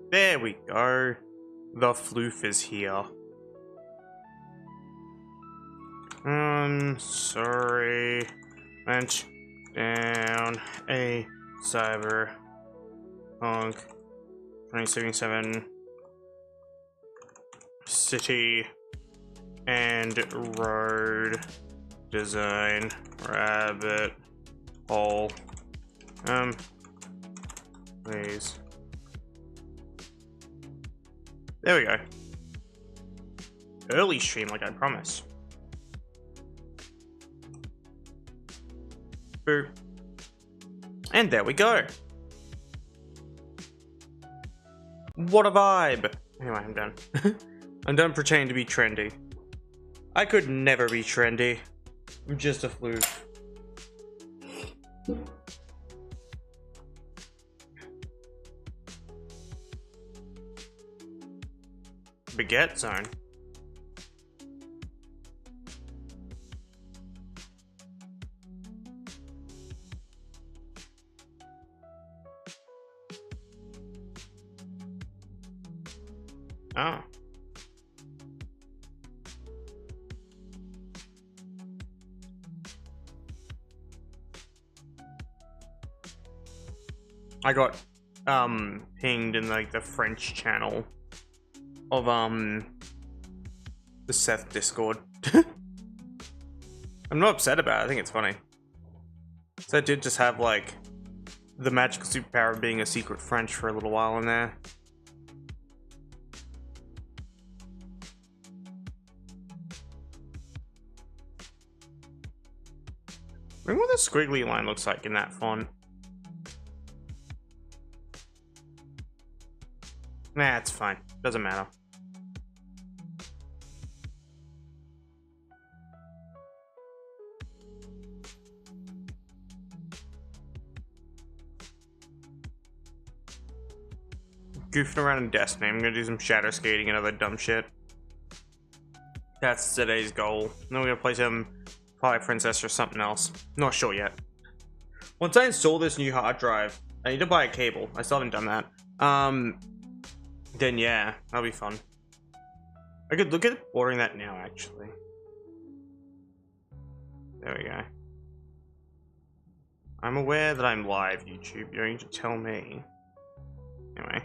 There we go. The floof is here. Sorry. Went down a cyber punk 2077 city and road design rabbit hole. Please. There we go. Early stream, like I promised. Boop. And there we go. What a vibe. Anyway, I'm done. I'm done pretending to be trendy. I could never be trendy. I'm just a floof. Baguette zone. Oh. I got pinged in like the French channel of the Seth Discord. I'm not upset about it, I think it's funny. So I did just have like the magical superpower of being a secret French for a little while in there. Remember what the squiggly line looks like in that font? Nah, it's fine. Doesn't matter. Goofing around in Destiny. I'm gonna do some shadow skating and other dumb shit. That's today's goal. Then we're gonna play some Twilight Princess or something else. Not sure yet. Once I install this new hard drive, I need to buy a cable. I still haven't done that. Then yeah, that'll be fun. I could look at ordering that now, actually. There we go. I'm aware that I'm live, YouTube. You don't need to tell me. Anyway.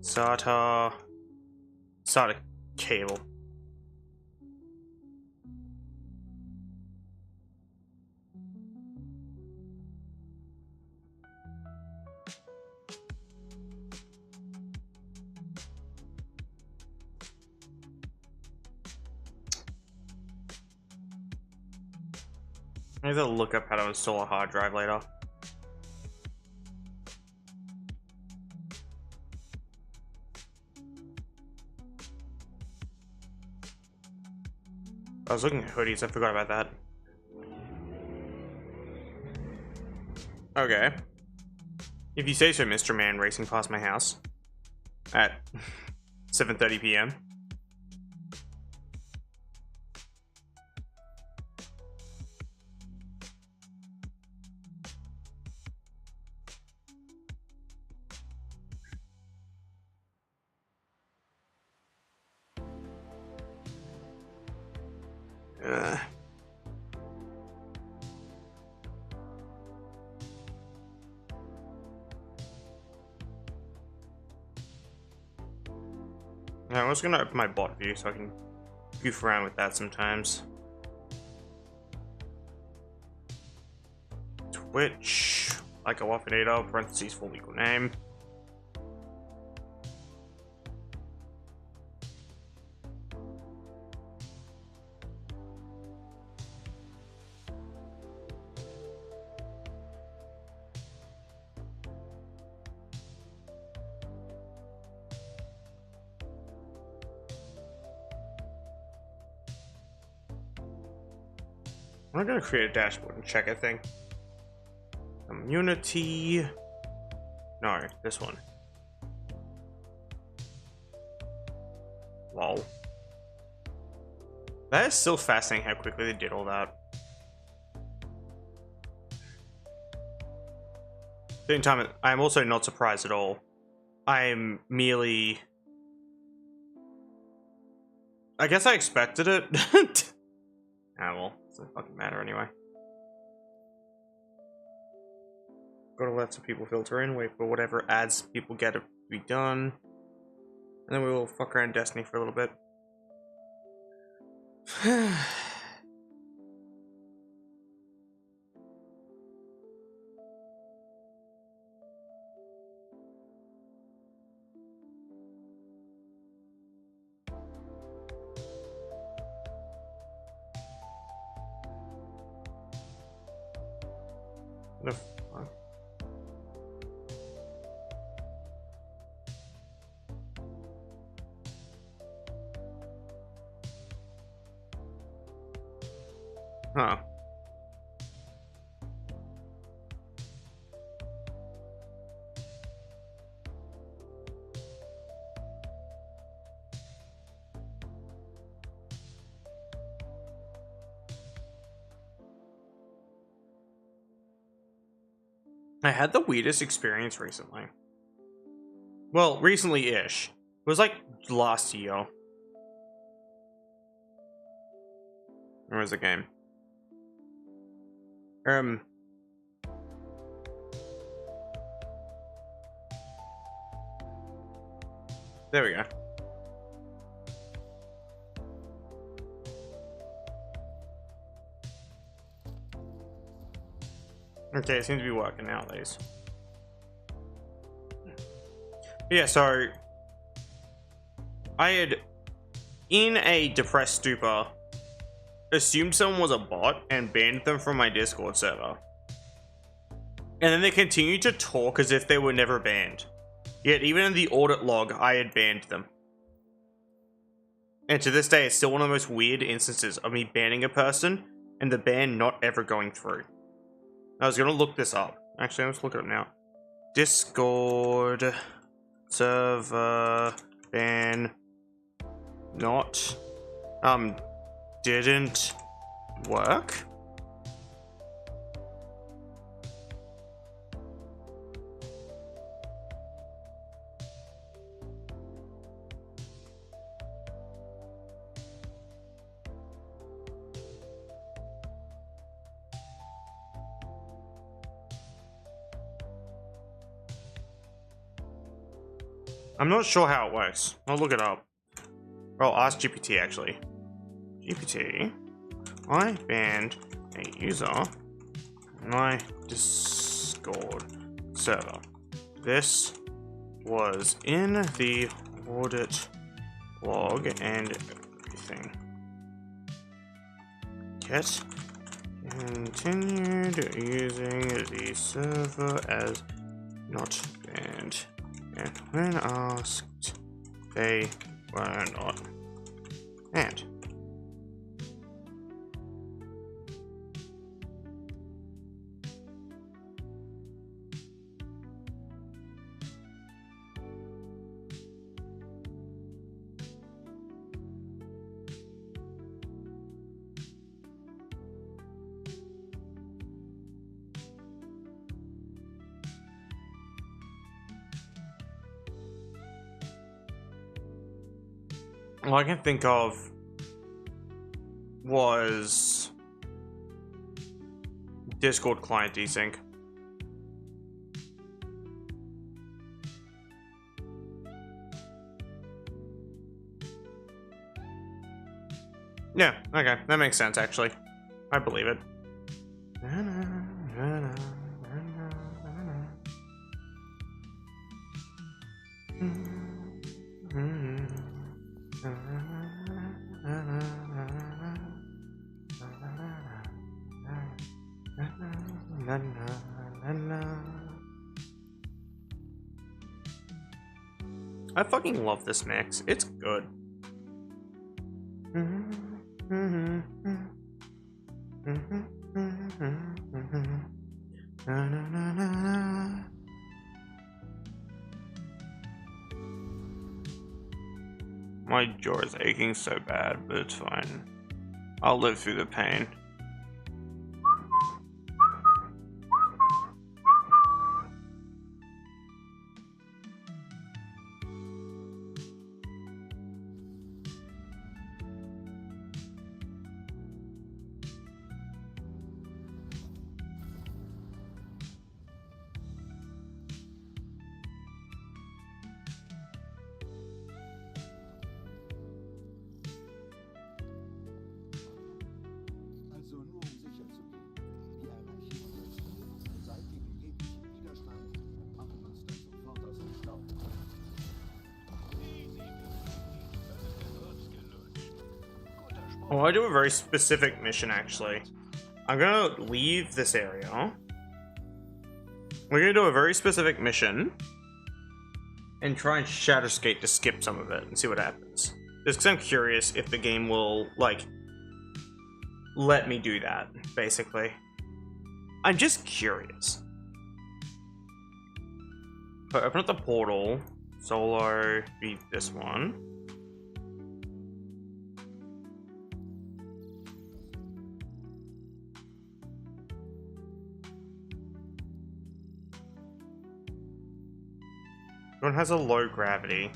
SATA cable. I have to look up how to install a hard drive later. I was looking at hoodies, I forgot about that. Okay. If you say so, Mr. Man racing past my house at 7:30 p.m. I was gonna open my bot view so I can goof around with that sometimes. Twitch, like a Wuffinator, parentheses full legal name. I'm gonna create a dashboard and check, I think. Community. No, this one. Lol. That is still fascinating how quickly they did all that. Same time, I'm also not surprised at all. I'm merely... I guess I expected it. Ah, well, it doesn't fucking matter anyway. Gotta let some people filter in, wait for whatever ads people get to be done. And then we will fuck around Destiny for a little bit. The fuck? Huh. I had the weirdest experience recently. Well, recently-ish. It was like last year. Where was the game? There we go. Okay, it seems to be working now, at least. Yeah, so I had, in a depressed stupor, assumed someone was a bot and banned them from my Discord server. And then they continued to talk as if they were never banned. Yet even in the audit log, I had banned them. And to this day, it's still one of the most weird instances of me banning a person and the ban not ever going through. I was gonna look this up. Actually, let's look it up now. Discord server ban not didn't work. I'm not sure how it works. I'll look it up. I'll ask GPT actually. GPT, I banned a user on my Discord server. This was in the audit log and everything. Yet continued using the server as not banned. And when asked, they were not banned. All I can think of was Discord client desync. Yeah, okay, that makes sense actually. I believe it. I fucking love this mix. It's good. My jaw is aching so bad, but it's fine. I'll live through the pain. I want to do a very specific mission, actually. I'm gonna leave this area. We're gonna do a very specific mission. And try and Shatterskate to skip some of it and see what happens. Just because I'm curious if the game will, like, let me do that, basically. I'm just curious. But open up the portal. Solo, beat this one. One has a low gravity.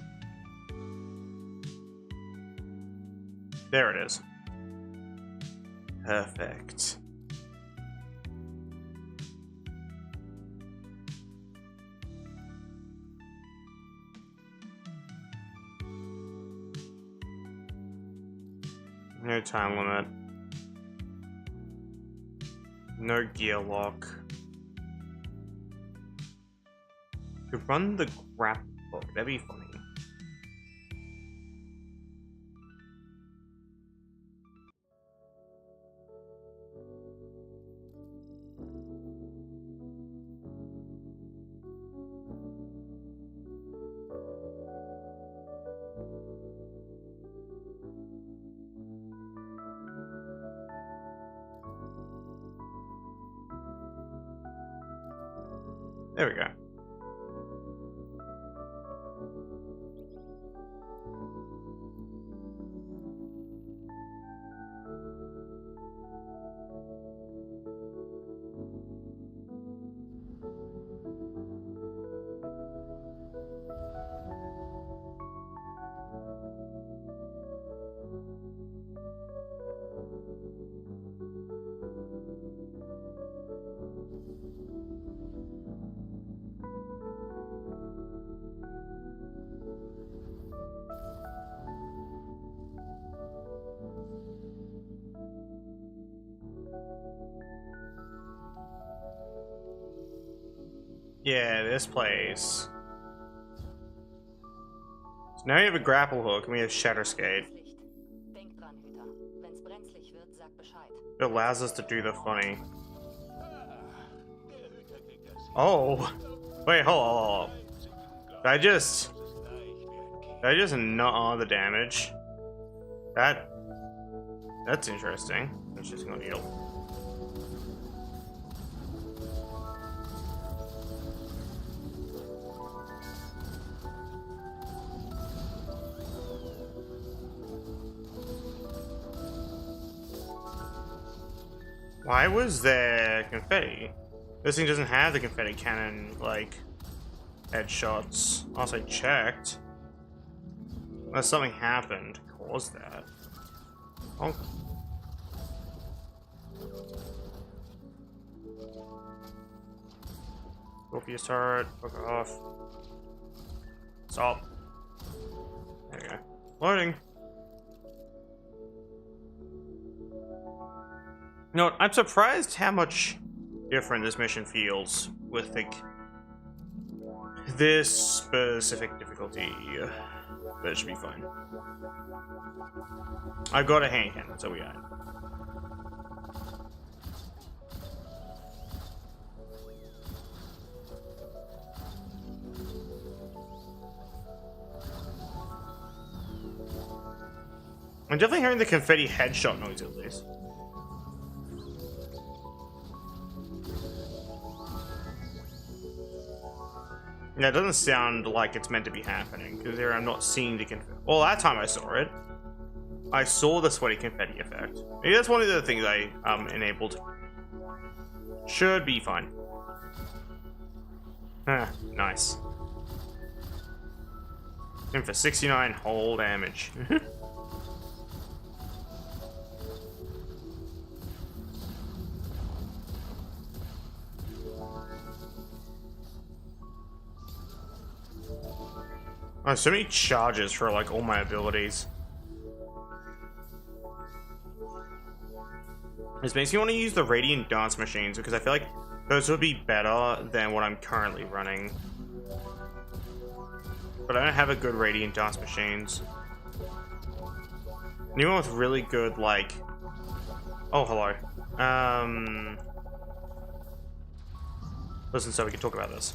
There it is. Perfect. No time limit. No gear lock. Could run the grapple hook, that'd be funny. There we go. Yeah, this place. So now you have a grapple hook and we have Shatterskate. It allows us to do the funny. Oh! Wait, hold on. Did I just nut the damage? That's interesting. That's just gonna heal. Why was there confetti? This thing doesn't have the confetti cannon, like, headshots. Also, I checked. Unless something happened to cause that. Oh. Scorpius turret, fuck off. Stop. There you go. Loading. You know what, I'm surprised how much different this mission feels with, like, this specific difficulty. But it should be fine. I've got a hand cannon, so we got it. I'm definitely hearing the confetti headshot noise at least. Yeah, it doesn't sound like it's meant to be happening, because there I'm not seeing the confetti. Well, that time I saw it. I saw the sweaty confetti effect. Maybe that's one of the things I enabled. Should be fine. Ah, nice. In for 69 whole damage. Oh, so many charges for like all my abilities. This makes me want to use the Radiant Dance Machines because I feel like those would be better than what I'm currently running. But I don't have a good Radiant Dance Machines. Anyone with really good, like... Oh, hello. Listen, so we can talk about this.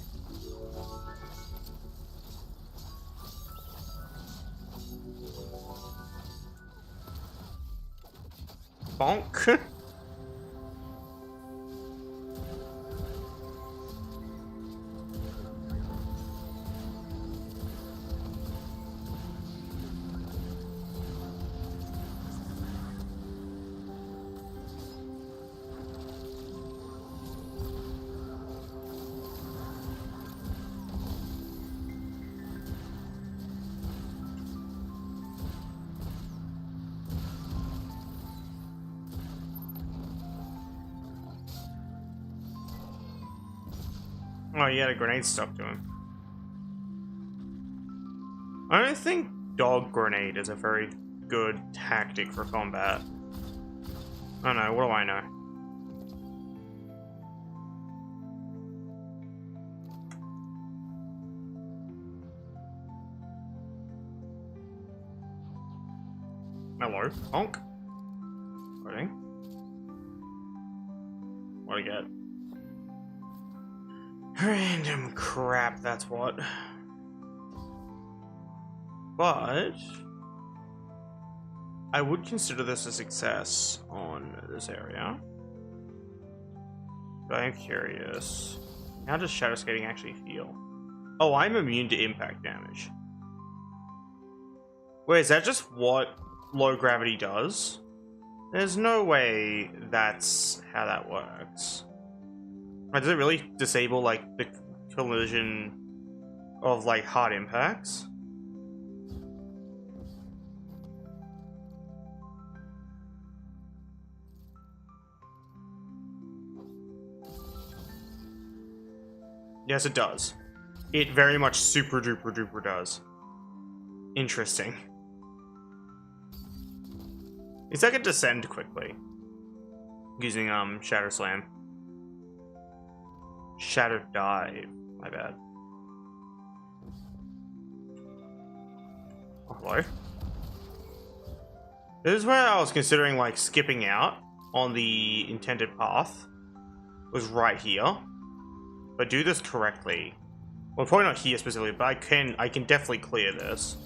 Bonk. Oh, he had a grenade stuck to him. I don't think dog grenade is a very good tactic for combat. I don't know, what do I know? Hello, honk. Loading. What do I get? Random crap, that's what. But I would consider this a success on this area. But I am curious. How does shadow skating actually feel? Oh, I'm immune to impact damage. Wait, is that just what low gravity does? There's no way that's how that works. Does it really disable, like, the collision of, like, hard impacts? Yes, it does. It very much super duper duper does. Interesting. It's like a descend quickly. Using, Shatter Slam. Shatter Dive. My bad. Oh, hello? This is where I was considering, like, skipping out on the intended path. Was right here. But do this correctly. Well, probably not here specifically, but I can definitely clear this.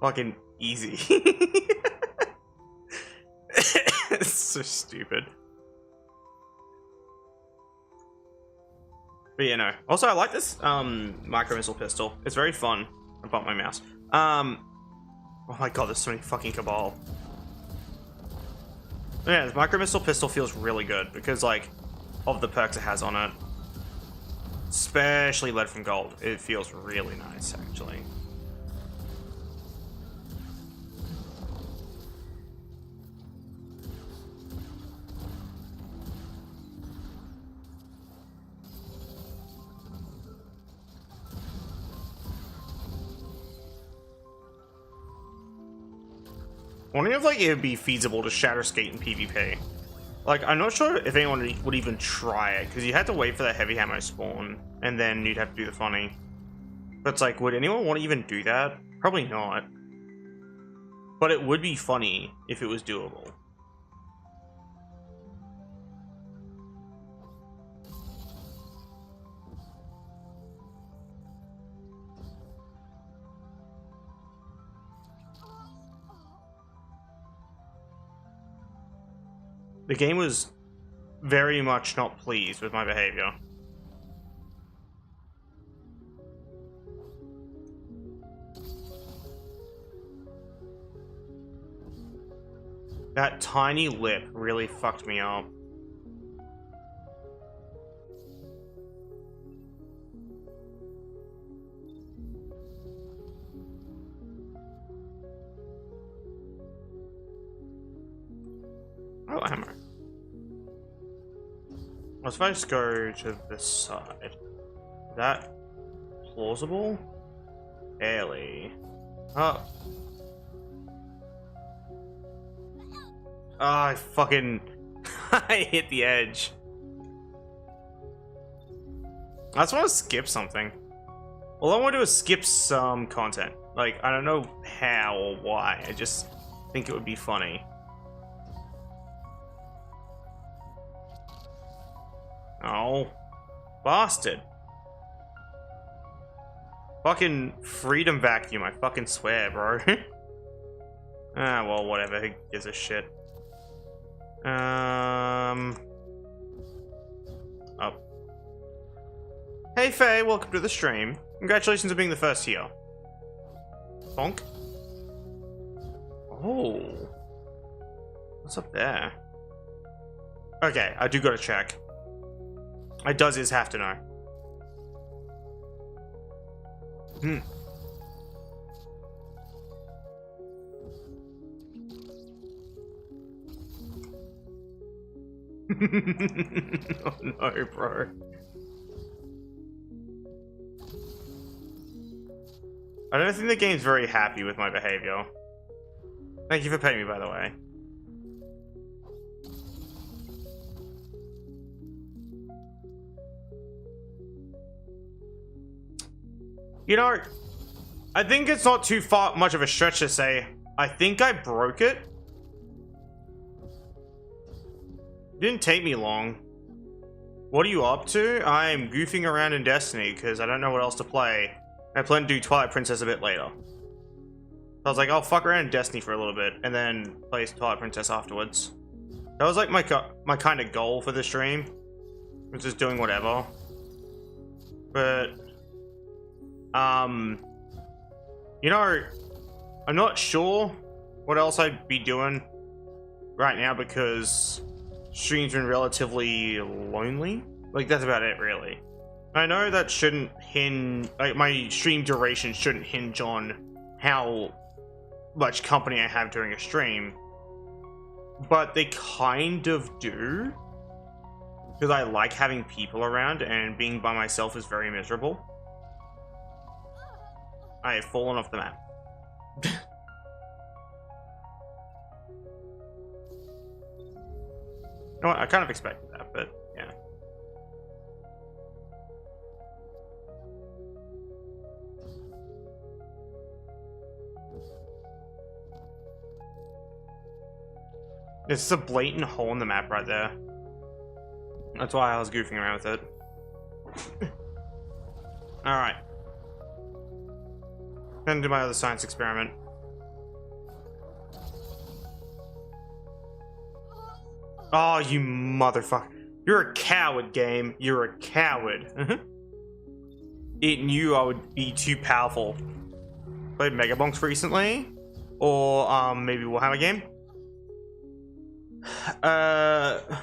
Fucking easy. It's so stupid. But yeah, no. Also, I like this micro missile pistol. It's very fun. I bumped my mouse. Oh my god, there's so many fucking Cabal. Yeah, the micro missile pistol feels really good because, like, of the perks it has on it. Especially lead from gold. It feels really nice, actually. I wonder if, like, it would be feasible to shatter skate in PvP. Like, I'm not sure if anyone would even try it, because you had to wait for that heavy ammo spawn, and then you'd have to do the funny. But it's like, would anyone want to even do that? Probably not. But it would be funny if it was doable. The game was very much not pleased with my behavior. That tiny lip really fucked me up. Oh, ammo. What if I just go to this side? Is that plausible? Barely. Oh. Oh, I fucking... I hit the edge. I just want to skip something. All I want to do is skip some content. Like, I don't know how or why. I just think it would be funny. Oh. Bastard. Fucking freedom vacuum, I fucking swear, bro. Ah, well, whatever. Who gives a shit? Oh. Hey, Faye, welcome to the stream. Congratulations on being the first here. Bonk. Oh. What's up there? Okay, I do gotta check. I does is have to know. Hmm. Oh no, bro. I don't think the game's very happy with my behavior. Thank you for paying me, by the way. You know, I think it's not too far much of a stretch to say, I think I broke it. Didn't take me long. What are you up to? I'm goofing around in Destiny because I don't know what else to play. I plan to do Twilight Princess a bit later. So I was like, I'll fuck around in Destiny for a little bit and then play Twilight Princess afterwards. That was like my kind of goal for the stream. Was just doing whatever. But you know, I'm not sure what else I'd be doing right now because stream's been relatively lonely. Like, that's about it, really. I know that shouldn't hinge, like, my stream duration shouldn't hinge on how much company I have during a stream, but they kind of do, because I like having people around, and being by myself is very miserable. I have fallen off the map. You know what? I kind of expected that, but yeah. It's just a blatant hole in the map right there. That's why I was goofing around with it. Alright. Then do my other science experiment. Oh, you motherfucker. You're a coward, game. You're a coward. It knew I would be too powerful. Played Mega Bonks recently? Or, maybe Warhammer game?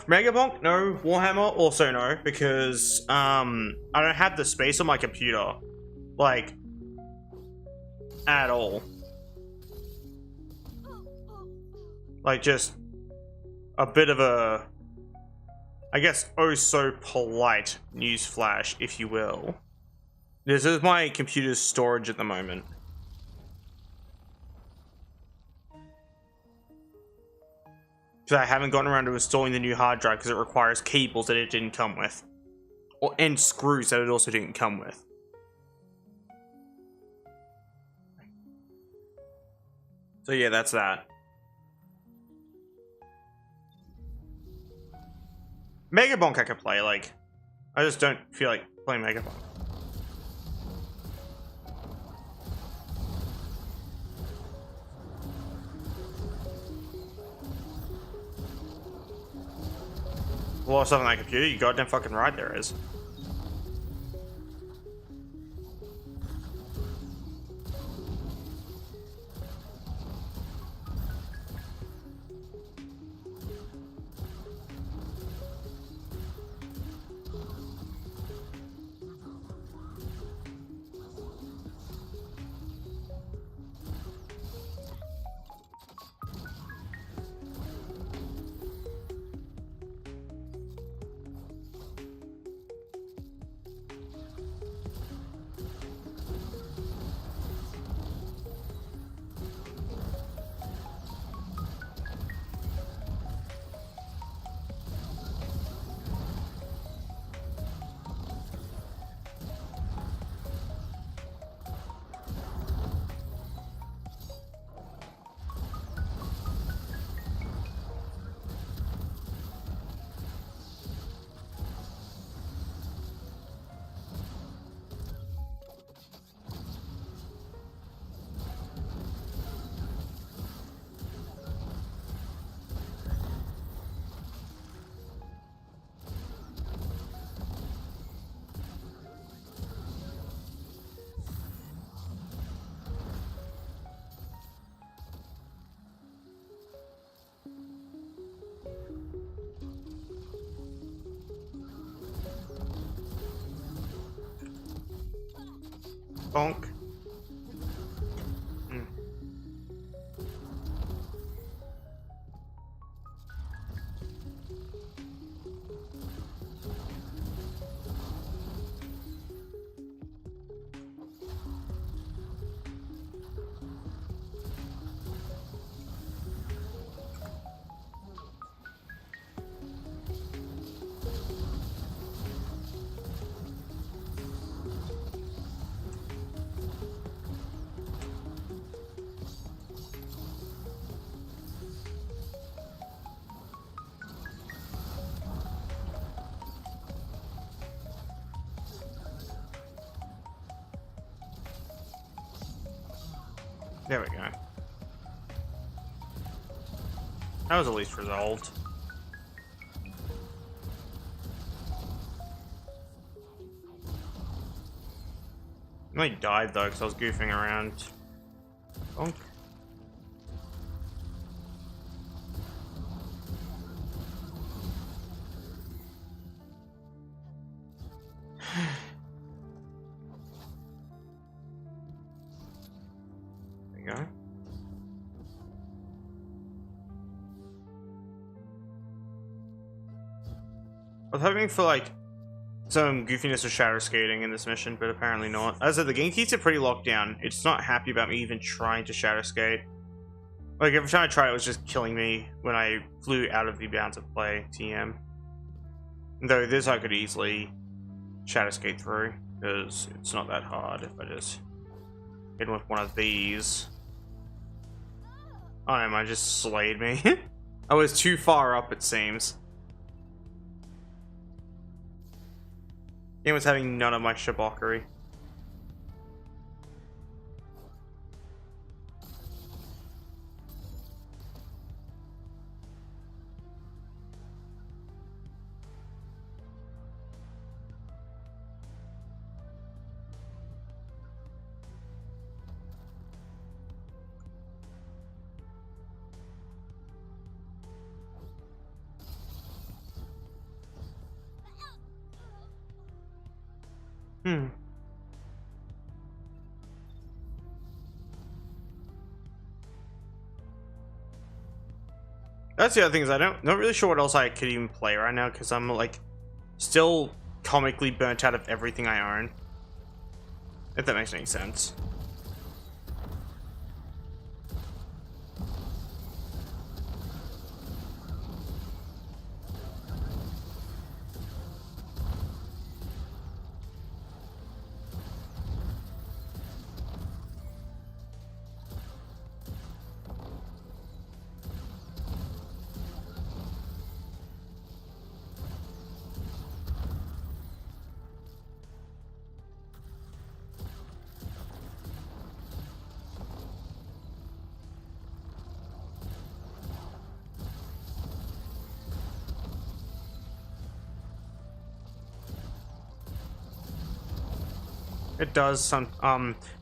Mega Bonk? No. Warhammer? Also no. Because, I don't have the space on my computer. Like, at all. Like, just a bit of a, I guess, oh so polite news flash, if you will. This is my computer's storage at the moment. Because I haven't gotten around to installing the new hard drive because it requires cables that it didn't come with. And screws that it also didn't come with. So yeah, that's that. Mega Bonk I could play, like, I just don't feel like playing Mega Bonk. A lot of stuff on that computer, you goddamn fucking right there is. Bonk. Hmm. There we go. That was at least resolved. I might died though because I was goofing around. Bonk. There you go. I was hoping for like some goofiness of shadow skating in this mission, but apparently not. As I said, the game keeps it pretty locked down. It's not happy about me even trying to shadow skate. Like every time I tried, it was just killing me when I flew out of the bounds of play TM. Though this I could easily shadow skate through because it's not that hard if I just hit with one of these. Oh no, mine just slayed me. I was too far up, it seems. Game was having none of my shabockery. That's the other thing is not really sure what else I could even play right now because I'm like still comically burnt out of everything I own. If that makes any sense. It does some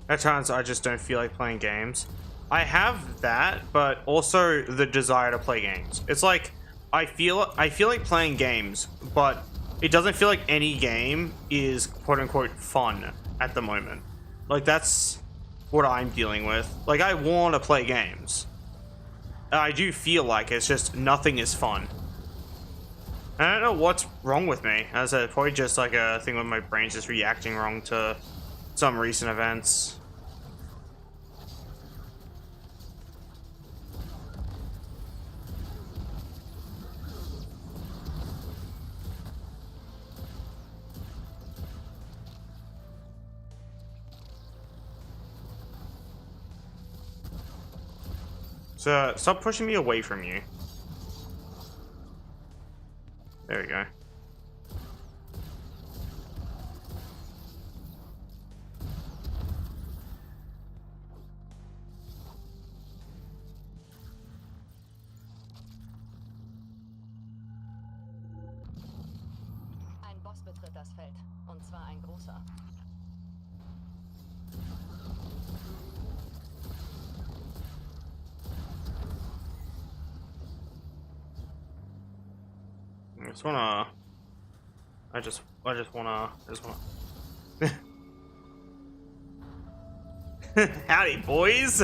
at times I just don't feel like playing games. I have that, but also the desire to play games. It's like I feel like playing games, but it doesn't feel like any game is quote unquote fun at the moment. Like that's what I'm dealing with. Like I want to play games. I do feel like it's just nothing is fun. I don't know what's wrong with me. As I said, probably just like a thing where my brain's just reacting wrong to some recent events. So stop pushing me away from you. There we go. Ein Boss betritt das Feld, und zwar ein großer. I just wanna Howdy, boys.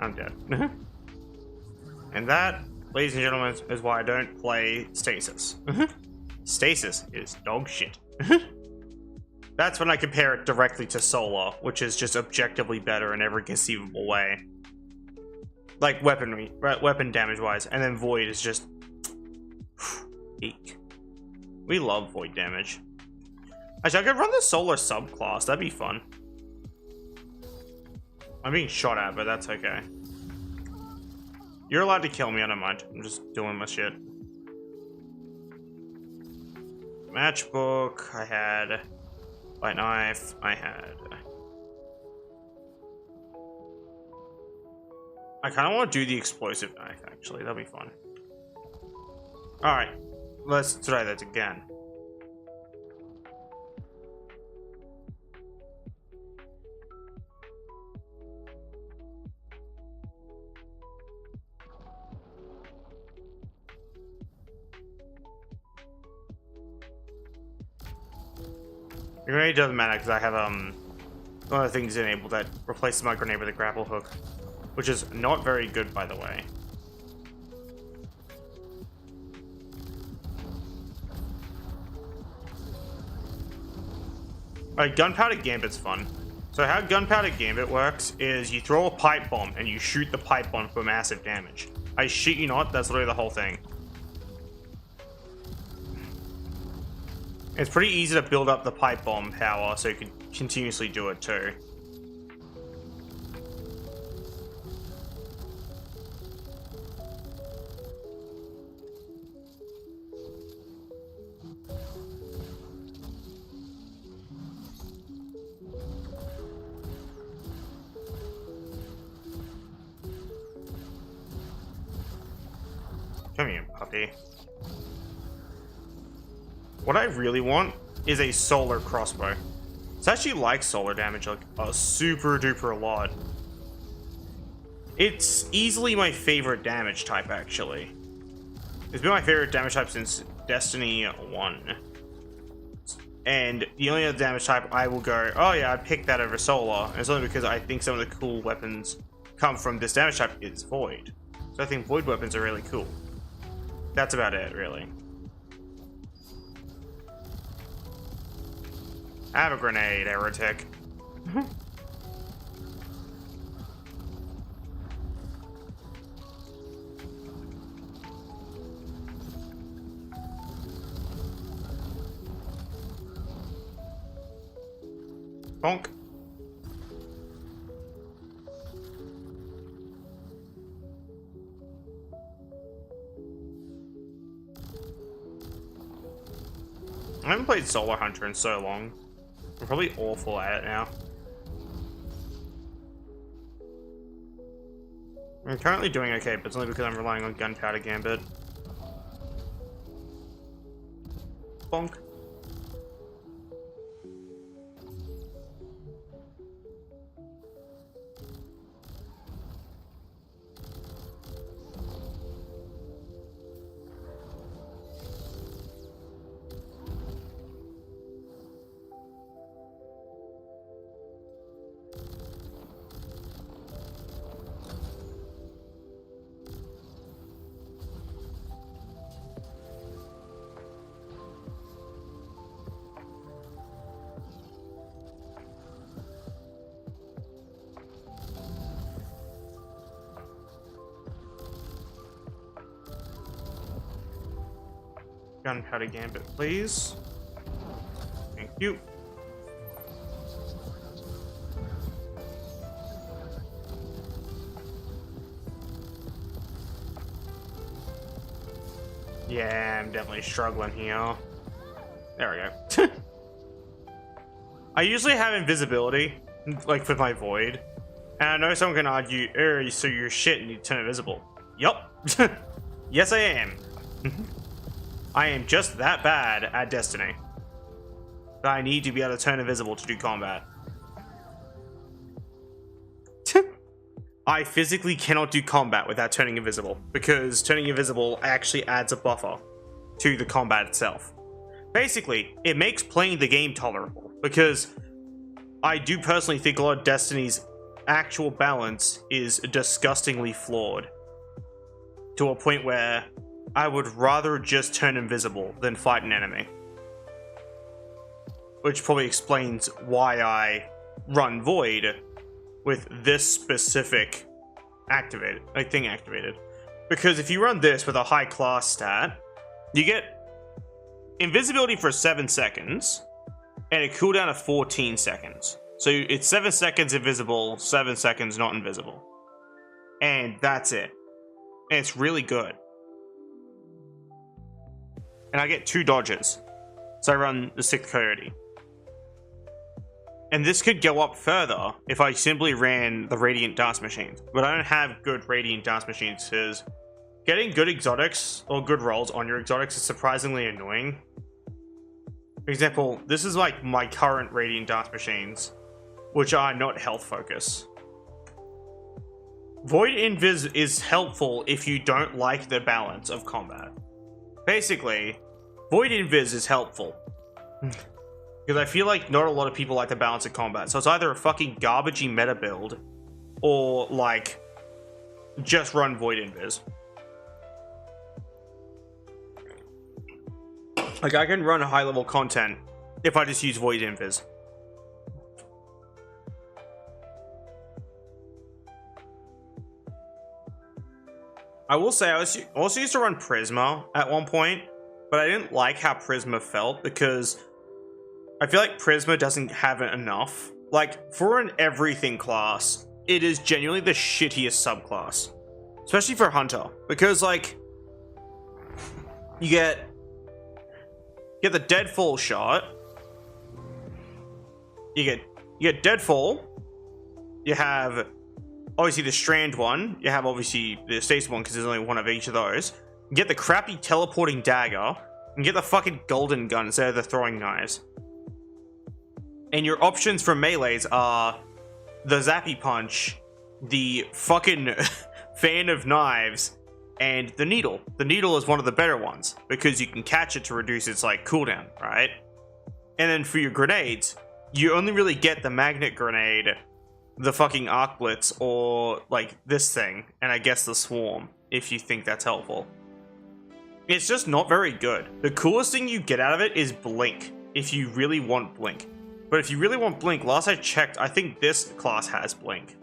I'm dead. And that, ladies and gentlemen, is why I don't play Stasis. Stasis is dog shit. That's when I compare it directly to Solar, which is just objectively better in every conceivable way. Like weapon damage wise, and then Void is just eek. We love Void damage. Actually, I could run the Solar subclass, that'd be fun. I'm being shot at, but that's okay. You're allowed to kill me, I don't mind. I'm just doing my shit. Matchbook, I had light knife, I kind of want to do the explosive knife, actually. That'll be fun. Alright, let's try that again. The grenade doesn't matter because I have one of the things enabled that replaces my grenade with a grapple hook, which is not very good, by the way. Alright, Gunpowder Gambit's fun. So how Gunpowder Gambit works is you throw a pipe bomb and you shoot the pipe bomb for massive damage. I shit you not, that's literally the whole thing. It's pretty easy to build up the pipe bomb power, so you can continuously do it too. Come here, puppy. What I really want is a solar crossbow. It's actually like solar damage, like a super duper lot. It's easily my favorite damage type, actually. It's been my favorite damage type since Destiny 1. And the only other damage type I will go, oh yeah, I'd pick that over solar. And it's only because I think some of the cool weapons come from this damage type is Void. So I think Void weapons are really cool. That's about it, really. Have a grenade, heretic. Bonk. I haven't played Solar Hunter in so long. I'm probably awful at it now. I'm currently doing okay, but it's only because I'm relying on Gunpowder Gambit. Bonk. Gunpowder Gambit, please. Thank you. Yeah, I'm definitely struggling here. There we go. I usually have invisibility, like with my Void. And I know someone can argue, so you're shit and you turn invisible. Yup. Yes, I am. I am just that bad at Destiny that I need to be able to turn invisible to do combat. I physically cannot do combat without turning invisible, because turning invisible actually adds a buffer to the combat itself. Basically, it makes playing the game tolerable, because I do personally think a lot of Destiny's actual balance is disgustingly flawed, to a point where I would rather just turn invisible than fight an enemy. Which probably explains why I run Void with this specific thing activated. Because if you run this with a high class stat, you get invisibility for 7 seconds and a cooldown of 14 seconds. So it's 7 seconds invisible, 7 seconds not invisible. And that's it. And it's really good. And I get 2 dodges. So I run the 6th Coyote. And this could go up further if I simply ran the Radiant Dance Machines. But I don't have good Radiant Dance Machines, because getting good exotics or good rolls on your exotics is surprisingly annoying. For example, this is like my current Radiant Dance Machines, which are not health focus. Void Invis is helpful if you don't like the balance of combat. Basically, Void Invis is helpful. Because I feel like not a lot of people like the balance of combat. So it's either a fucking garbagey meta build, or like, just run Void Invis. Like, I can run high level content if I just use Void Invis. I will say, I also used to run Prisma at one point, but I didn't like how Prisma felt, because I feel like Prisma doesn't have it enough. Like, for an everything class, it is genuinely the shittiest subclass. Especially for Hunter. Because, like, you get the Deadfall shot. You get Deadfall. You have, obviously, the Strand one. You have, obviously, the Stasis one, because there's only one of each of those. You get the crappy teleporting dagger. And get the fucking golden gun instead of the throwing knives. And your options for melees are the Zappy Punch, the fucking Fan of Knives, and the Needle. The Needle is one of the better ones, because you can catch it to reduce its, like, cooldown, right? And then for your grenades, you only really get the Magnet Grenade, the fucking Arc Blitz, or, like, this thing, and I guess the Swarm, if you think that's helpful. It's just not very good. The coolest thing you get out of it is Blink, if you really want Blink. But if you really want Blink, last I checked, I think this class has Blink.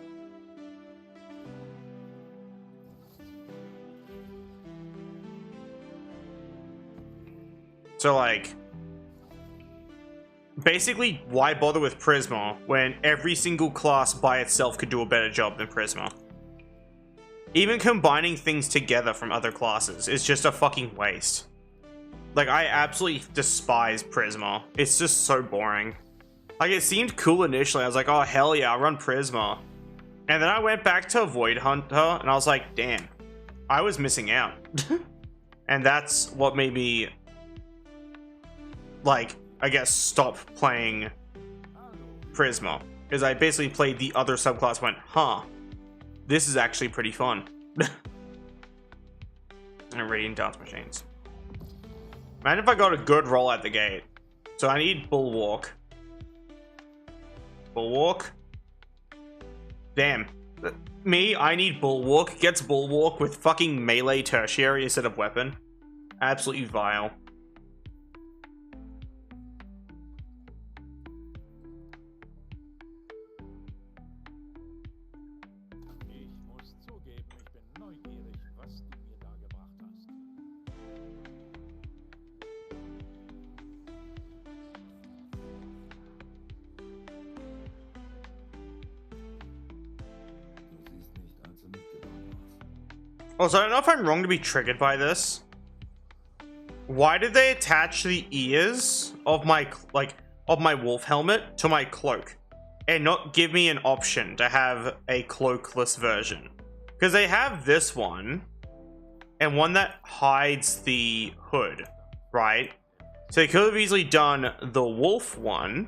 So, like, basically, why bother with Prisma when every single class by itself could do a better job than Prisma? Even combining things together from other classes is just a fucking waste. Like, I absolutely despise Prisma. It's just so boring. Like, it seemed cool initially. I was like, oh, hell yeah, I'll run Prisma. And then I went back to Void Hunter, and I was like, damn, I was missing out. And that's what made me, like, I guess, stop playing Prisma. Because I basically played the other subclass, went, huh, this is actually pretty fun. And Radiant Dance Machines. Imagine if I got a good roll at the gate. So I need Bulwark. Bulwark. Damn. Me, I need Bulwark. Gets Bulwark with fucking melee tertiary instead of weapon. Absolutely vile. Also, I don't know if I'm wrong to be triggered by this. Why did they attach the ears of my, of my wolf helmet to my cloak? And not give me an option to have a cloakless version? Because they have this one. and one that hides the hood, right? So they could have easily done the wolf one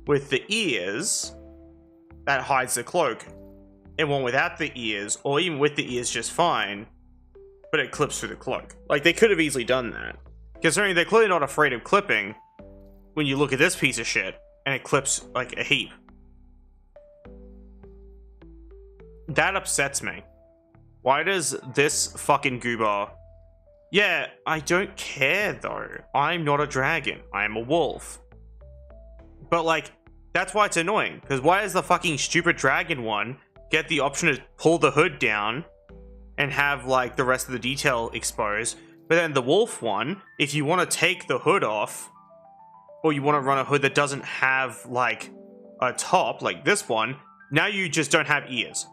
with the ears that hides the cloak, and one without the ears, or even with the ears just fine, but it clips through the cloak. Like, they could have easily done that. Considering they're clearly not afraid of clipping when you look at this piece of shit, and it clips like a heap. That upsets me. Why does this fucking goober... Yeah, I don't care though. I'm not a dragon. I am a wolf. But like, that's why it's annoying. Because why does the fucking stupid dragon one get the option to pull the hood down and have like the rest of the detail exposed? But then the wolf one, if you want to take the hood off, or you want to run a hood that doesn't have like a top, like this one, now you just don't have ears.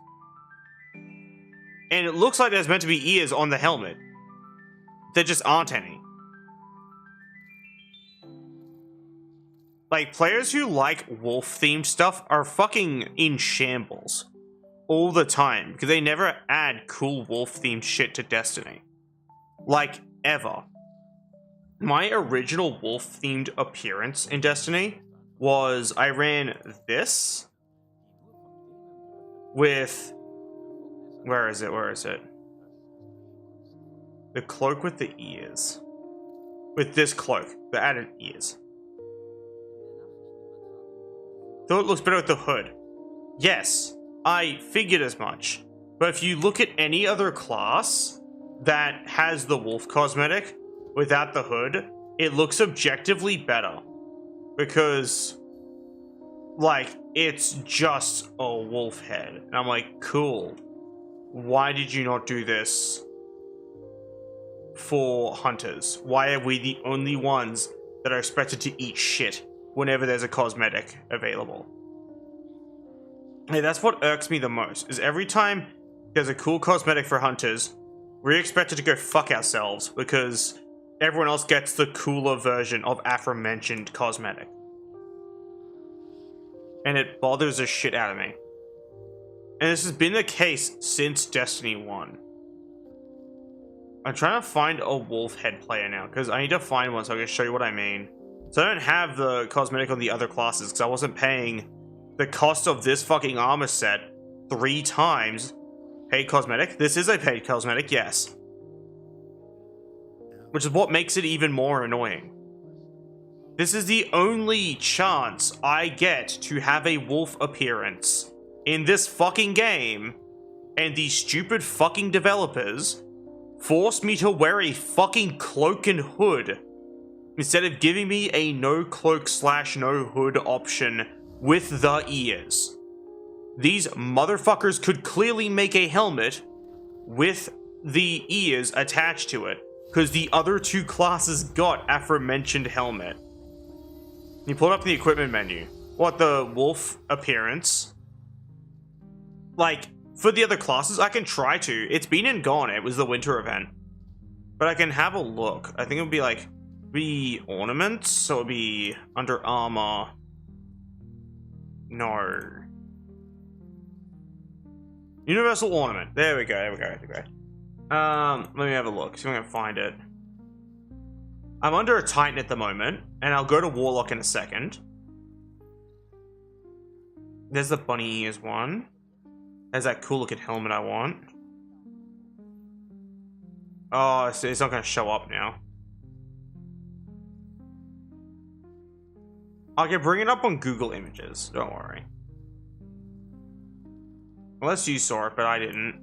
And it looks like there's meant to be ears on the helmet. There just aren't any. Like, players who like wolf-themed stuff are fucking in shambles all the time, because they never add cool wolf-themed shit to Destiny. Like, ever. My original wolf-themed appearance in Destiny was I ran this with... Where is it? Where is it? The cloak with the ears. With this cloak, the added ears. Though it looks better with the hood. Yes, I figured as much. But if you look at any other class that has the wolf cosmetic without the hood, it looks objectively better. Because, like, it's just a wolf head. And I'm like, cool. Why did you not do this for hunters? Why are we the only ones that are expected to eat shit whenever there's a cosmetic available? Hey, that's what irks me the most, is every time there's a cool cosmetic for hunters, we're expected to go fuck ourselves because everyone else gets the cooler version of aforementioned cosmetic. And it bothers the shit out of me. And this has been the case since Destiny 1. I'm trying to find a wolf head player now, because I need to find one so I can show you what I mean. So I don't have the cosmetic on the other classes, because I wasn't paying the cost of this fucking armor set 3 times. Paid cosmetic? This is a paid cosmetic, yes. Which is what makes it even more annoying. This is the only chance I get to have a wolf appearance in this fucking game, and these stupid fucking developers forced me to wear a fucking cloak and hood instead of giving me a no cloak / no hood option with the ears. These motherfuckers could clearly make a helmet with the ears attached to it, because the other 2 classes got aforementioned helmet. You pull it up in the equipment menu. What, the wolf appearance? Like, for the other classes, I can try to. It's been and gone. It was the winter event. But I can have a look. I think it would be like, ornaments? So it would be under armor. No. Universal ornament. There we go, there we go, there we go. Let me have a look. See if I can find it. I'm under a Titan at the moment, and I'll go to Warlock in a second. There's the bunny ears one. There's that cool looking helmet I want. Oh, it's not going to show up now. I can bring it up on Google Images. Don't worry. Unless you saw it, but I didn't.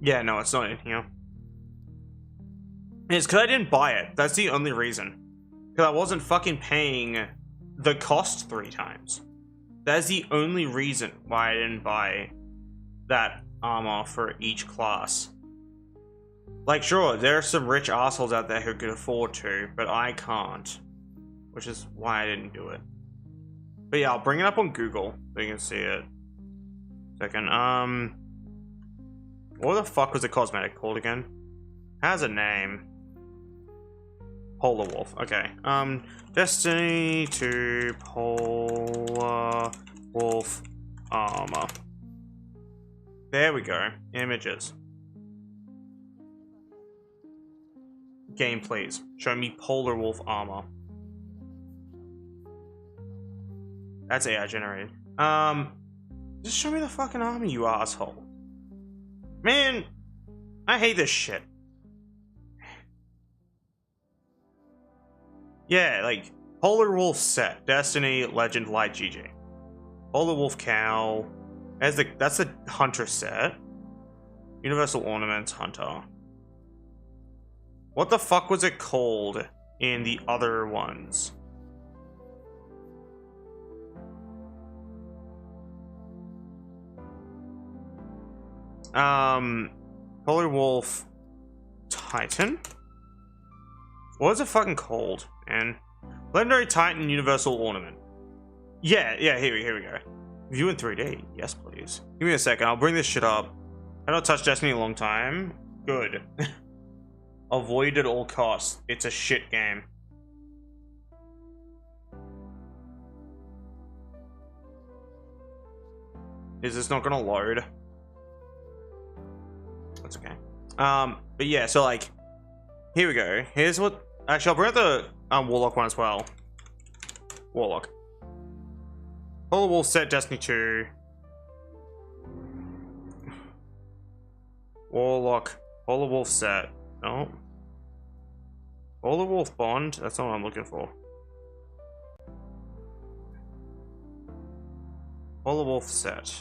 Yeah, no, it's not in here. It's because I didn't buy it. That's the only reason. Because I wasn't fucking paying the cost 3 times. That's the only reason why I didn't buy that armor for each class. Like, sure, there are some rich assholes out there who could afford to, but I can't. Which is why I didn't do it. But yeah, I'll bring it up on Google so you can see it. Second, what the fuck was the cosmetic called again? Has a name. Polar Wolf. Okay. Destiny to Polar wolf armor. There we go. Images. Game, please. Show me polar wolf armor. That's AI generated. Just show me the fucking armor, you asshole. Man, I hate this shit. Yeah, like, Polar Wolf set. Destiny, Legend, Light, GG. Polar Wolf cow. That's the Hunter set. Universal Ornaments, Hunter. What the fuck was it called in the other ones? Polar Wolf Titan? What was it fucking called, man? Legendary Titan Universal Ornament. Yeah, here we go. View in 3D. Yes, please. Give me a second. I'll bring this shit up. I don't touch Destiny in a long time. Good. Avoid at all costs. It's a shit game. Is this not gonna load? That's okay. But yeah, so like, here we go. Here's what. Actually, I'll bring up the Warlock one as well. Warlock. Polar Wolf set, Destiny 2. Warlock. Polar Wolf set. No. Polar Wolf Bond. That's not what I'm looking for. Polar Wolf set.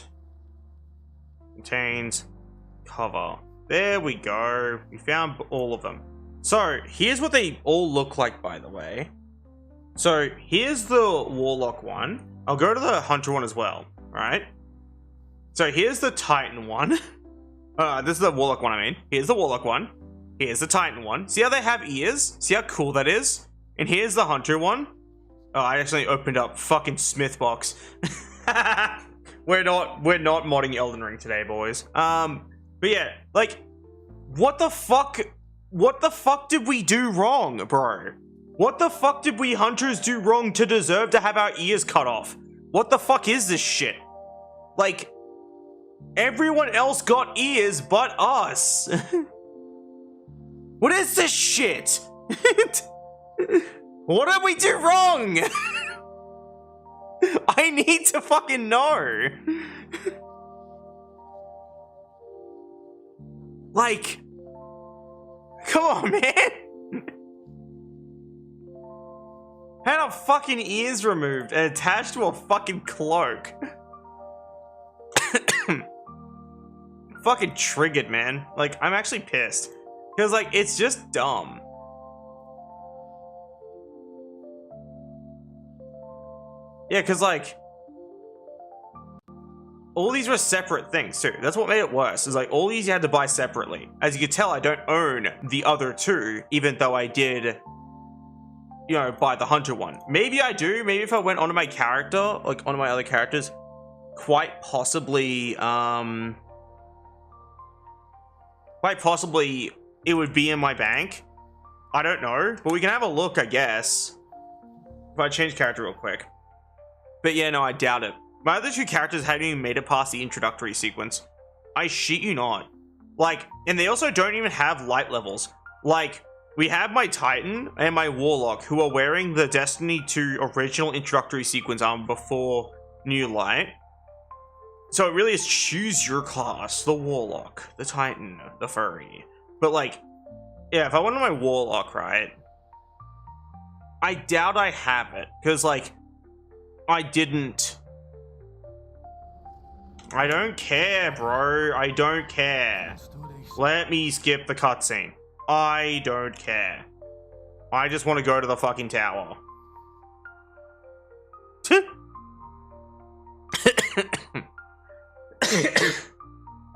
Contains cover. There we go. We found all of them. So, here's what they all look like, by the way. So, here's the Warlock one. I'll go to the Hunter one as well, right? So, here's the Titan one. This is the Warlock one, I mean. Here's the Warlock one. Here's the Titan one. See how they have ears? See how cool that is? And here's the Hunter one. Oh, I actually opened up fucking Smithbox. We're not modding Elden Ring today, boys. But yeah, like, what the fuck did we do wrong, bro? What the fuck did we hunters do wrong to deserve to have our ears cut off? What the fuck is this shit? Like, everyone else got ears but us. What is this shit? What did we do wrong? I need to fucking know. Like, come on, man. Had our fucking ears removed and attached to a fucking cloak. Fucking triggered, man. Like, I'm actually pissed. Because, like, it's just dumb. Yeah, because, like, all these were separate things, too. That's what made it worse. Is like, all these you had to buy separately. As you can tell, I don't own the other two, even though I did, you know, buy the Hunter one. Maybe I do. Maybe if I went onto my character, like, onto my other characters, quite possibly, it would be in my bank. I don't know. But we can have a look, I guess. If I change character real quick. But yeah, no, I doubt it. My other two characters hadn't even made it past the introductory sequence. I shit you not. Like, and they also don't even have light levels. Like, we have my Titan and my Warlock who are wearing the Destiny 2 original introductory sequence armor before New Light. So it really is choose your class. The Warlock, the Titan, the Furry. But like, yeah, if I went on my Warlock, right? I doubt I have it. Because like, I didn't. I don't care, bro. I don't care. Let me skip the cutscene. I don't care. I just want to go to the fucking tower.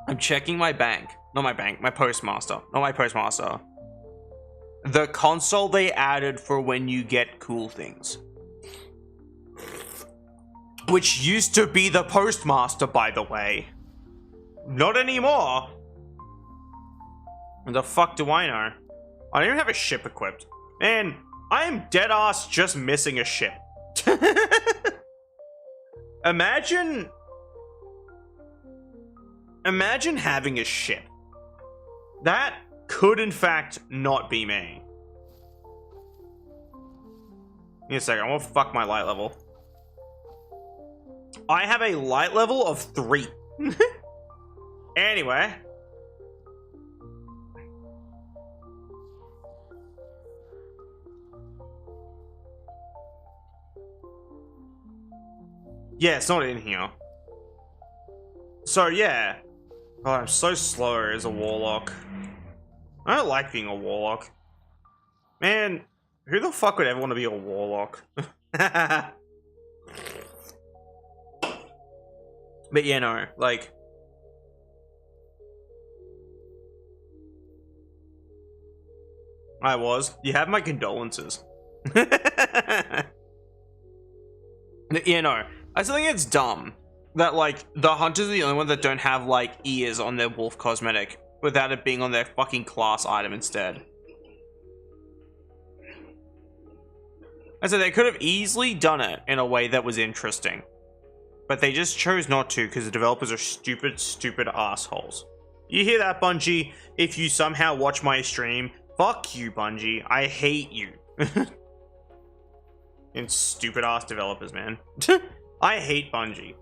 I'm checking my bank. Not my bank, my postmaster. Not my postmaster. The console they added for when you get cool things. Which used to be the postmaster, by the way. Not anymore. The fuck do I know? I don't even have a ship equipped. Man, I am dead ass just missing a ship. Imagine having a ship. That could, in fact, not be me. Give me a second. I want to fuck my light level. I have a light level of 3. Anyway. Yeah, it's not in here. So, yeah. Oh, I'm so slow as a warlock. I don't like being a warlock. Man, who the fuck would ever want to be a warlock? But yeah, no, like... I was. You have my condolences. Yeah, no. I still think it's dumb that, like, the hunters are the only ones that don't have, like, ears on their wolf cosmetic without it being on their fucking class item instead. And so they could have easily done it in a way that was interesting. But they just chose not to because the developers are stupid, stupid assholes. You hear that, Bungie? If you somehow watch my stream, fuck you, Bungie. I hate you. And stupid ass developers, man. I hate Bungie.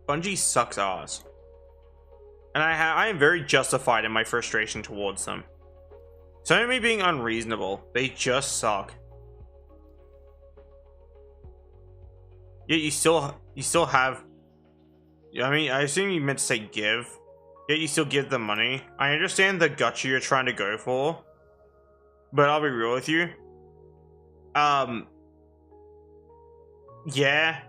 Bungie sucks ass. And I am very justified in my frustration towards them. It's not me being unreasonable. They just suck. Yet you still have... I mean, I assume you meant to say give. Yet you still give them money. I understand the gacha you're trying to go for. But I'll be real with you. Yeah.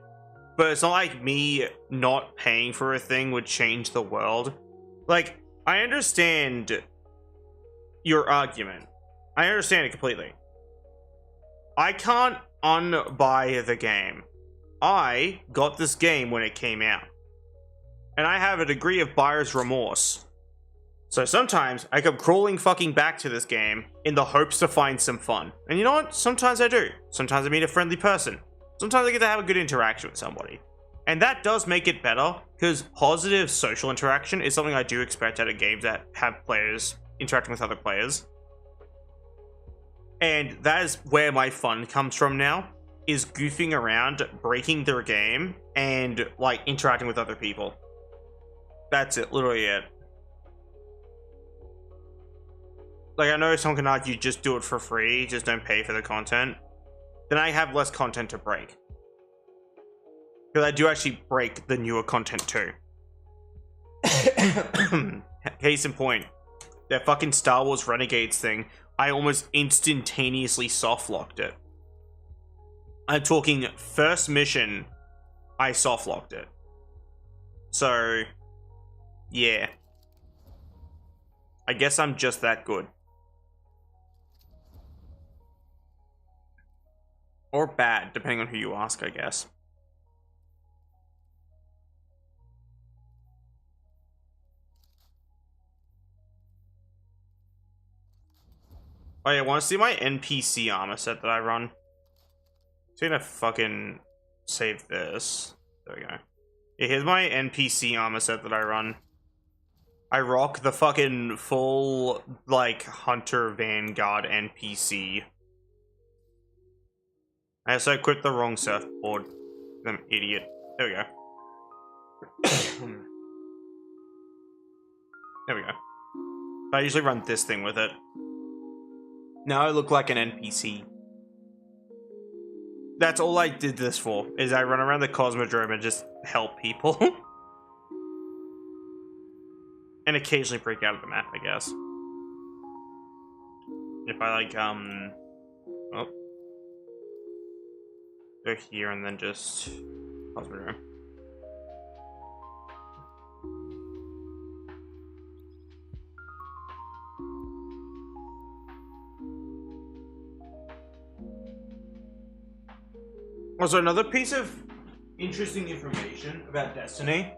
But it's not like me not paying for a thing would change the world. Like, I understand your argument. I understand it completely. I can't unbuy the game. I got this game when it came out. And I have a degree of buyer's remorse. So sometimes I come crawling fucking back to this game in the hopes to find some fun. And you know what? Sometimes I do. Sometimes I meet a friendly person. Sometimes I get to have a good interaction with somebody. And that does make it better, because positive social interaction is something I do expect out of games that have players interacting with other players. And that is where my fun comes from now, is goofing around, breaking their game, and, like, interacting with other people. That's it, literally it. Like, I know someone can argue, just do it for free, just don't pay for the content. Then I have less content to break. Because I do actually break the newer content too. Case in point, that fucking Star Wars Renegades thing, I almost instantaneously soft-locked it. I'm talking first mission, I soft-locked it. So, yeah. I guess I'm just that good. Or bad, depending on who you ask, I guess. Oh yeah, want to see my NPC armor set that I run? So I'm gonna fucking save this. There we go. Yeah, here's my NPC armor set that I run. I rock the fucking full, like, Hunter Vanguard NPC. I also equipped the wrong surfboard. I'm an idiot. There we go. There we go. I usually run this thing with it. Now I look like an NPC. That's all I did this for, is I run around the Cosmodrome and just help people. And occasionally break out of the map, I guess. If I, like, oh. Go here and then just Cosmodrome. Also, another piece of interesting information about Destiny,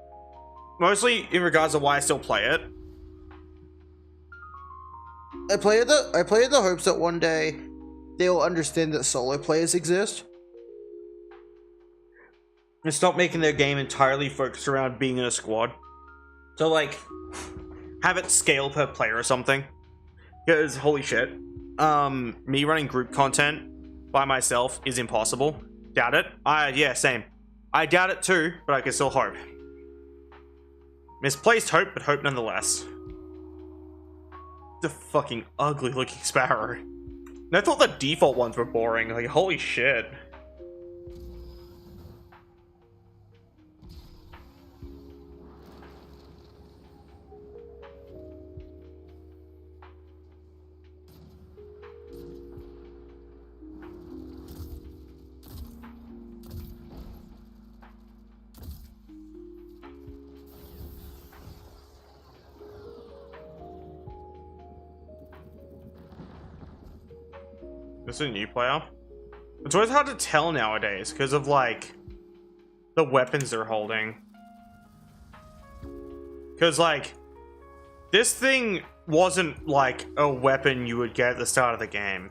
mostly in regards to why I still play it, I play in the hopes that one day they'll understand that solo players exist and stop making their game entirely focused around being in a squad. So like, have it scale per player or something. Because holy shit, me running group content by myself is impossible. Doubt it. Yeah, same. I doubt it too, but I can still hope. Misplaced hope, but hope nonetheless. The fucking ugly looking sparrow. And I thought the default ones were boring. Like, holy shit. This is a new player. It's always hard to tell nowadays because of like the weapons they're holding. Because like this thing wasn't like a weapon you would get at the start of the game.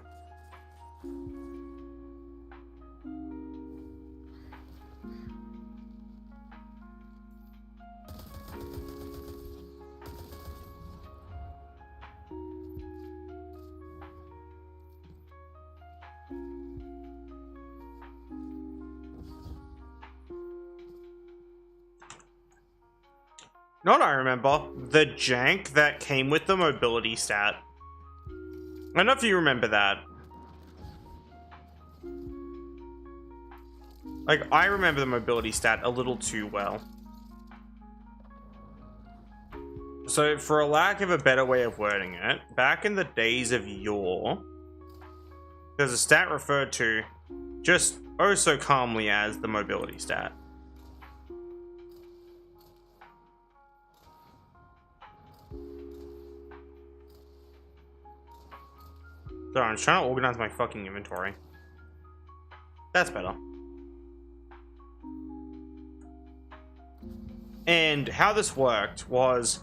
Not I remember. The jank that came with the mobility stat. I don't know if you remember that. Like, I remember the mobility stat a little too well. So, for a lack of a better way of wording it, back in the days of yore, there's a stat referred to just oh so calmly as the mobility stat. Sorry, I'm trying to organize my fucking inventory. That's better. And how this worked was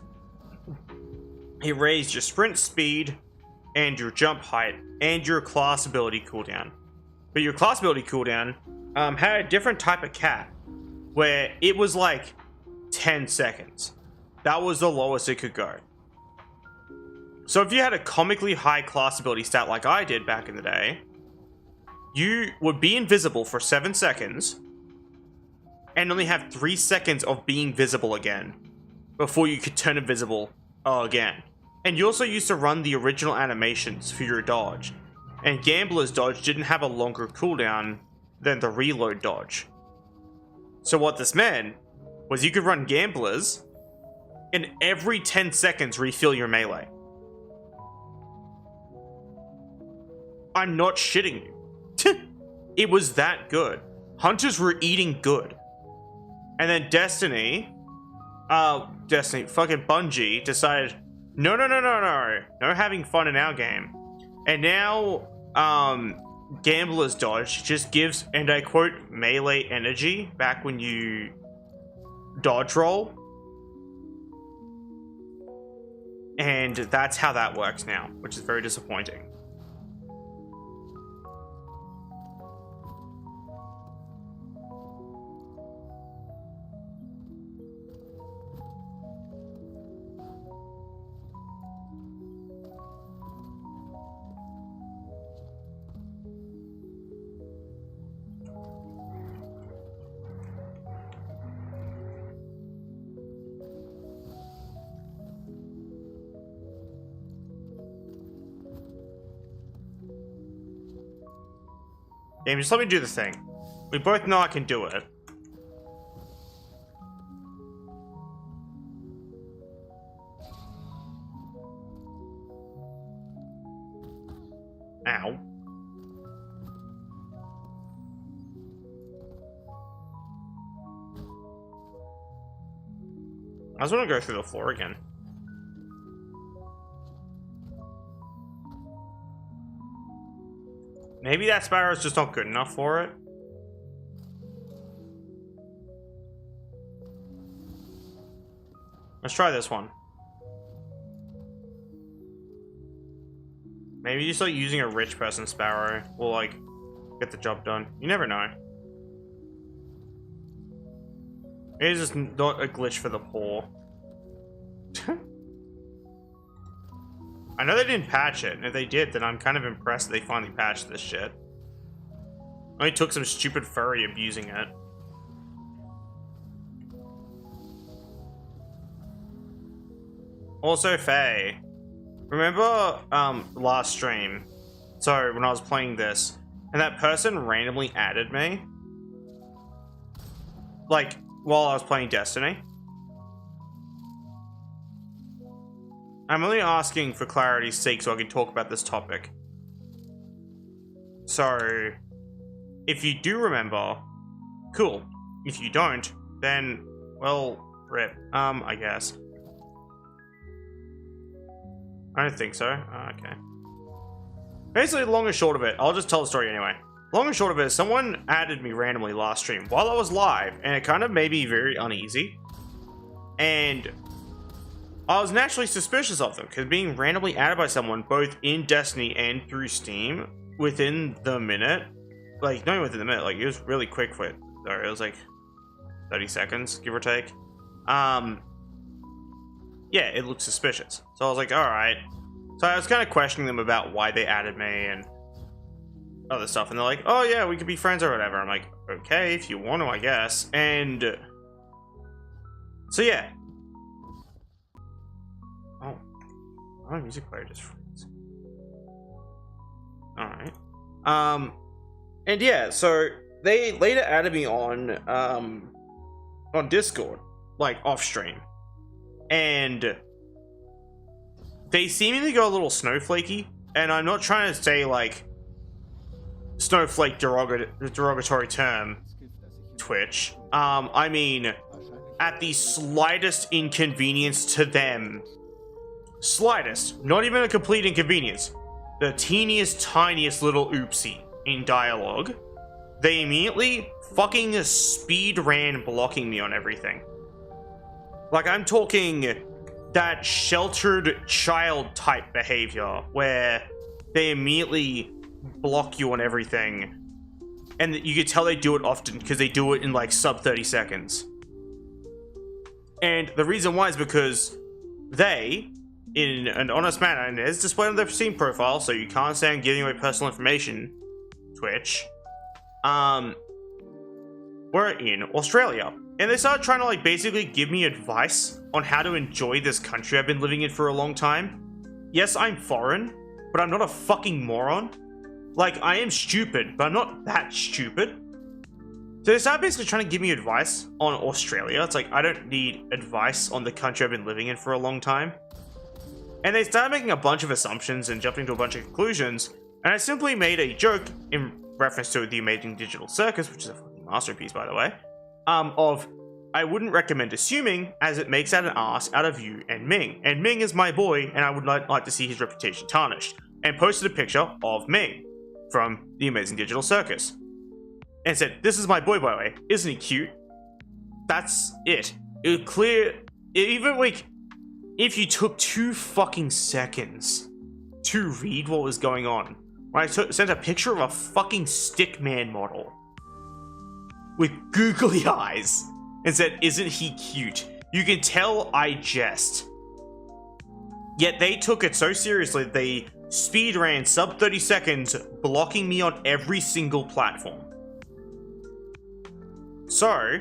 he raised your sprint speed and your jump height and your class ability cooldown. But your class ability cooldown had a different type of cap where it was like 10 seconds. That was the lowest it could go. So if you had a comically high class ability stat like I did back in the day, you would be invisible for 7 seconds and only have 3 seconds of being visible again before you could turn invisible again. And you also used to run the original animations for your dodge. And Gambler's dodge didn't have a longer cooldown than the reload dodge. So what this meant was you could run Gamblers and every 10 seconds refill your melee. I'm not shitting you. It was that good. Hunters were eating good. And then Destiny, fucking Bungie decided, no having fun in our game. And now, Gambler's dodge just gives, and I quote, melee energy back when you dodge roll. And that's how that works now, which is very disappointing. Game, just let me do the thing. We both know I can do it. Ow. I just want to go through the floor again. Maybe that sparrow's just not good enough for it. Let's try this one. Maybe just like using a rich person sparrow will like get the job done. You never know. It is just not a glitch for the poor. I know they didn't patch it, and if they did, then I'm kind of impressed that they finally patched this shit. Only took some stupid furry abusing it. Also, Faye, remember last stream? So when I was playing this, and that person randomly added me, like while I was playing Destiny. I'm only asking for clarity's sake so I can talk about this topic. So, if you do remember, cool. If you don't, then, well, rip. I guess. I don't think so. Okay. Basically, long and short of it, I'll just tell the story anyway. Long and short of it, someone added me randomly last stream while I was live, and it kind of made me very uneasy. And I was naturally suspicious of them, because being randomly added by someone, both in Destiny and through Steam, within the minute, like, not even within the minute, like, it was really quick for it. Sorry, it was like 30 seconds, give or take. Yeah, it looked suspicious. So I was like, alright. So I was kind of questioning them about why they added me and other stuff, and they're like, oh yeah, we could be friends or whatever. I'm like, okay, if you want to, I guess. And so yeah. Oh, my music player just freezes. Alright. And yeah, so they later added me on Discord, like off stream. And they seemingly go a little snowflakey, and I'm not trying to say like snowflake derogatory term Twitch. I mean at the slightest inconvenience to them, slightest, not even a complete inconvenience, the teeniest tiniest little oopsie in dialogue, they immediately fucking speed ran blocking me on everything. Like, I'm talking that sheltered child type behavior where they immediately block you on everything, and you can tell they do it often because they do it in like sub 30 seconds. And the reason why is because they, in an honest manner, and it's displayed on their Steam profile, so you can't say I'm giving away personal information, Twitch, we're in Australia. And they started trying to like basically give me advice on how to enjoy this country I've been living in for a long time. Yes, I'm foreign, but I'm not a fucking moron. Like, I am stupid, but I'm not that stupid. So they started basically trying to give me advice on Australia. It's like, I don't need advice on the country I've been living in for a long time. And they started making a bunch of assumptions and jumping to a bunch of conclusions. And I simply made a joke in reference to the Amazing Digital Circus, which is a fucking masterpiece, by the way. Of, I wouldn't recommend assuming, as it makes out an ass out of you and Ming. And Ming is my boy, and I would not like to see his reputation tarnished. And posted a picture of Ming from the Amazing Digital Circus. And said, this is my boy, by the way. Isn't he cute? That's it. It was clear, even like, if you took 2 fucking seconds to read what was going on, when I sent a picture of a fucking stickman model with googly eyes and said, isn't he cute? You can tell I jest. Yet they took it so seriously that they speed ran sub 30 seconds, blocking me on every single platform. So,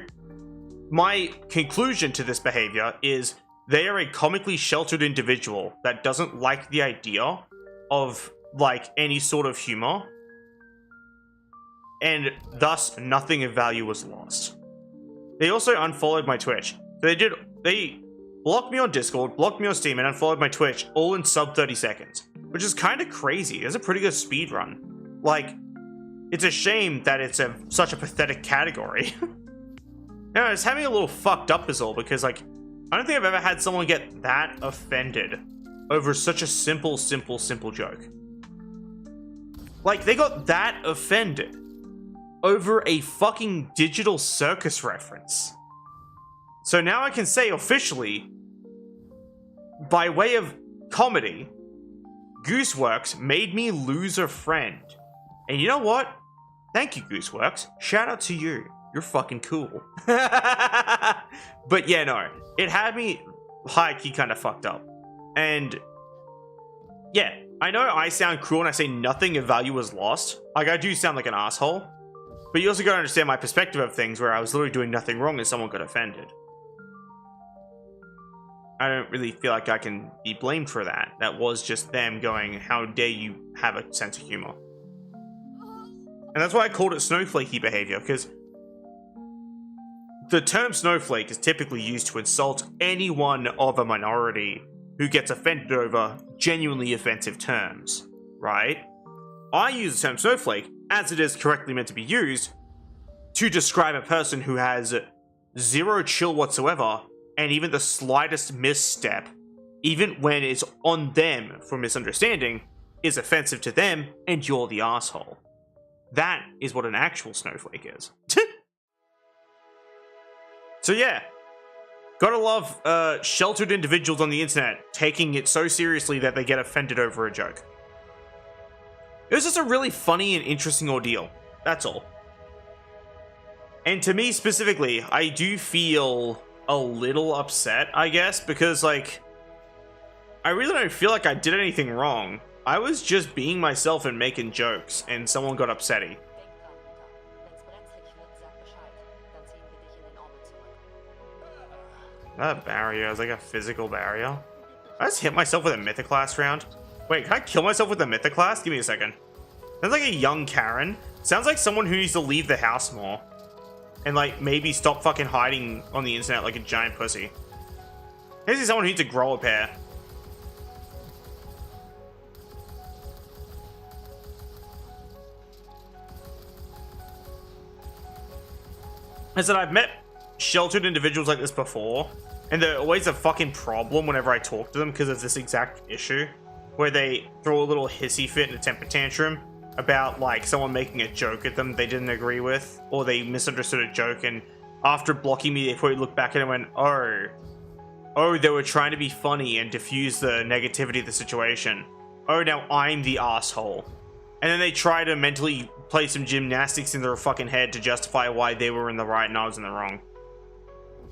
my conclusion to this behavior is they are a comically sheltered individual that doesn't like the idea of like any sort of humor, and thus nothing of value was lost. They also unfollowed my Twitch. They blocked me on Discord, blocked me on Steam, and unfollowed my Twitch all in sub 30 seconds, which is kind of crazy. It's a pretty good speed run. Like, it's a shame that it's such a pathetic category. Now, it's having a little fucked up is all, because like, I don't think I've ever had someone get that offended over such a simple joke. Like, they got that offended over a fucking Digital Circus reference. So now I can say officially, by way of comedy, Gooseworks made me lose a friend. And you know what? Thank you, Gooseworks. Shout out to you. You're fucking cool. But yeah, no. It had me high-key kind of fucked up. And yeah, I know I sound cruel and I say nothing of value was lost. Like, I do sound like an asshole. But you also gotta understand my perspective of things where I was literally doing nothing wrong and someone got offended. I don't really feel like I can be blamed for that. That was just them going, how dare you have a sense of humor. And that's why I called it snowflakey behavior, because the term snowflake is typically used to insult anyone of a minority who gets offended over genuinely offensive terms, right? I use the term snowflake, as it is correctly meant to be used, to describe a person who has zero chill whatsoever, and even the slightest misstep, even when it's on them for misunderstanding, is offensive to them, and you're the asshole. That is what an actual snowflake is. So yeah, gotta love sheltered individuals on the internet taking it so seriously that they get offended over a joke. It was just a really funny and interesting ordeal, that's all. And to me specifically, I do feel a little upset, I guess, because, like, I really don't feel like I did anything wrong. I was just being myself and making jokes, and someone got upsetty. That barrier is like a physical barrier. I just hit myself with a Mythoclast round. Wait, can I kill myself with a Mythoclast? Give me a second. Sounds like a young Karen. Sounds like someone who needs to leave the house more. And, like, maybe stop fucking hiding on the internet like a giant pussy. This is someone who needs to grow a pair. I said I've met sheltered individuals like this before, and they're always a fucking problem whenever I talk to them because of this exact issue, where they throw a little hissy fit and a temper tantrum about, like, someone making a joke at them they didn't agree with, or they misunderstood a joke, and after blocking me, they probably looked back at it and went, oh, they were trying to be funny and diffuse the negativity of the situation. Oh, now I'm the asshole. And then they try to mentally play some gymnastics in their fucking head to justify why they were in the right and I was in the wrong.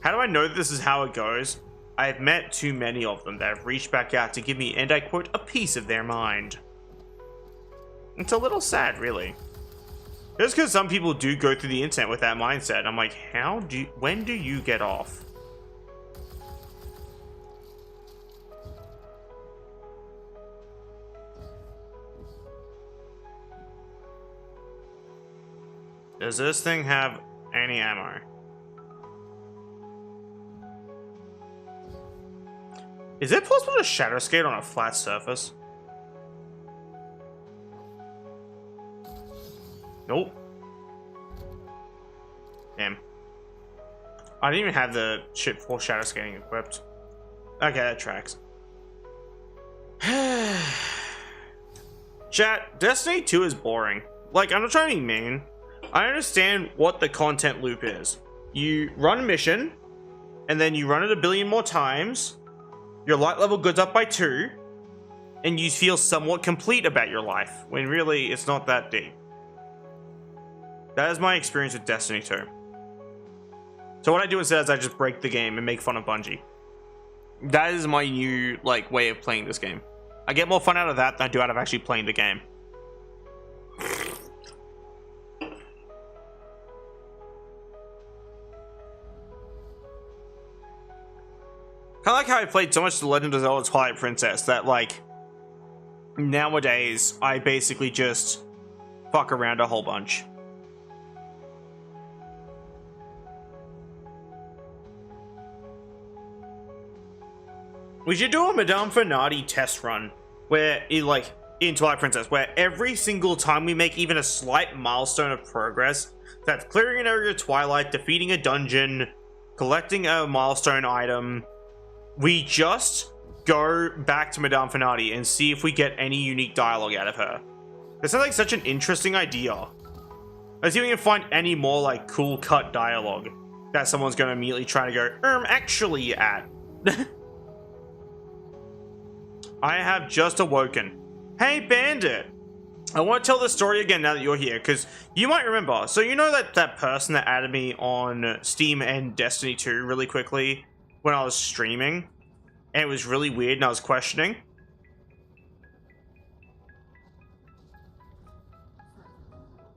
How do I know that this is how it goes? I have met too many of them that have reached back out to give me, and I quote, a piece of their mind. It's a little sad, really. Just because some people do go through the internet with that mindset. I'm like, when do you get off? Does this thing have any ammo? Is it possible to shadow skate on a flat surface? Nope. Damn. I didn't even have the shit for shadow skating equipped. Okay, that tracks. Chat, Destiny 2 is boring. Like, I'm not trying to be mean. I understand what the content loop is. You run a mission, and then you run it a billion more times. Your light level goes up by 2, and you feel somewhat complete about your life, when really it's not that deep. That is my experience with Destiny 2. So what I do instead is I just break the game and make fun of Bungie. That is my new, like, way of playing this game. I get more fun out of that than I do out of actually playing the game. Kind of like how I played so much The Legend of Zelda Twilight Princess that, like, nowadays I basically just fuck around a whole bunch. We should do a Madame Fenati test run where, in Twilight Princess, where every single time we make even a slight milestone of progress, that's clearing an area of Twilight, defeating a dungeon, collecting a milestone item, we just go back to Madame Fenati and see if we get any unique dialogue out of her. That sounds like such an interesting idea. Let's see if we can find any more, like, cool cut dialogue that someone's gonna immediately try to go, actually at. I have just awoken. Hey, Bandit. I want to tell this story again now that you're here, because you might remember. So you know that person that added me on Steam and Destiny 2 really quickly when I was streaming? And it was really weird and I was questioning?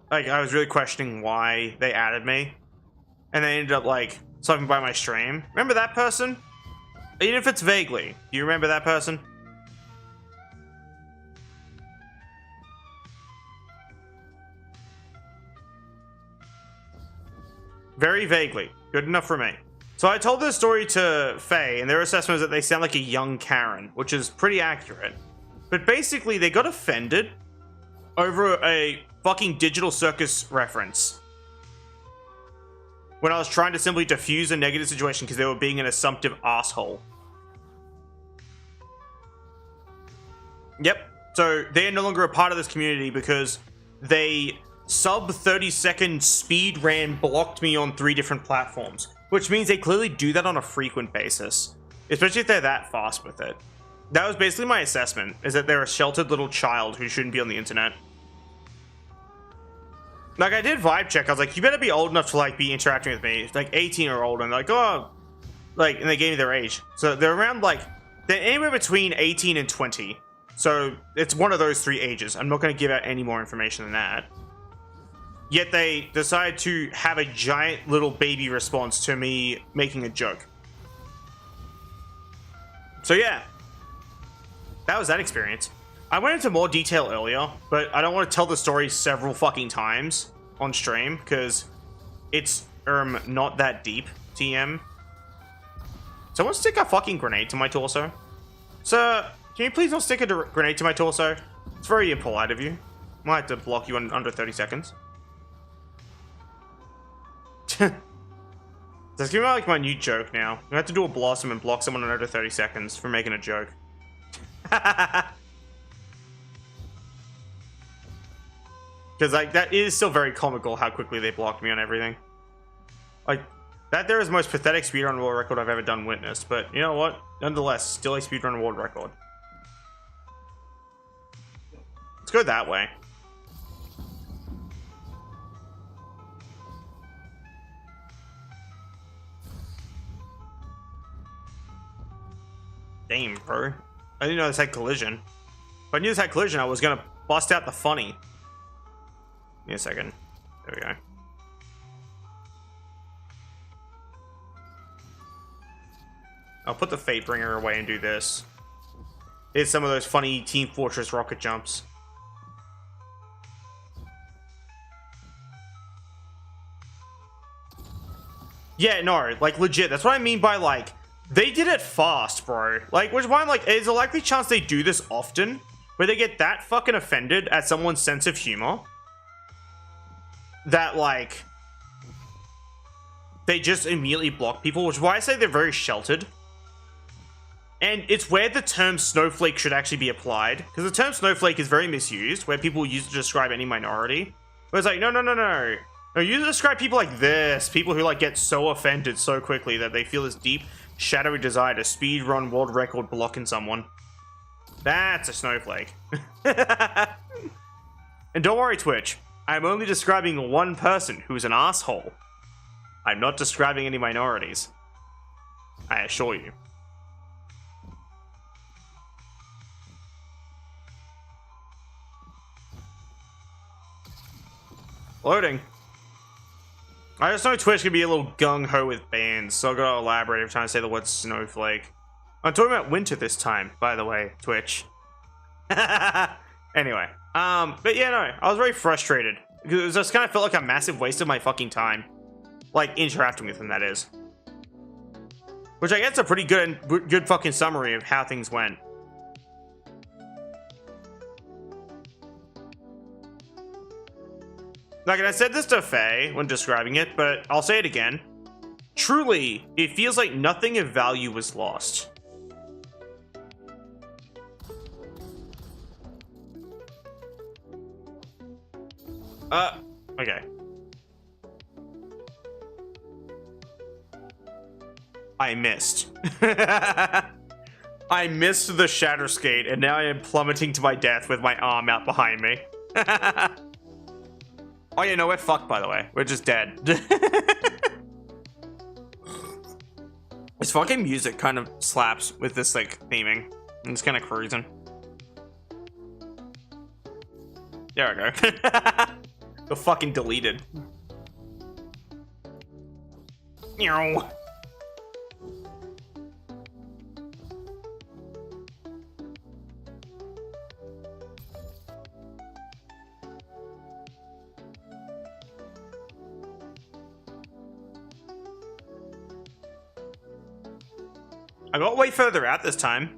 Like, I was really questioning why they added me. And they ended up, like, stopping by my stream. Remember that person? Even if it's vaguely. Do you remember that person? Very vaguely. Good enough for me. So I told this story to Faye, and their assessment is that they sound like a young Karen, which is pretty accurate. But basically, they got offended over a fucking Digital Circus reference when I was trying to simply diffuse a negative situation because they were being an assumptive asshole. Yep. So they are no longer a part of this community because they sub 30-second speed ran blocked me on 3 different platforms, which means they clearly do that on a frequent basis, especially if they're that fast with it. That was basically my assessment, is that they're a sheltered little child who shouldn't be on the internet. Like, I did vibe check. I was like, you better be old enough to, like, be interacting with me. Like, 18 or older. And they're like, oh. Like, and they gave me their age. So they're around, like, they're anywhere between 18 and 20. So it's one of those 3 ages. I'm not going to give out any more information than that. Yet they decided to have a giant little baby response to me making a joke. So yeah. That was that experience. I went into more detail earlier, but I don't want to tell the story several fucking times on stream, because it's not that deep, TM. Someone stick a fucking grenade to my torso? Sir, can you please not stick a grenade to my torso? It's very impolite of you. Might have to block you in under 30 seconds. That's gonna be like my new joke now. I have to do a blossom and block someone in under 30 seconds for making a joke. Because, like, that is still very comical how quickly they blocked me on everything. Like, that there is the most pathetic speedrun world record I've ever done witnessed. But, you know what? Nonetheless, still a speedrun world record. Let's go that way. Damn, bro. I didn't know this had collision. If I knew this had collision, I was gonna bust out the funny. Give me a second. There we go. I'll put the Fatebringer away and do this. It's some of those funny Team Fortress rocket jumps. Yeah, no, like, legit. That's what I mean by, like, they did it fast, bro. Like, which one, like, there's a likely chance they do this often, where they get that fucking offended at someone's sense of humor that, like, they just immediately block people, which is why I say they're very sheltered. And it's where the term snowflake should actually be applied, because the term snowflake is very misused, where people use it to describe any minority. But it's like, no. No, use it to describe people like this, people who, like, get so offended so quickly that they feel this deep, shadowy desire to speedrun world record blocking someone. That's a snowflake. And don't worry, Twitch. I'm only describing one person who's an asshole. I'm not describing any minorities. I assure you. Loading. I just know Twitch can be a little gung-ho with bans, so I've got to elaborate every time I say the word snowflake. I'm talking about winter this time, by the way, Twitch. Anyway, but yeah, no, I was very frustrated. Because it just kind of felt like a massive waste of my fucking time. Like, interacting with them, that is. Which I guess is a pretty good fucking summary of how things went. Like, and I said this to Faye when describing it, but I'll say it again. Truly, it feels like nothing of value was lost. Okay. I missed. I missed the shatter skate, and now I am plummeting to my death with my arm out behind me. Oh yeah, no, we're fucked, by the way. We're just dead. This fucking music kind of slaps with this, like, theming. I'm just kind of cruising. There we go. They're fucking deleted. Meow. I got way further out this time.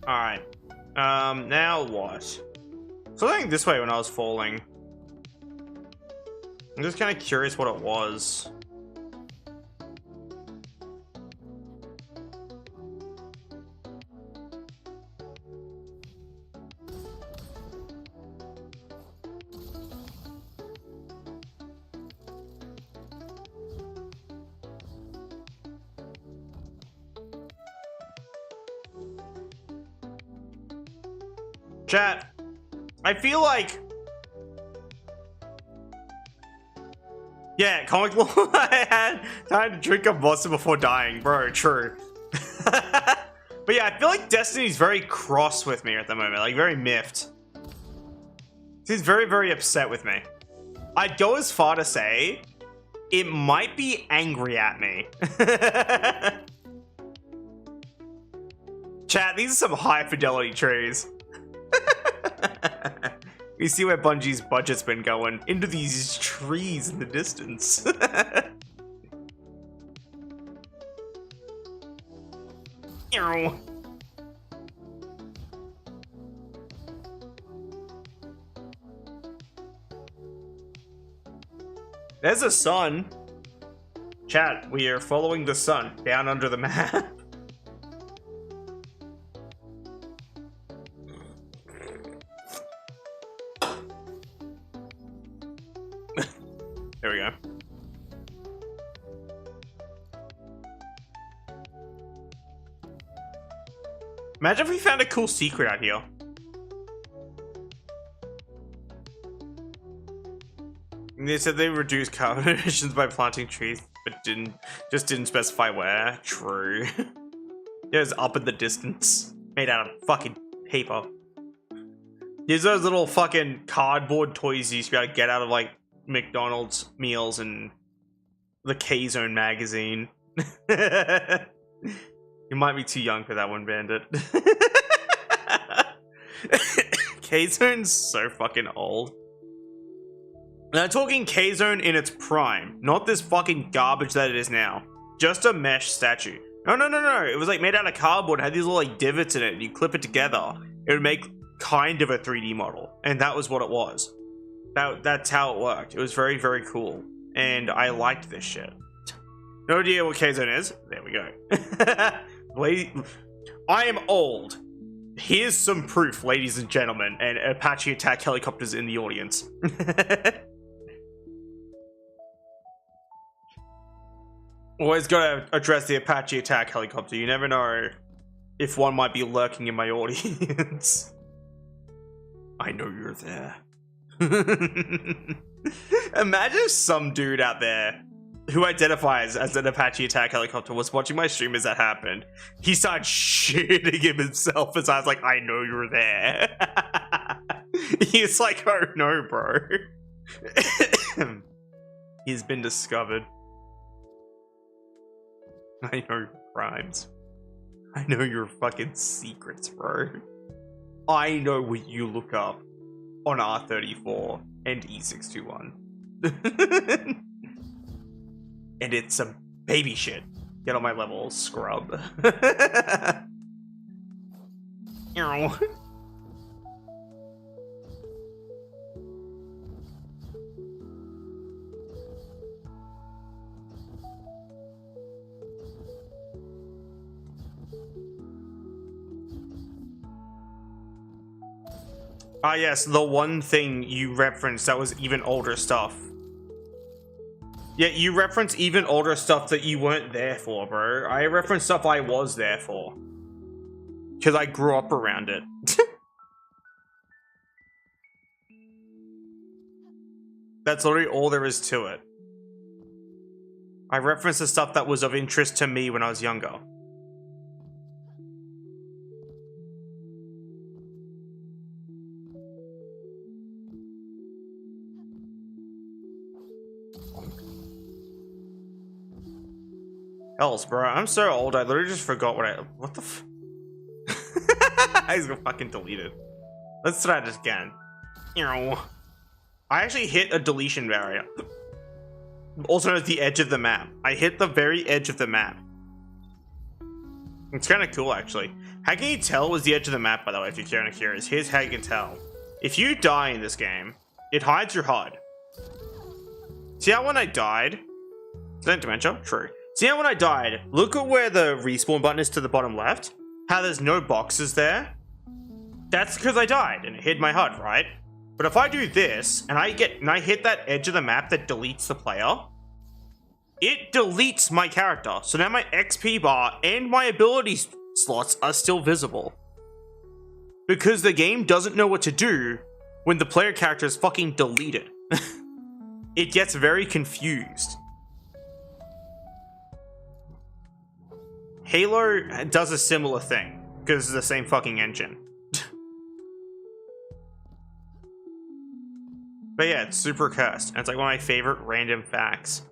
Alright. Now what? So I think this way when I was falling. I'm just kind of curious what it was. Chat, I feel like... Yeah, comic law. I had time to drink a monster before dying, bro, true. But yeah, I feel like Destiny's very cross with me at the moment, like very miffed. She's very, very upset with me. I'd go as far to say, it might be angry at me. Chat, these are some high fidelity trees. You see where Bungie's budget's been going, into these trees in the distance. There's a sun. Chat, we are following the sun down under the map. There we go. Imagine if we found a cool secret out here. They said they reduced carbon emissions by planting trees, but just didn't specify where. True. It was up in the distance, made out of fucking paper. There's those little fucking cardboard toys you used to be able to get out of like McDonald's meals and the K-Zone magazine. You might be too young for that one, Bandit. K-Zone's so fucking old. And I'm talking K-Zone in its prime, not this fucking garbage that it is now. Just a mesh statue. No. It was like made out of cardboard, had these little like divots in it, and you clip it together. It would make kind of a 3D model, and that was what it was. That's how it worked. It was very, very cool, and I liked this shit. No idea what K-Zone is. There we go. Wait, I am old. Here's some proof, ladies and gentlemen, and Apache attack helicopters in the audience. Always gotta address the Apache attack helicopter. You never know if one might be lurking in my audience. I know you're there. Imagine some dude out there who identifies as an Apache attack helicopter was watching my stream as that happened. He started shitting himself as I was like, I know you're there. He's like, oh no, bro. He's been discovered. I know your crimes. I know your fucking secrets, bro. I know what you look up on R34 and E621. And it's some baby shit. Get on my level, scrub. Ow. Ah, yes, the one thing you referenced that was even older stuff. Yeah, you reference even older stuff that you weren't there for, bro. I reference stuff I was there for. Because I grew up around it. That's literally all there is to it. I reference the stuff that was of interest to me when I was younger. Hells, bro. I'm so old, I literally just forgot what the f- He's gonna fucking delete it. Let's try this again. I actually hit a deletion barrier. Also known as the edge of the map. I hit the very edge of the map. It's kind of cool, actually. How can you tell it was the edge of the map, by the way, if you're kind of curious? Here's how you can tell. If you die in this game, it hides your HUD. See how when I died? Is that dementia? True. See how when I died, look at where the respawn button is to the bottom left? How there's no boxes there? That's because I died and it hid my HUD, right? But if I do this and I hit that edge of the map that deletes the player, it deletes my character. So now my XP bar and my ability slots are still visible. Because the game doesn't know what to do when the player character is fucking deleted. It gets very confused. Halo does a similar thing because it's the same fucking engine. But yeah, it's super cursed. And it's like one of my favorite random facts.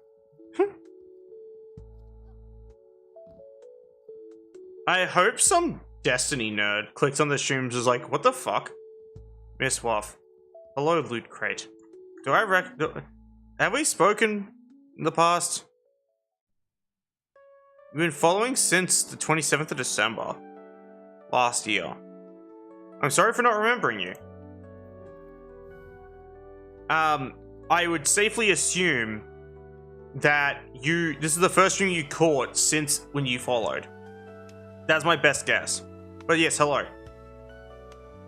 I hope some Destiny nerd clicks on the streams was like, what the fuck? Miss Waff. Hello, Loot Crate. Have we spoken in the past? We've been following since the 27th of December. Last year. I'm sorry for not remembering you. I would safely assume that this is the first stream you caught since when you followed. That's my best guess. But yes, hello.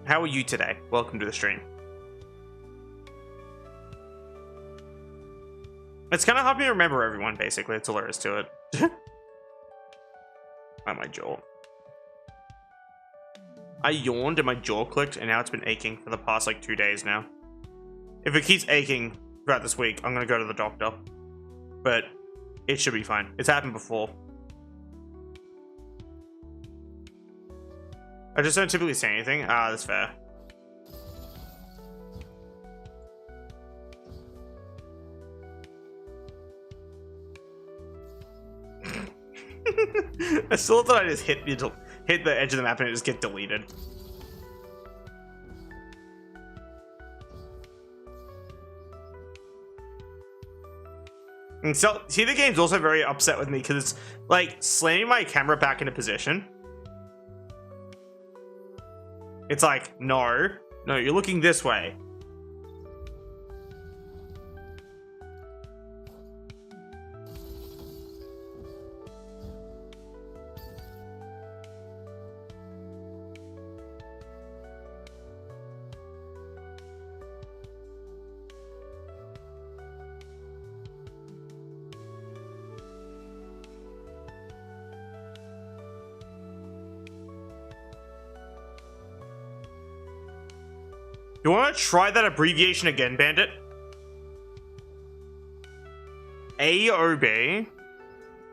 How are you today? Welcome to the stream. It's kind of hard for me to remember everyone, basically. That's all there is to it. Oh, my jaw. I yawned and my jaw clicked, and now it's been aching for the past, like, 2 days now. If it keeps aching throughout this week, I'm gonna go to the doctor. But it should be fine. It's happened before. I just don't typically say anything. Ah, that's fair. I still thought I just hit the edge of the map and it just get deleted. And so, see, the game's also very upset with me because it's like slamming my camera back into position. It's like, no, you're looking this way. You want to try that abbreviation again, Bandit? AOB?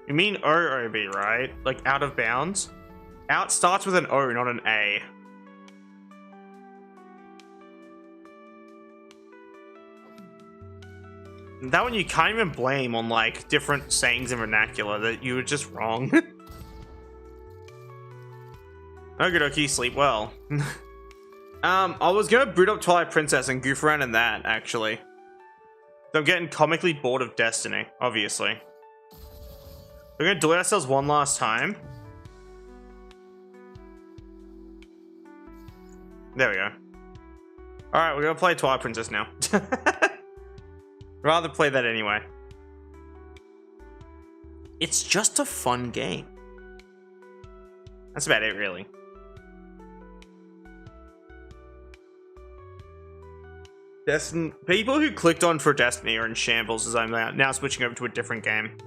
You mean OOB, right? Like out of bounds? Out starts with an O, not an A. That one you can't even blame on like different sayings in vernacular, that you were just wrong. Okie dokie, sleep well. I was gonna boot up Twilight Princess and goof around in that, actually. I'm getting comically bored of Destiny, obviously. We're gonna delete ourselves one last time. There we go. Alright, we're gonna play Twilight Princess now. Rather play that anyway. It's just a fun game. That's about it, really. People who clicked on for Destiny are in shambles as I'm now switching over to a different game.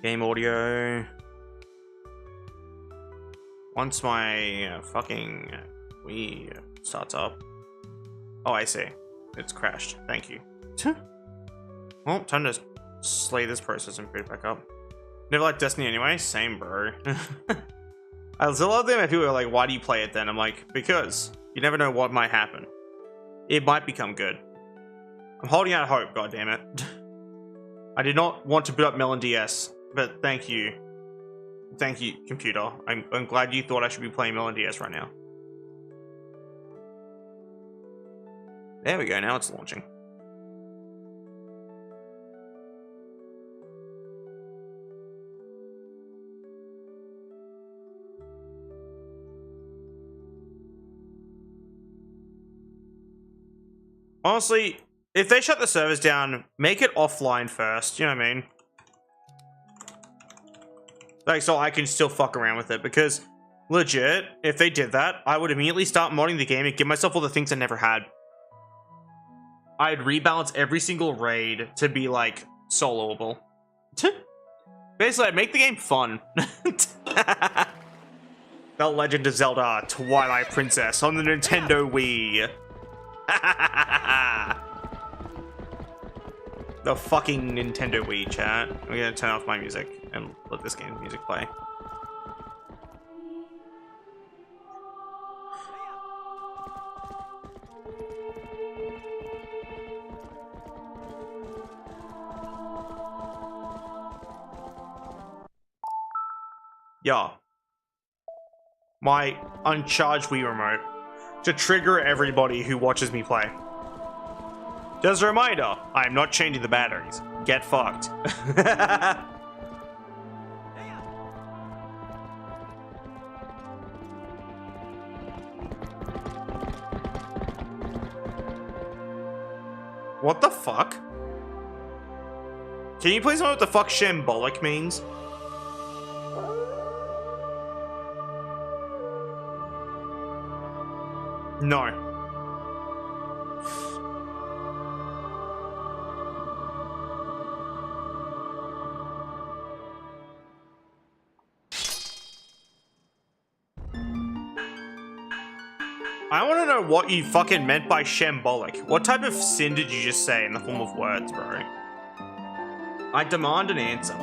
Game audio. Once my fucking Wii starts up. Oh, I see. It's crashed. Thank you. Well, time to slay this process and boot it back up. Never liked Destiny anyway. Same, bro. There's a lot of them people are like, why do you play it then? I'm like, because you never know what might happen. It might become good. I'm holding out hope, goddammit. I did not want to boot up Melon DS, but thank you. Thank you, computer. I'm glad you thought I should be playing Melon DS right now. There we go, now it's launching. Honestly, if they shut the servers down, make it offline first, you know what I mean? Like, so I can still fuck around with it, because legit, if they did that, I would immediately start modding the game and give myself all the things I never had. I'd rebalance every single raid to be, like, soloable. Basically, I'd make the game fun. The Legend of Zelda Twilight Princess on the Nintendo Wii. The fucking Nintendo Wii, chat. I'm gonna turn off my music and let this game's music play. Yeah. My uncharged Wii remote to trigger everybody who watches me play. Just a reminder, I am not changing the batteries. Get fucked. What the fuck? Can you please know what the fuck shambolic means? No. I want to know what you fucking meant by shambolic. What type of sin did you just say in the form of words, bro? I demand an answer.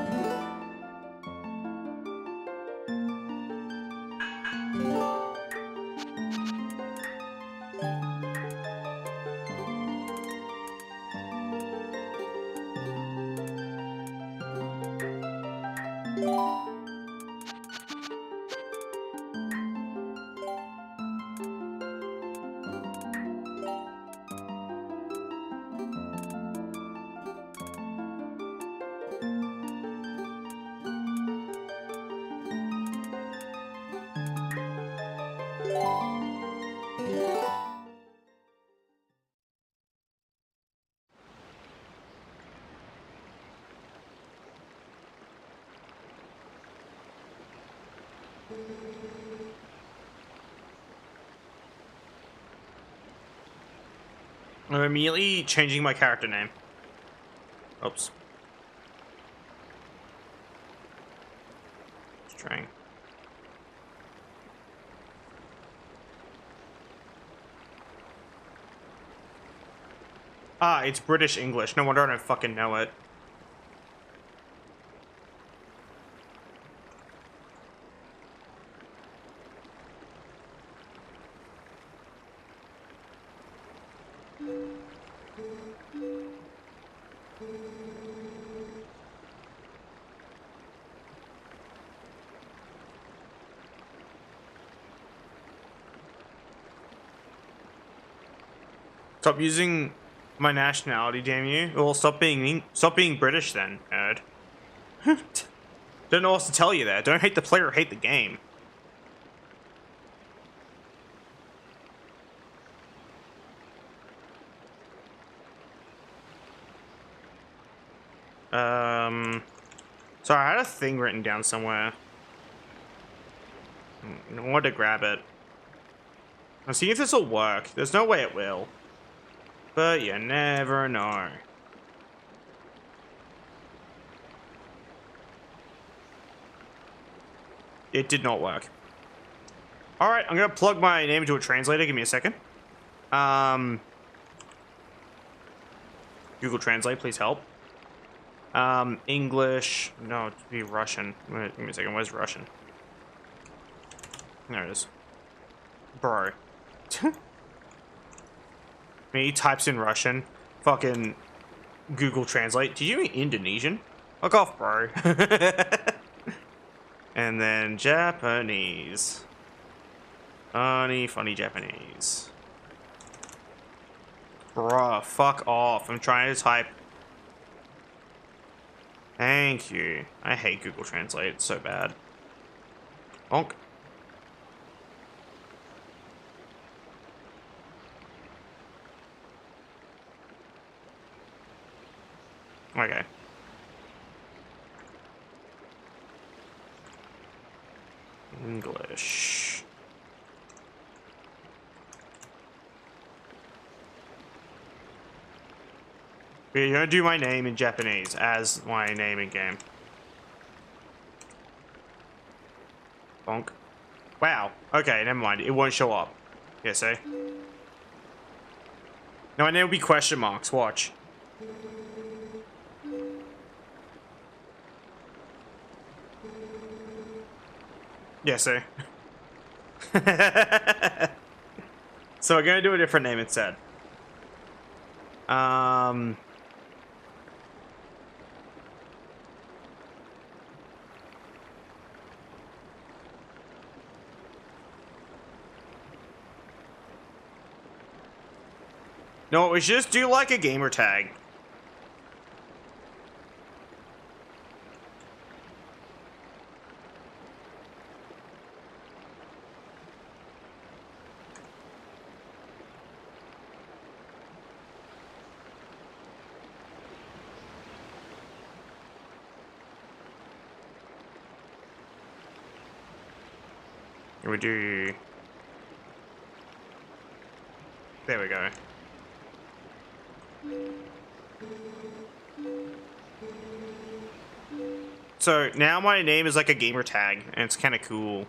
I'm immediately changing my character name. Oops. Just trying. Ah, it's British English. No wonder I don't fucking know it. Stop using my nationality, damn you. Well, stop being British then, nerd. Don't know what else to tell you there. Don't hate the player, hate the game. Sorry, I had a thing written down somewhere. I wanted to grab it. Let's see if this will work. There's no way it will. But you never know. It did not work. Alright, I'm gonna plug my name into a translator. Give me a second. Google Translate, please help. English. No, it'd be Russian. Wait, give me a second. Where's Russian? There it is. Bro. He types in Russian. Fucking Google Translate. Did you mean Indonesian? Fuck off, bro. And then Japanese. Funny Japanese. Bruh, fuck off. I'm trying to type. Thank you. I hate Google Translate. It's so bad. Bonk. Okay. English. We're gonna do my name in Japanese as my name in game. Bonk. Wow. Okay, never mind. It won't show up. Yes, eh? No, my name will be question marks. Watch. Yes, sir. So we're gonna do a different name instead. No, we should just do like a gamer tag. We do. There we go. So now my name is like a gamer tag, and it's kind of cool.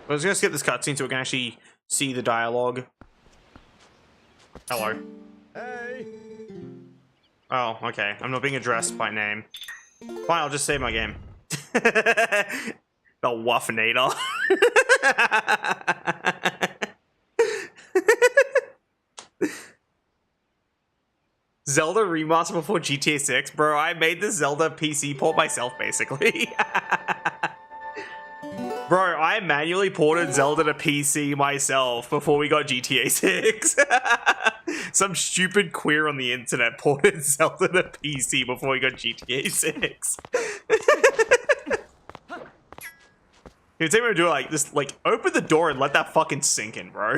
Let's just skip this cutscene so we can actually see the dialogue. Hello. Hey. Oh, okay. I'm not being addressed by name. Fine, I'll just save my game. The Wuffinator. Zelda remaster before GTA 6? Bro, I made the Zelda PC port myself, basically. Bro, I manually ported Zelda to PC myself before we got GTA 6. Some stupid queer on the internet ported Zelda to PC before we got GTA 6. You take me to do it like this, like, open the door and let that fucking sink in, bro.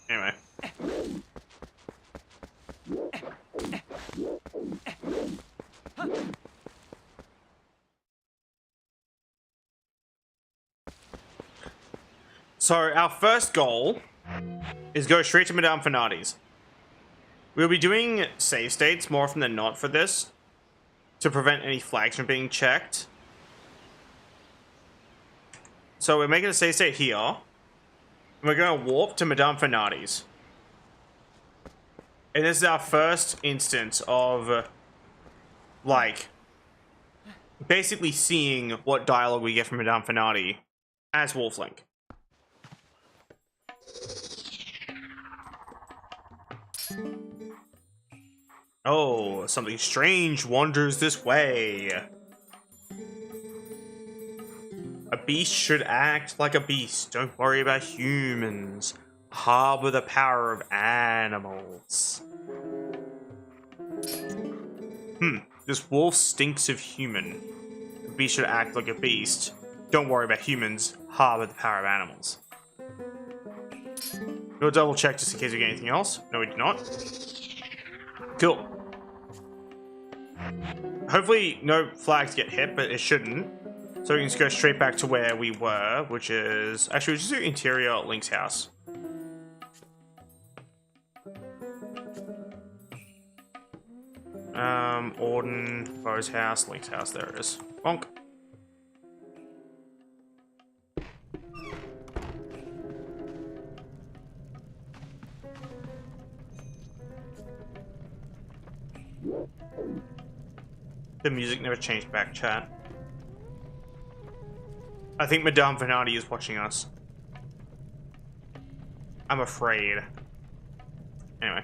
Anyway. So, our first goal is go straight to Madame Fanati's. We'll be doing save states more often than not for this, to prevent any flags from being checked. So we're making a save state here, and we're going to warp to Madame Fanati's. And this is our first instance of, like, basically seeing what dialogue we get from Madame Fanati as Wolflink. Oh, something strange wanders this way. A beast should act like a beast. Don't worry about humans. Harbor the power of animals. This wolf stinks of human. A beast should act like a beast. Don't worry about humans. Harbor the power of animals. We'll double check just in case we get anything else. No, we did not. Cool. Hopefully no flags get hit, but it shouldn't. So we can just go straight back to where we were, which is... Actually, we'll just do interior Link's house. Orden, Bo's house, Link's house, there it is. Bonk. The music never changed back, chat. I think Madame Venati is watching us. I'm afraid. Anyway.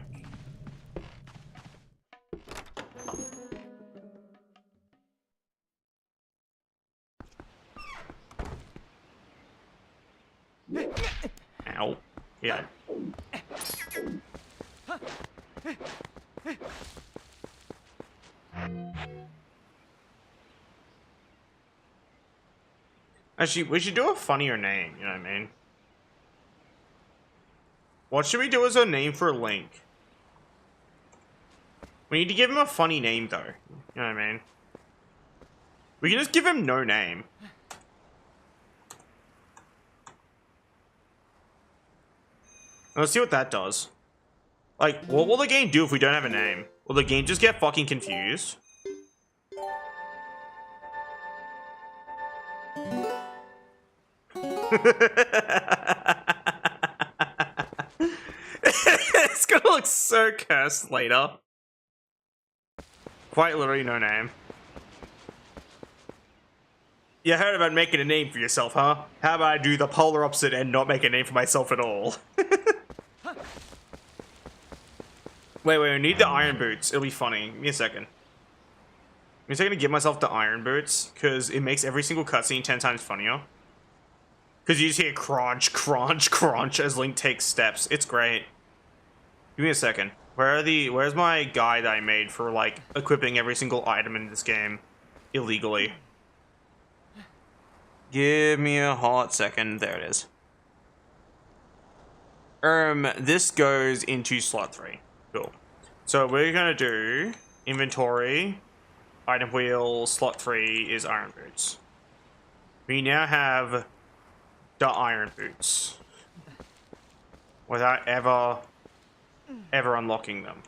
Ow. Yeah. Actually, we should do a funnier name, you know what I mean? What should we do as a name for Link? We need to give him a funny name, though. You know what I mean? We can just give him no name. Let's see what that does. Like, what will the game do if we don't have a name? Will the game just get fucking confused? It's gonna look so cursed later. Quite literally no name. You heard about making a name for yourself, huh? How about I do the polar opposite and not make a name for myself at all? Wait, we need the iron boots. It'll be funny. Give me a second. Give me a second to give myself the iron boots, because it makes every single cutscene 10 times funnier. Because you just hear crunch, crunch, crunch as Link takes steps. It's great. Give me a second. Where's my guide I made for, like, equipping every single item in this game illegally? Give me a hot second. There it is. This goes into slot 3. Cool. So we're gonna do inventory, item wheel, slot 3 is iron boots. We now have the iron boots without ever unlocking them.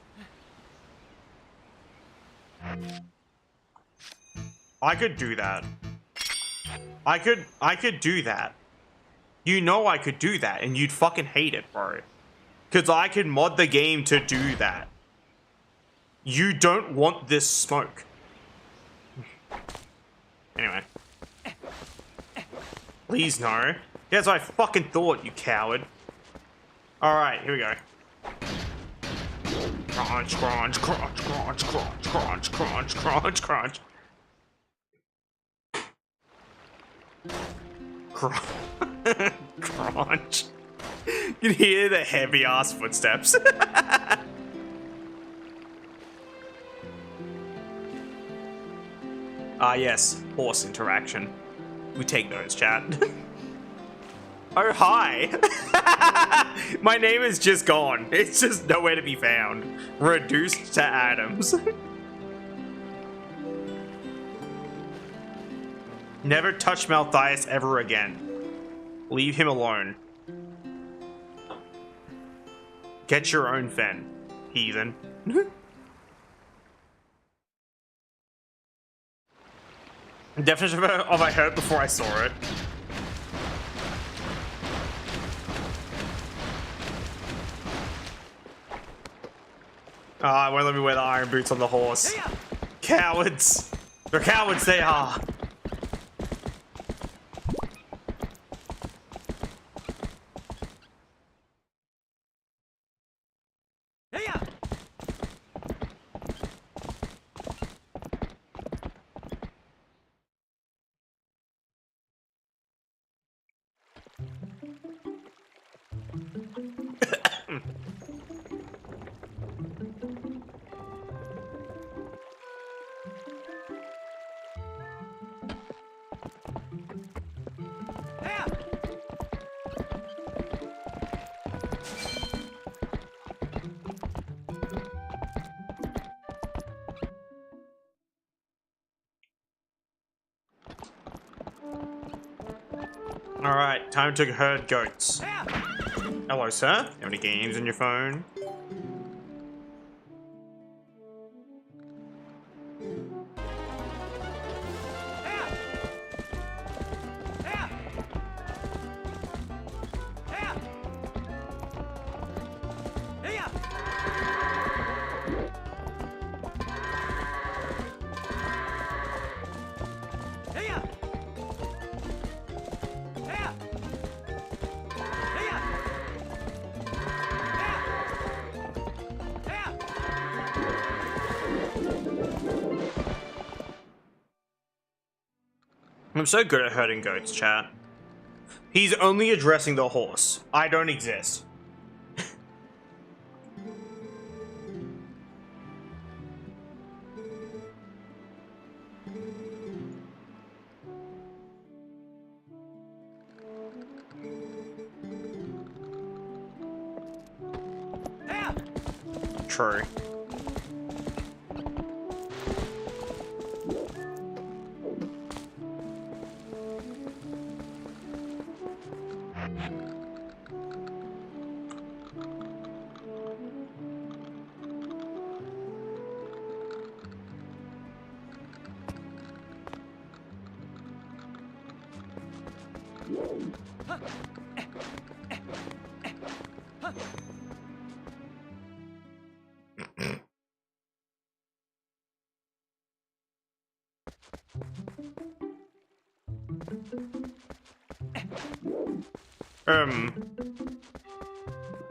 I could do that. I could do that. You know I could do that, and you'd fucking hate it, bro. Because I could mod the game to do that. You don't want this smoke. Anyway. Please no. That's what I fucking thought, you coward. Alright, here we go. Crunch, crunch, crunch, crunch, crunch, crunch, crunch, crunch, crunch. Crunch. You can hear the heavy ass footsteps. Yes, horse interaction. We take those, chat. Oh, hi. My name is just gone. It's just nowhere to be found. Reduced to atoms. Never touch Malthias ever again. Leave him alone. Get your own fen, heathen. Definition of I heard before I saw it. Ah, won't let me wear the iron boots on the horse. Cowards! They're cowards, they are! Alright, time to herd goats. Hello, sir. You have any games on your phone? I'm so good at herding goats, chat. He's only addressing the horse. I don't exist. True.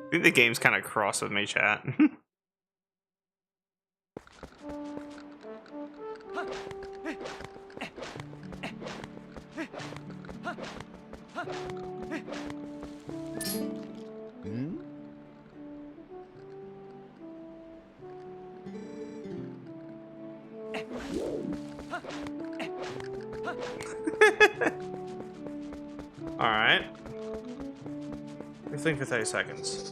I think the game's kind of cross with me, chat. Alright. Think for 30 seconds.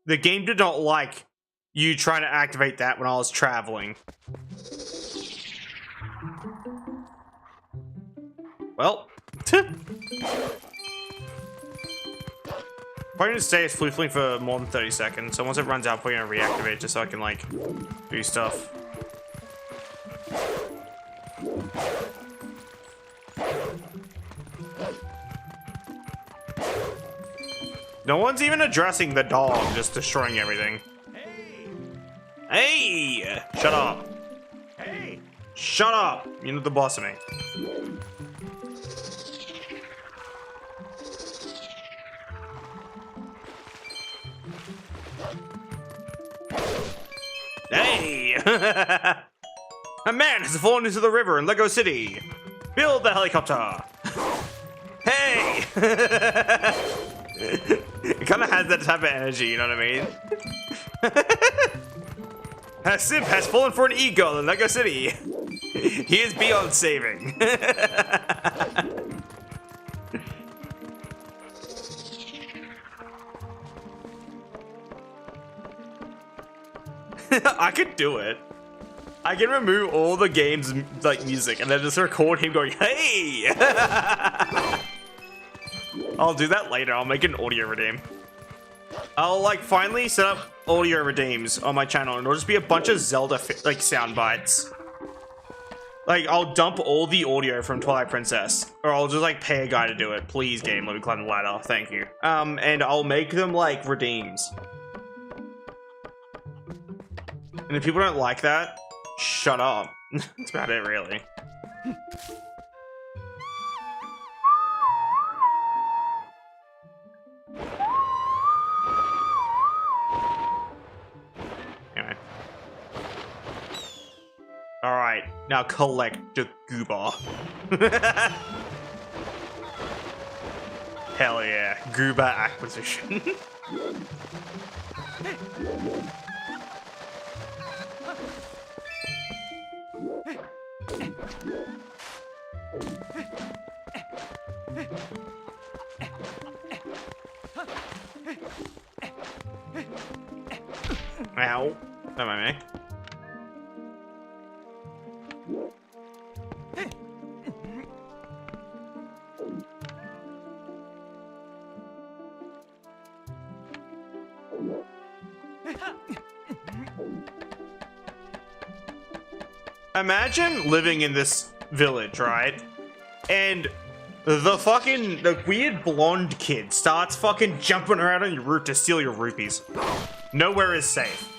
The game did not like you trying to activate that when I was traveling. Well. Probably gonna stay as floofling for more than 30 seconds, so once it runs out, probably gonna reactivate just so I can, like, do stuff. No one's even addressing the dog, just destroying everything. Hey! Shut up. Hey! Shut up! You're not the boss of me. Hey! A man has fallen into the river in Lego City. Build the helicopter. Hey! It kind of has that type of energy, you know what I mean? A simp has fallen for an e-girl in Lego City. He is beyond saving. I could do it. I can remove all the game's like music and then just record him going, hey! I'll do that later. I'll make an audio redeem. I'll like finally set up audio redeems on my channel and it'll just be a bunch of Zelda like sound bites. Like I'll dump all the audio from Twilight Princess, or I'll just like pay a guy to do it. Please, game, let me climb the ladder. Thank you. And I'll make them like redeems. And if people don't like that, shut up. That's about it, really. Anyway. Alright, now collect the goober. Hell yeah, goober acquisition. Ow. Don't mind me. Imagine living in this village, right? And the weird blonde kid starts fucking jumping around on your roof to steal your rupees. Nowhere is safe.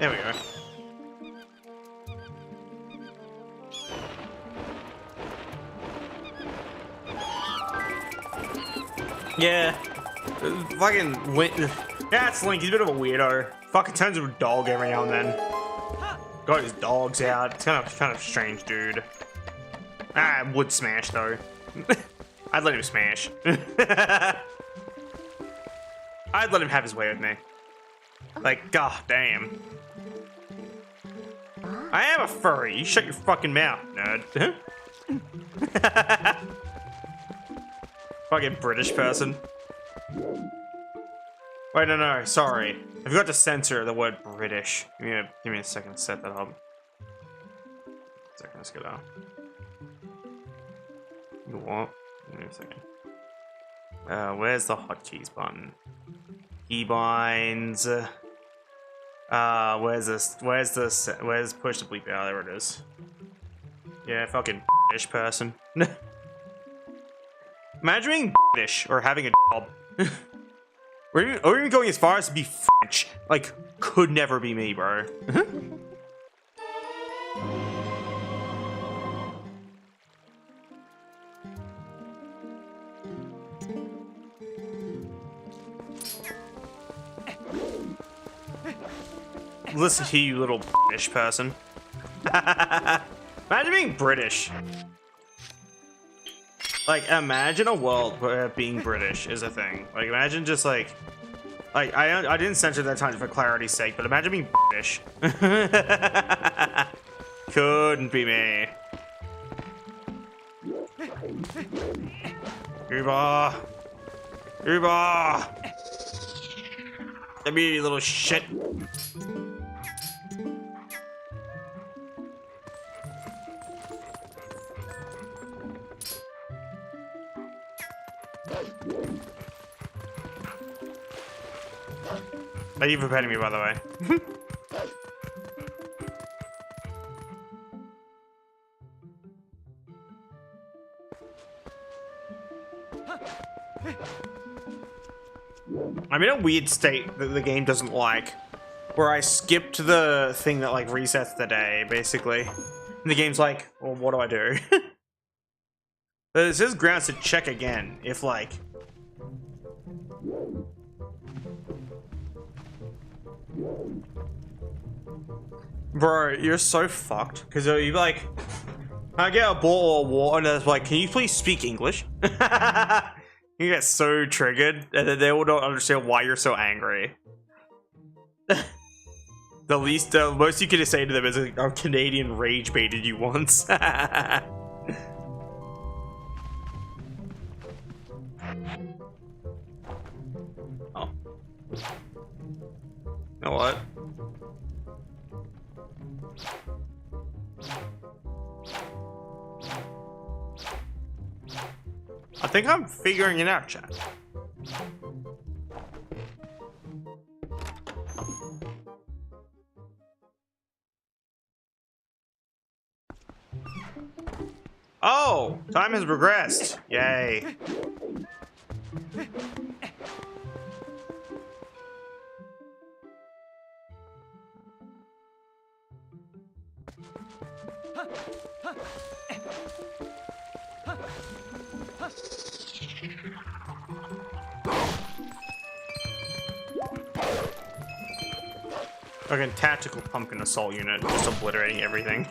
There we go. Yeah. Fucking yeah, it's Link. He's a bit of a weirdo. Fucking turns into a dog every now and then. Got his dogs out. It's kind of strange, dude. I would smash though. I'd let him smash. I'd let him have his way with me. Like, god damn. I am a furry. You shut your fucking mouth, nerd. Fucking British person. Wait, no, sorry. I forgot to censor the word British. Give me a second to set that up. Let's get out. You what? Give me a second. Where's the hotkeys button? Keybinds. Where's this? Where's push to bleep out? There it is. Yeah, fucking British person. Imagine being British or having a job. or even going as far as to be French. Like, could never be me, bro. Listen to you, little British person. Imagine being British. Like, imagine a world where being British is a thing. Like, imagine just like I didn't censor that time for clarity's sake, but imagine being British. Couldn't be me. Uber. Let me, you little shit. Thank you for petting me, by the way. I'm in a weird state that the game doesn't like, where I skipped the thing that like resets the day, basically. And the game's like, well, what do I do? But it says grounds to check again, if like... Bro, you're so fucked. Because you like... I get a bottle of water and it's like, can you please speak English? You get so triggered and then they will not understand why you're so angry. The most you could say to them is a Canadian rage baited you once. Oh. You know what? I think I'm figuring it out, chat. Oh, time has progressed. Yay. Fucking tactical pumpkin assault unit, just obliterating everything.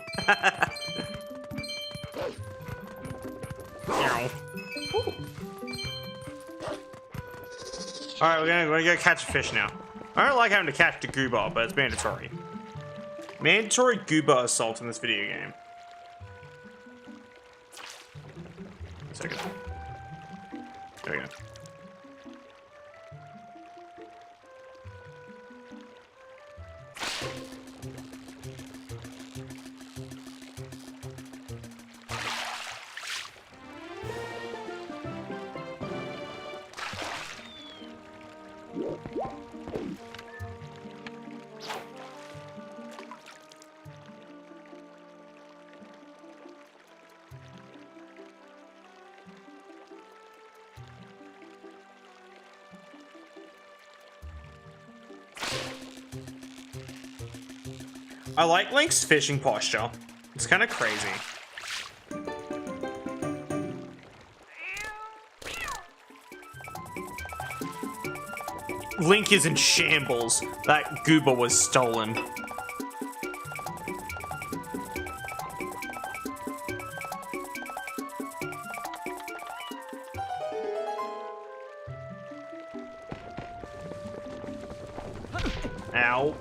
Alright, we're gonna go catch a fish now. I don't like having to catch the goober, but it's mandatory. Mandatory goober assault in this video game. A second. There we go. I like Link's fishing posture. It's kind of crazy. Link is in shambles. That goober was stolen. Ow.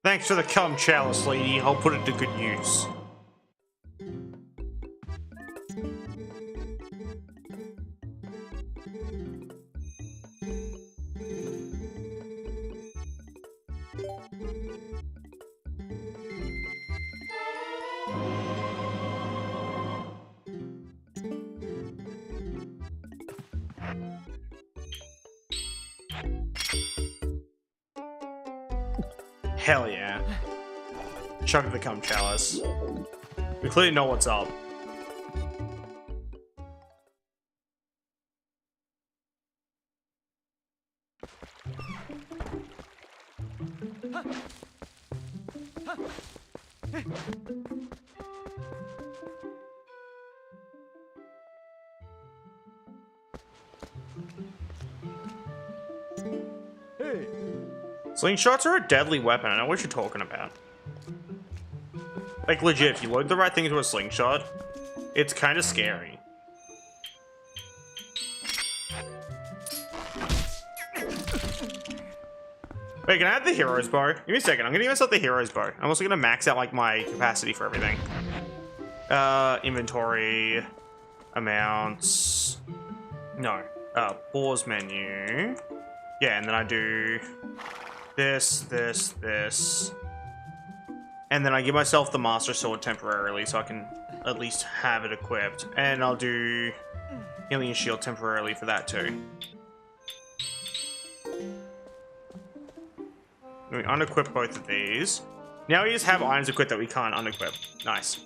Thanks for the cum chalice, lady. I'll put it to good use. Hell yeah. Chug the cum chalice. We clearly know what's up. Hey. Slingshots are a deadly weapon. I know what you're talking about. Like, legit, if you load the right thing into a slingshot, it's kind of scary. Wait, can I have the hero's bow? Give me a second. I'm gonna give myself the hero's bow. I'm also gonna max out, like, my capacity for everything. Inventory. Amounts. No. Pause menu. Yeah, and then I do this, this, this. And then I give myself the Master Sword temporarily so I can at least have it equipped. And I'll do Healing Shield temporarily for that too. We unequip both of these. Now we just have items equipped that we can't unequip. Nice.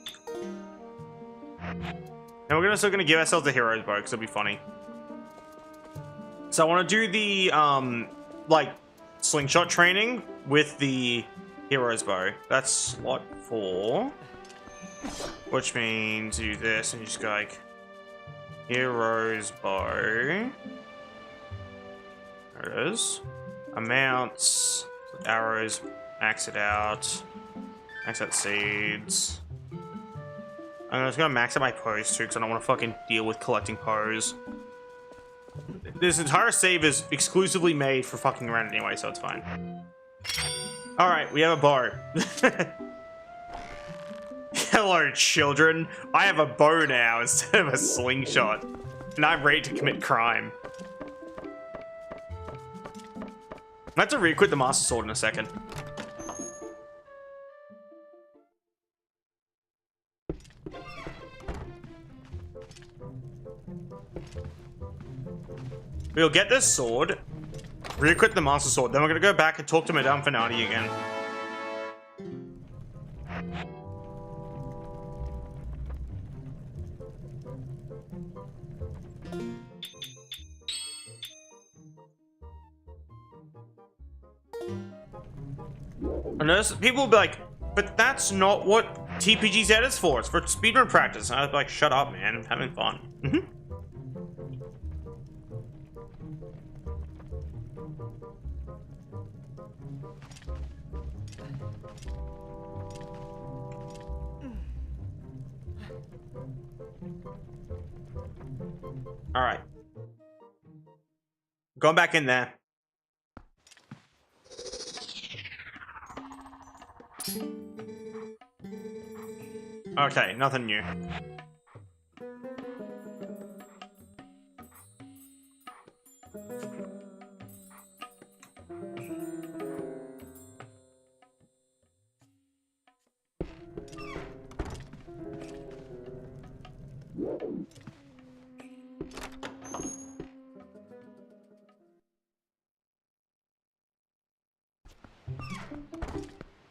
And we're still gonna give ourselves the hero's bow because it'll be funny. So I want to do the like slingshot training with the hero's bow. That's slot 4, which means you do this and you just go like hero's bow. There it is. Amounts, arrows, max it out, max out seeds. I'm just gonna max out my pose too because I don't want to fucking deal with collecting pose. This entire save is exclusively made for fucking around anyway, so it's fine. Alright, we have a bow. Hello, children. I have a bow now instead of a slingshot. And I'm ready to commit crime. I have to re-equip the Master Sword in a second. We'll get this sword, re-equip the Master Sword, then we're gonna go back and talk to Madame Finati again. I know people will be like, but that's not what TPG's is for. It's for speedrun practice. And I was like, shut up, man. I'm having fun. All right. Going back in there. Okay, nothing new.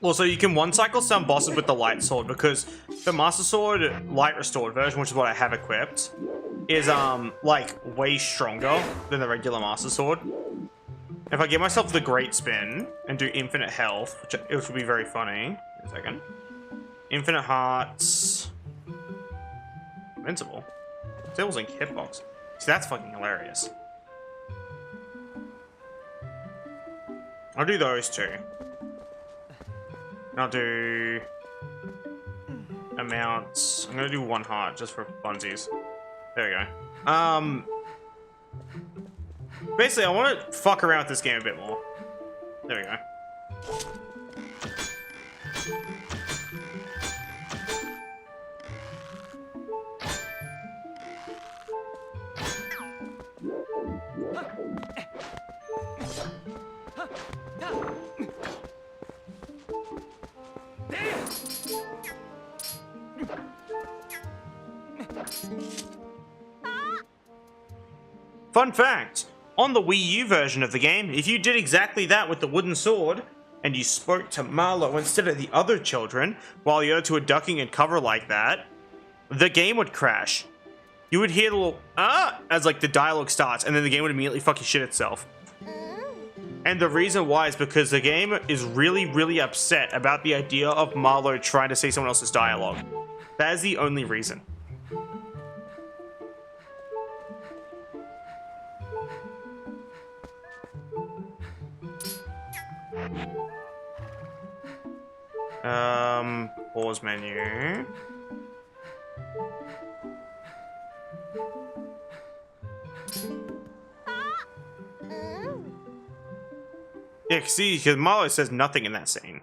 Well, so you can one-cycle some bosses with the light sword, because the Master Sword light restored version, which is what I have equipped, is like way stronger than the regular Master Sword. If I give myself the Great Spin and do infinite health, which would be very funny. Wait a second. Infinite hearts. Invincible. Still Link hitbox. See, that's fucking hilarious. I'll do those two. I'll do amounts. I'm gonna do one heart just for funsies. There we go. Basically, I want to fuck around with this game a bit more. There we go. Fun fact, on the Wii U version of the game, if you did exactly that with the wooden sword, and you spoke to Marlowe instead of the other children, while the other two were ducking in cover like that, the game would crash. You would hear the little, as like the dialogue starts, and then the game would immediately fucking shit itself. And the reason why is because the game is really, really upset about the idea of Marlowe trying to say someone else's dialogue. That is the only reason. Pause menu. Yeah, see, because Marlowe says nothing in that scene.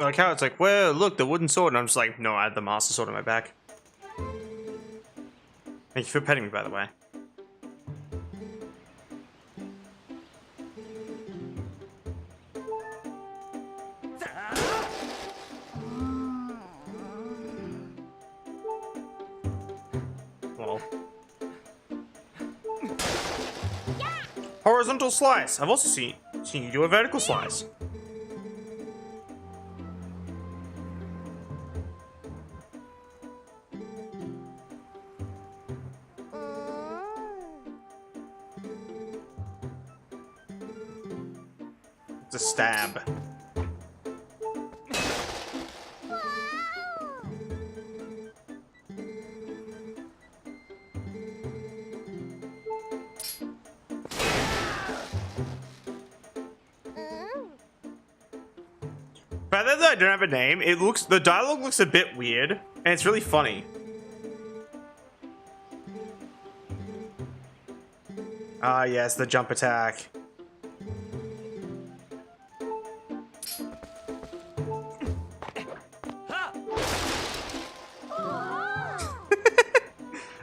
Like how it's like, well, look, the wooden sword, and I'm just like, no, I had the Master Sword on my back. Thank you for petting me, by the way. Well. Horizontal slice. I've also seen you do a vertical slice. It's a stab. But then I don't have a name. The dialogue looks a bit weird, and it's really funny. Ah, yes, the jump attack.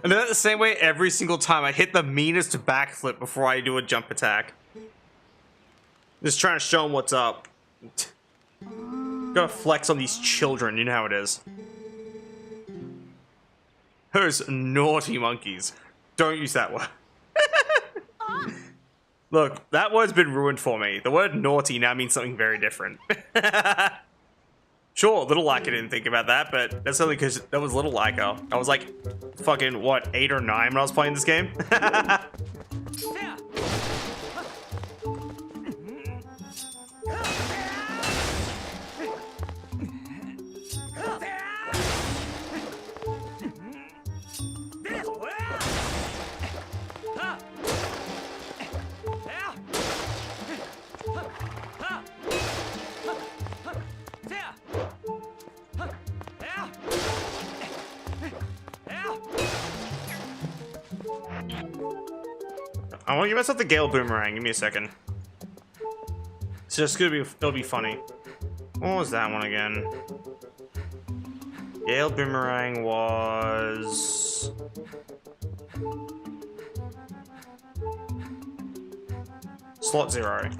And then the same way every single time I hit the meanest backflip before I do a jump attack. Just trying to show them what's up. Gotta flex on these children, you know how it is. Those naughty monkeys. Don't use that word. Look, that word's been ruined for me. The word naughty now means something very different. Sure, Little Layka didn't think about that, but that's only because that was Little Layka. I was like, fucking, what, 8 or 9 when I was playing this game? I want to give myself the Gale Boomerang. Give me a second. It's just gonna be, it'll be funny. What was that one again? Gale Boomerang was... Slot 0.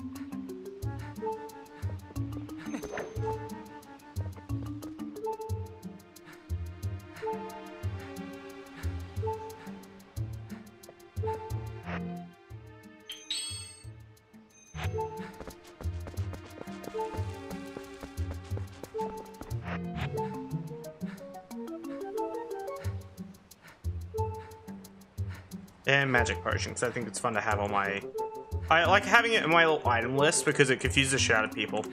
And magic potions. I think it's fun to have on my... I like having it in my little item list because it confuses the shit out of people.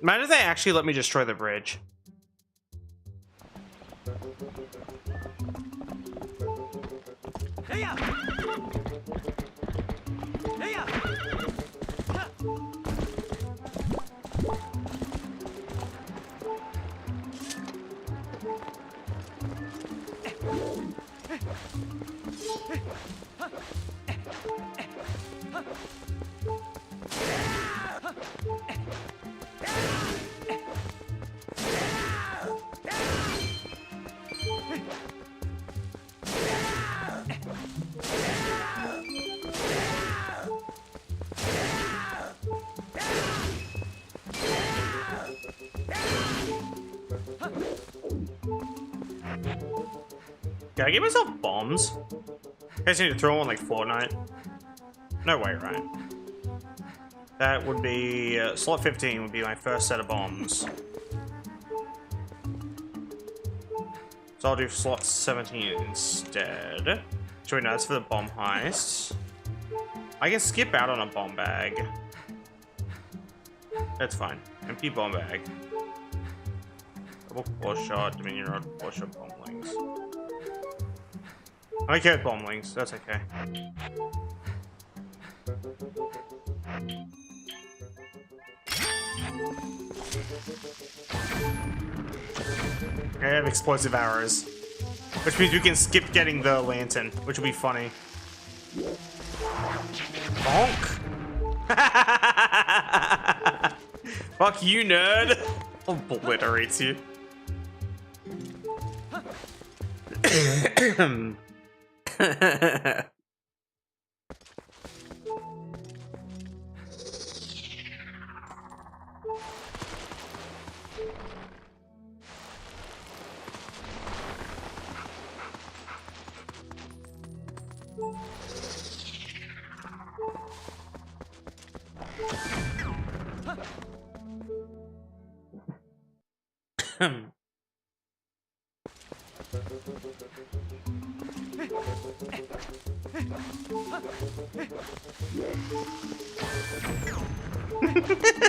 Imagine if they actually let me destroy the bridge. Can I give myself bombs? I guess I need to throw one like Fortnite. No way, right? That would be... slot 15 would be my first set of bombs. So I'll do slot 17 instead. So wait, no, that's for the bomb heist. I can skip out on a bomb bag. That's fine. Empty bomb bag. Double 4-shot, Dominion Rod, 4-shot bomblings. I care with bomblings, that's okay. I have explosive arrows. Which means we can skip getting the lantern, which will be funny. Bonk! Fuck you, nerd! Obliterates you.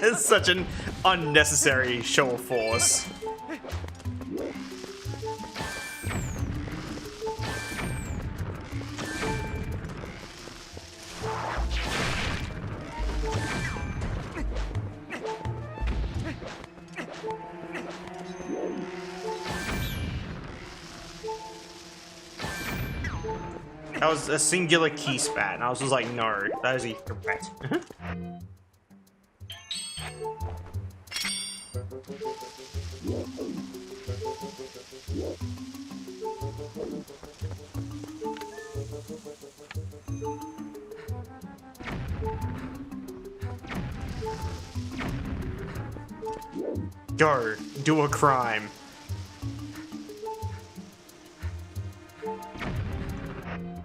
It's such an unnecessary show of force. That was a singular key spat, and I was just like, no, that is incorrect. Go, do a crime.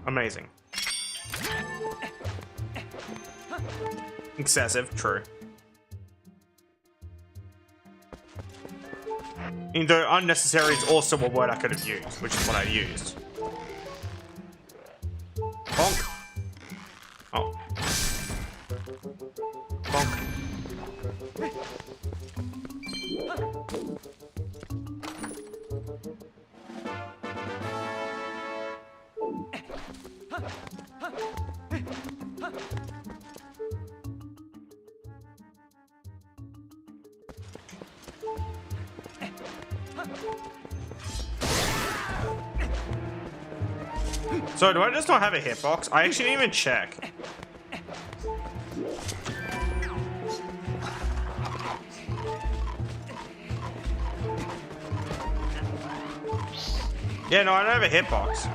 Amazing. Excessive, true. And though unnecessary is also a word I could have used, which is what I used. Bonk. Oh. Bonk. So, do I just not have a hitbox? I actually didn't even check. Yeah, no, I don't have a hitbox.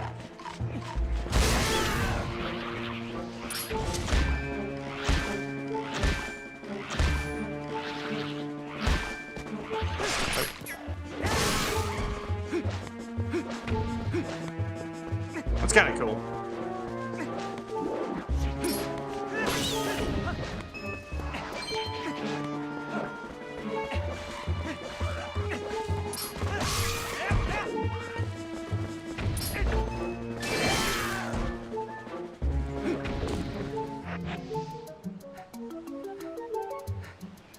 That's kind of cool.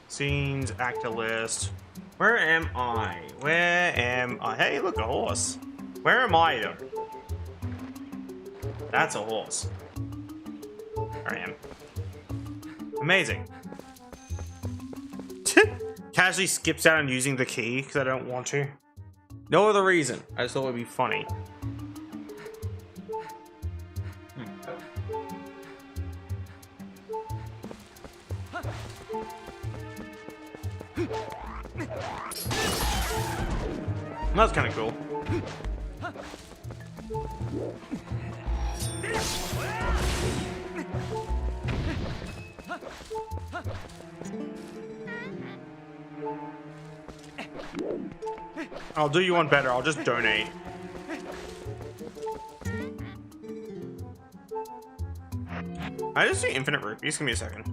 Scenes, actor list. Where am I? Where am I? Hey, look, a horse. Where am I, though? That's a horse. There I am. Amazing. Casually skips out on using the key because I don't want to. No other reason. I just thought it would be funny. That's kind of cool. I'll do you one better. I'll just donate. I just do infinite rupees. Give me a second.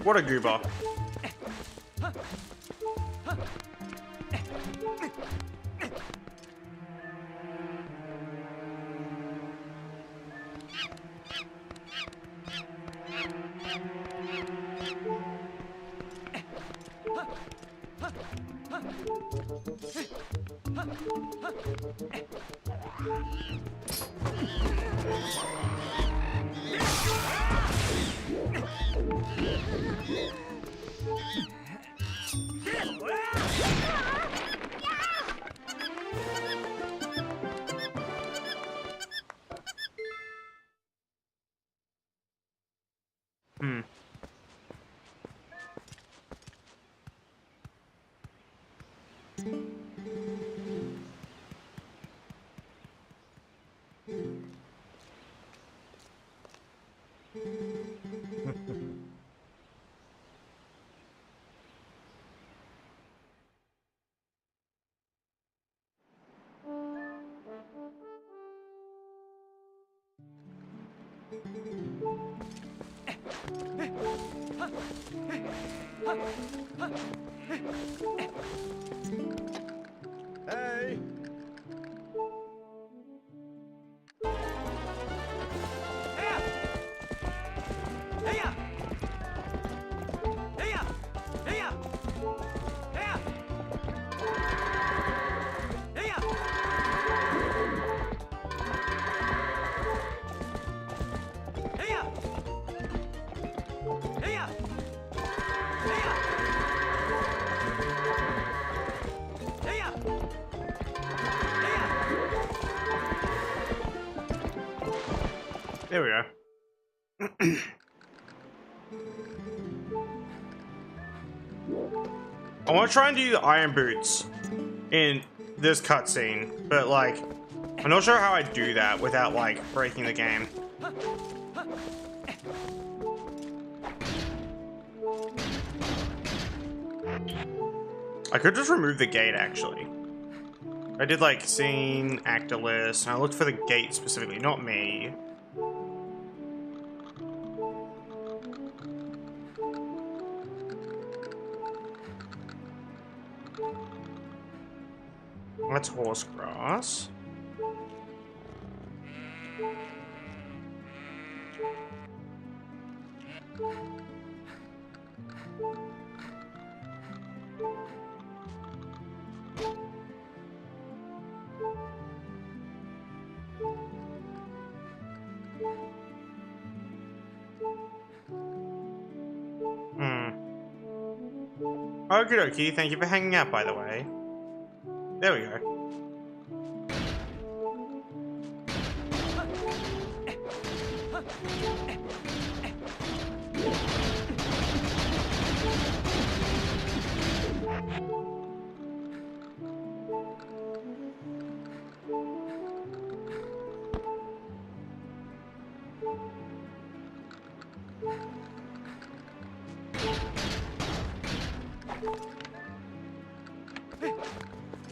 What a goober. Hey! There we go. I want to try and do the iron boots in this cutscene, but like, I'm not sure how I do that without like breaking the game. I could just remove the gate actually. I did like scene, actor list, and I looked for the gate specifically, not me. That's horse grass. Okie dokie, thank you for hanging out, by the way. There we go.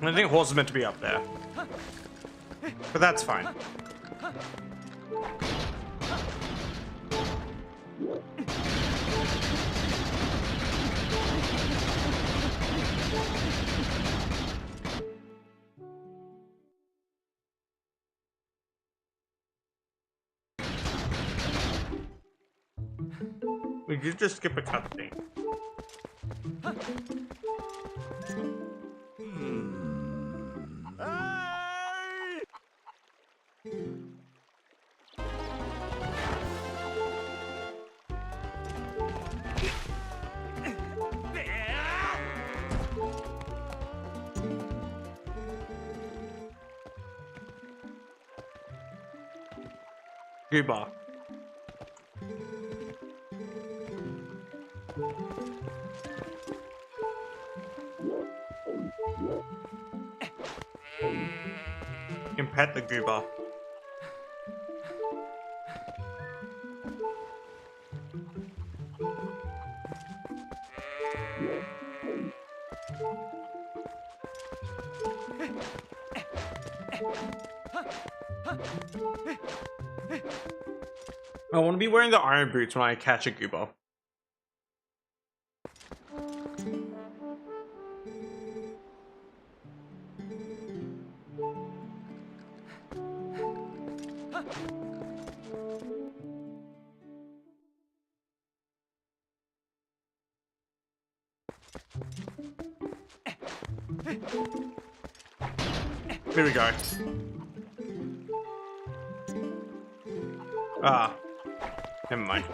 I think horse is meant to be up there. But that's fine. We did just skip a cutscene. Goodbye. You can pet the goober. I want to be wearing the iron boots when I catch a goober. Here we go. Ah. Never mind.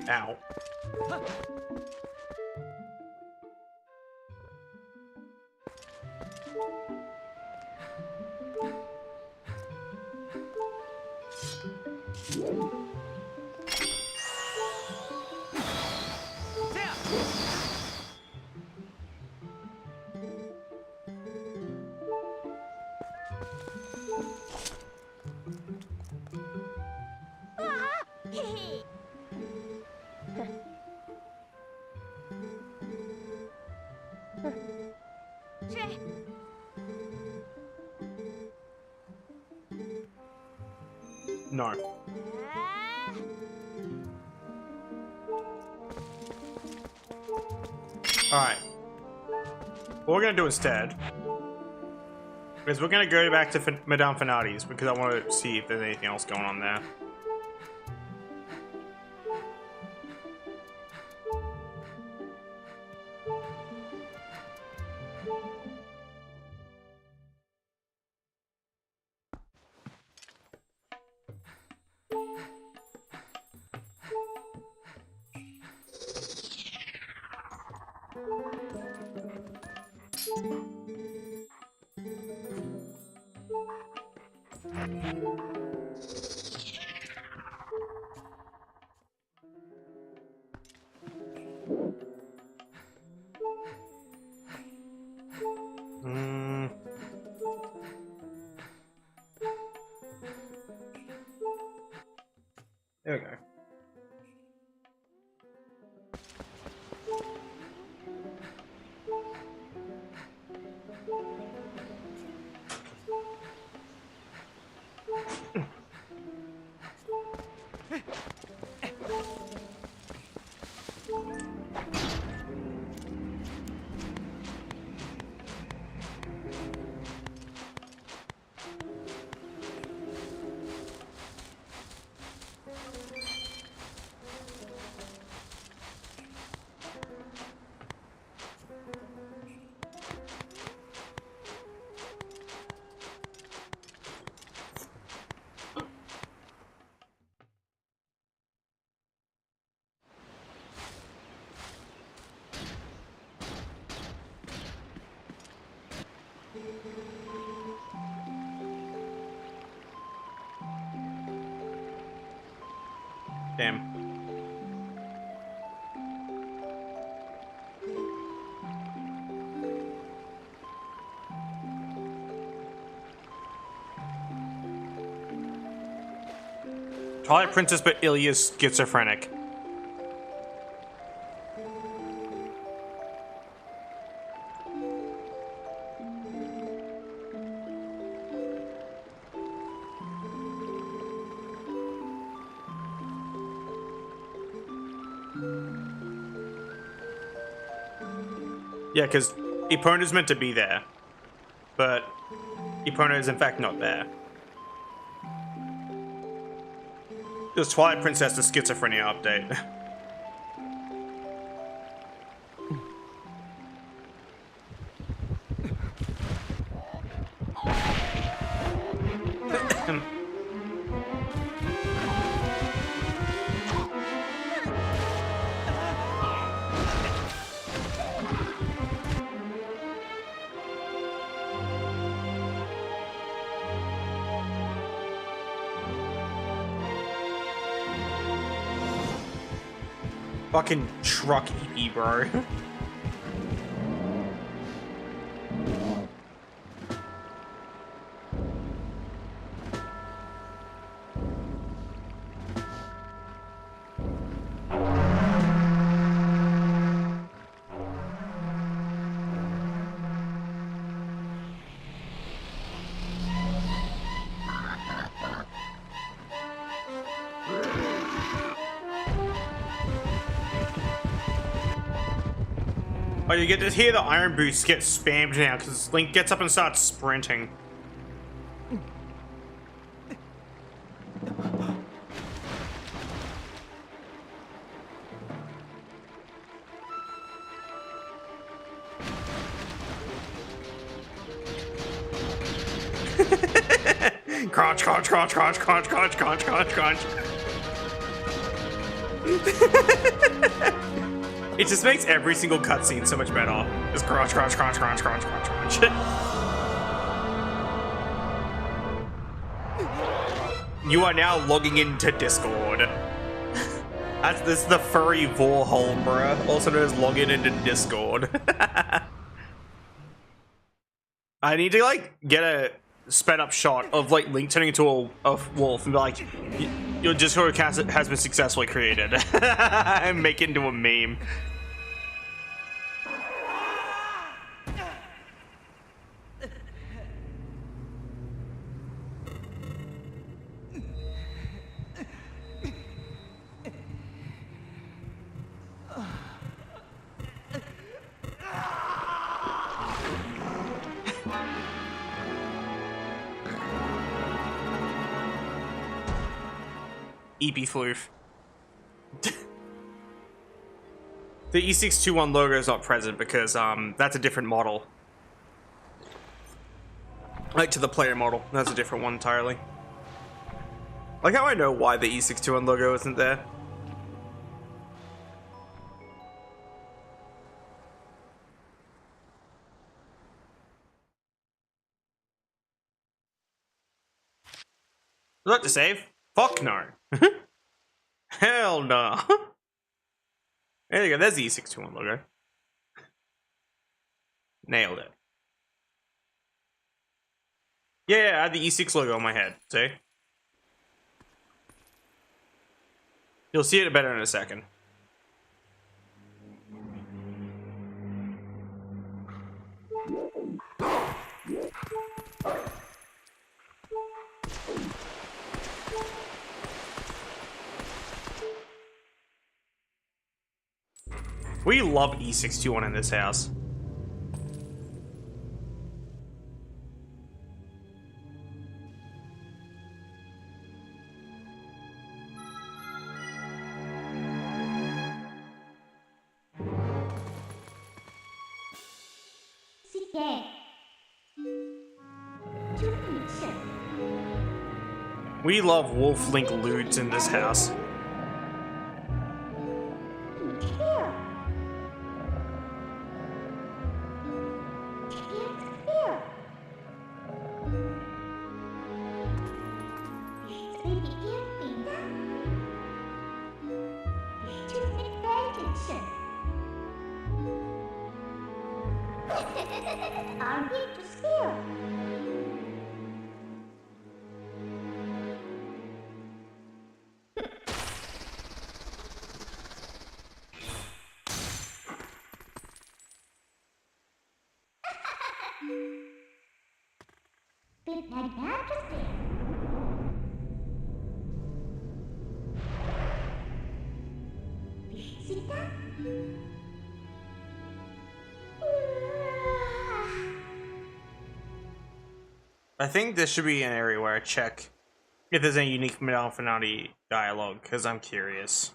Ow. No. Alright. What we're gonna do instead is we're gonna go back to Madame Finati's because I want to see if there's anything else going on there. There we go. Damn. Twilight Princess, but Ilya's schizophrenic. Yeah, because Epona's meant to be there, but Epona is in fact not there. It was Twilight Princess, the schizophrenia update. Fucking truck EP, bro. Oh, you get to hear the iron boots get spammed now because Link gets up and starts sprinting. Crunch, crunch, crunch, crunch, crunch, crunch, crunch, crunch, crunch. It just makes every single cutscene so much better. Just crunch, crunch, crunch, crunch, crunch, crunch, crunch. You are now logging into Discord. This is the furry Vorholm, bruh. Also known as logging into Discord. I need to like get a sped up shot of like Link turning into a wolf and be like, your Discord account has been successfully created. And make it into a meme. EP floof. The E621 logo is not present because that's a different model. Like to the player model, that's a different one entirely. Like how I know why the E621 logo isn't there. Would you like to save? Fuck no. Hell no. There you go, there's the E621 logo. Nailed it. Yeah, I had the E6 logo on my head, see? You'll see it better in a second. We love E621 in this house. We love Wolf Link lewds in this house. I think this should be an area where I check if there's any unique Wuffinator dialogue, because I'm curious.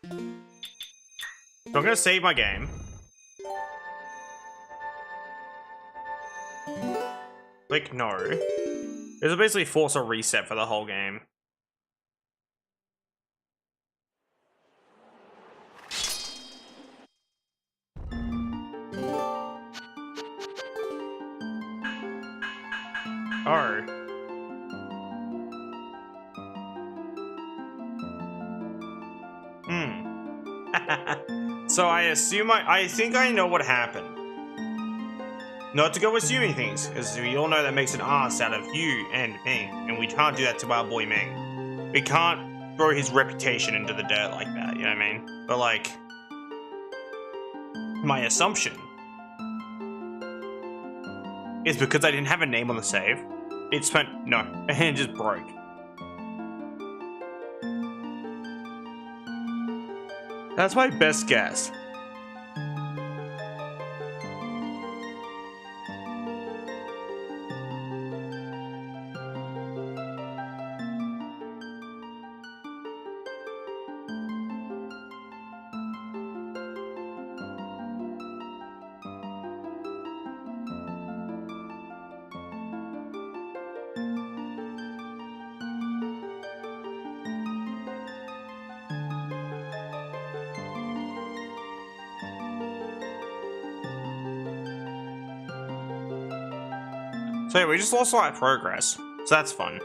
So I'm gonna save my game. Click no. This will basically force a reset for the whole game. Oh. So I assume I think I know what happened. Not to go assuming things, because we all know that makes an ass out of you and me, and we can't do that to our boy Ming. We can't throw his reputation into the dirt like that, you know what I mean? But like, my assumption is because I didn't have a name on the save, it spent, no, and it just broke. That's my best guess. So yeah, we just lost a lot of progress, so that's fun.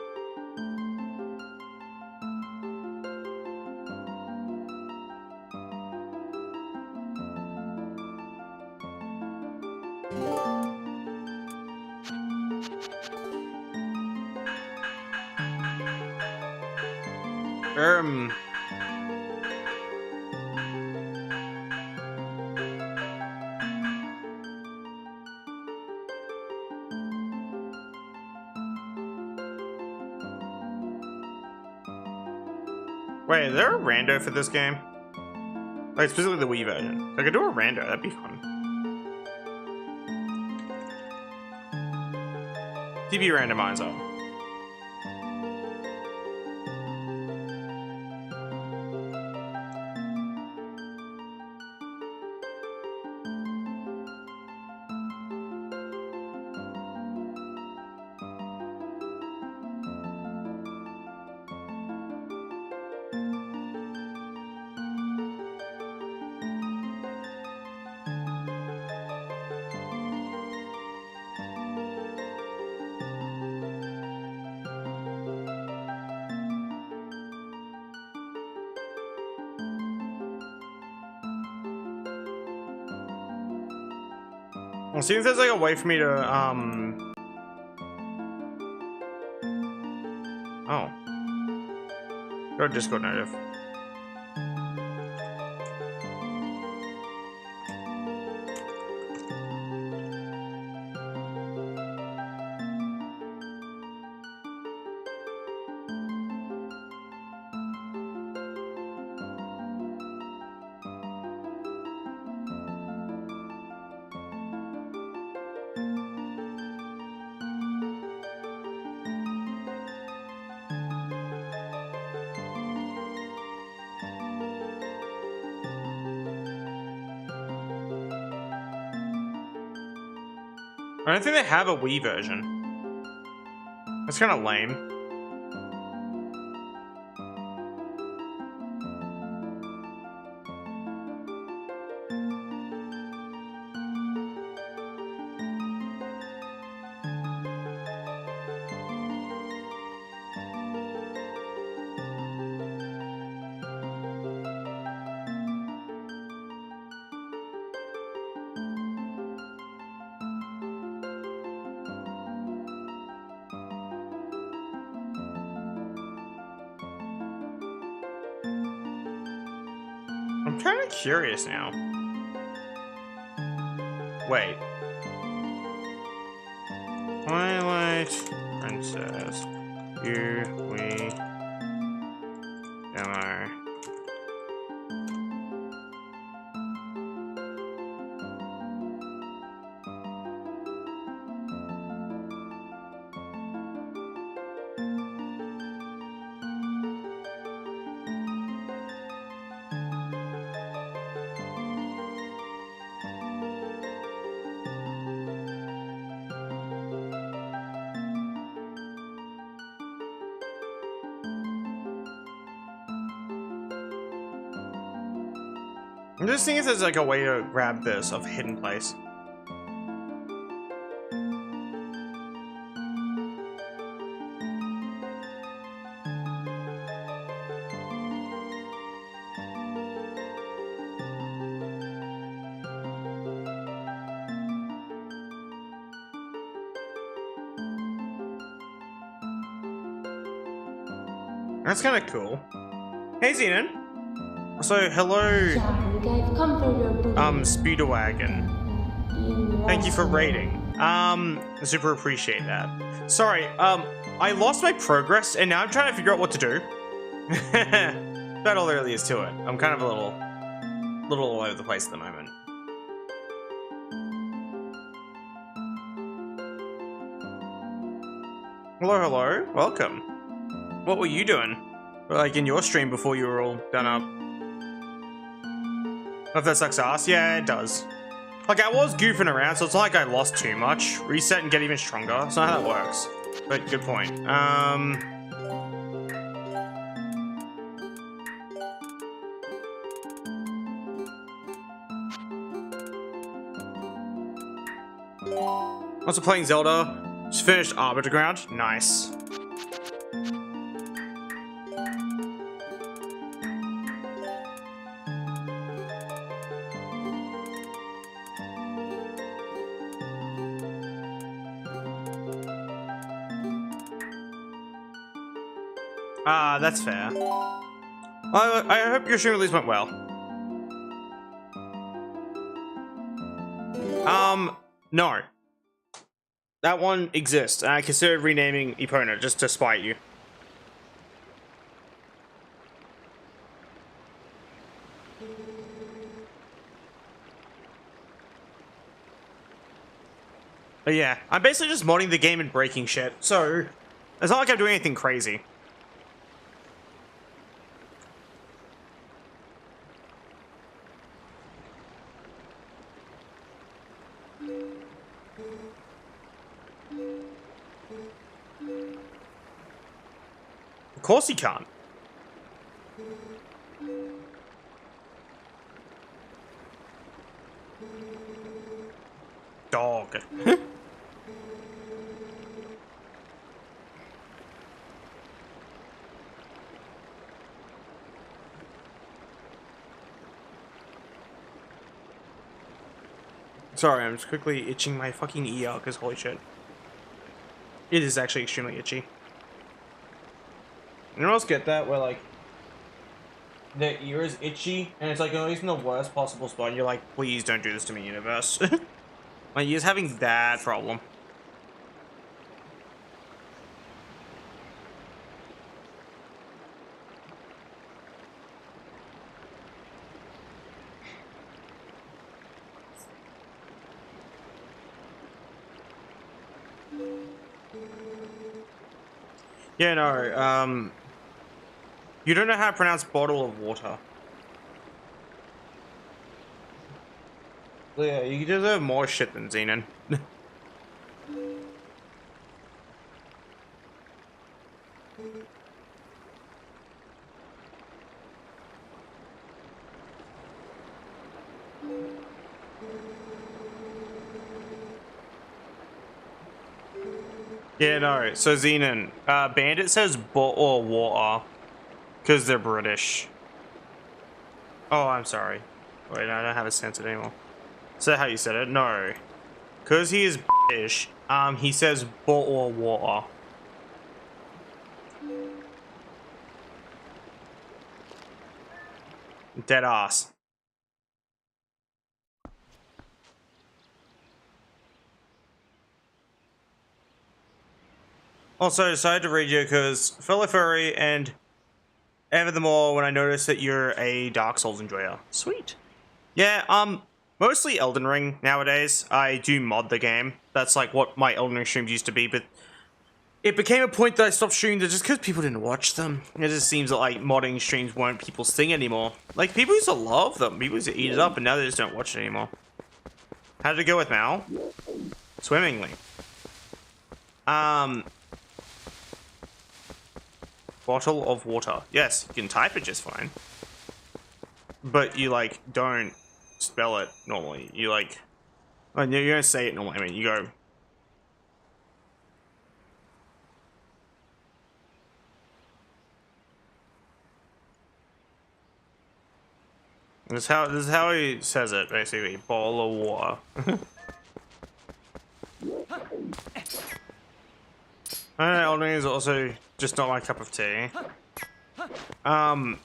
Wait, is there a rando for this game? Like, specifically the Wii version. So I could do a rando, that'd be fun. TV randomizer. I'll see if there's like a way for me to, oh. Go to Discord native. I don't think they have a Wii version. That's kind of lame. I'm kind of curious now. Wait. Twilight Princess. Here we demo. I'm just thinking if there's like a way to grab this of hidden place. That's kind of cool. Hey, Zenon. So, hello, Speederwagon. Thank you for raiding. Super appreciate that. Sorry, I lost my progress, and now I'm trying to figure out what to do. That's all there really is to it. I'm kind of a little all over the place at the moment. Hello, hello, welcome. What were you doing? Like in your stream before you were all done up? If that sucks ass, yeah, it does. Like, I was goofing around, so it's not like I lost too much. Reset and get even stronger. It's not how that works. But good point. Also playing Zelda. Just finished Arbiter Ground. Nice. That's fair. I hope your stream at least went well. No. That one exists, and I considered renaming Epona just to spite you. But yeah, I'm basically just modding the game and breaking shit, so it's not like I'm doing anything crazy. Of course he can't. Dog. Sorry, I'm just quickly itching my fucking ear because holy shit. It is actually extremely itchy. Anyone else get that? Where like their ear is itchy and it's like always in the worst possible spot and you're like, please don't do this to me, universe. My ear's having that problem. Yeah, no, you don't know how to pronounce bottle of water. Well, yeah, you deserve more shit than Xenon. Yeah, no, so Xenon, Bandit says bottle or water, because they're British. Oh, I'm sorry. Wait, I don't have a sense anymore. Is that how you said it? No. Because he is British, he says bottle or water. Dead ass. Also, decided to read you because fellow furry and ever the more when I noticed that you're a Dark Souls enjoyer. Sweet. Yeah, mostly Elden Ring nowadays. I do mod the game. That's like what my Elden Ring streams used to be, but it became a point that I stopped streaming just because people didn't watch them. It just seems that like modding streams weren't people's thing anymore. Like people used to love them, people used to eat it up, and now they just don't watch it anymore. How did it go with Mal? Swimmingly. Bottle of water. Yes, you can type it just fine. But you like don't spell it normally. You like, oh, you don't say it normally. I mean, you go. This is how he says it basically. Bottle of water. I don't know, Elden Ring is also just not my cup of tea. As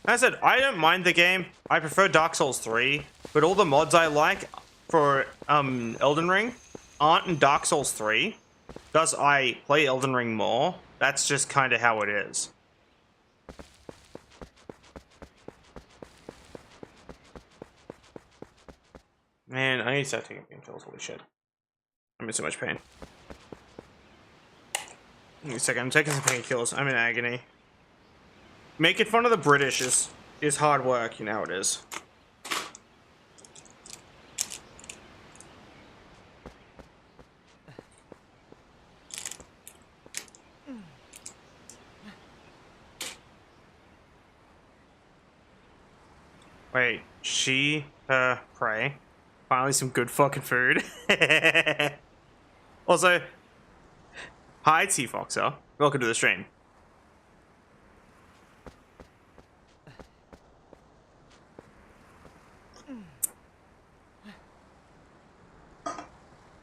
I said, I don't mind the game. I prefer Dark Souls 3, but all the mods I like for Elden Ring aren't in Dark Souls 3. Thus, I play Elden Ring more. That's just kind of how it is. Man, I need to start taking painkillers. Holy shit. I'm in so much pain. Give me a second, I'm taking some painkillers. I'm in agony. Making fun of the British is hard work, you know how it is. Wait, she, pray. Finally some good fucking food. Also, hi T-Foxer. Welcome to the stream.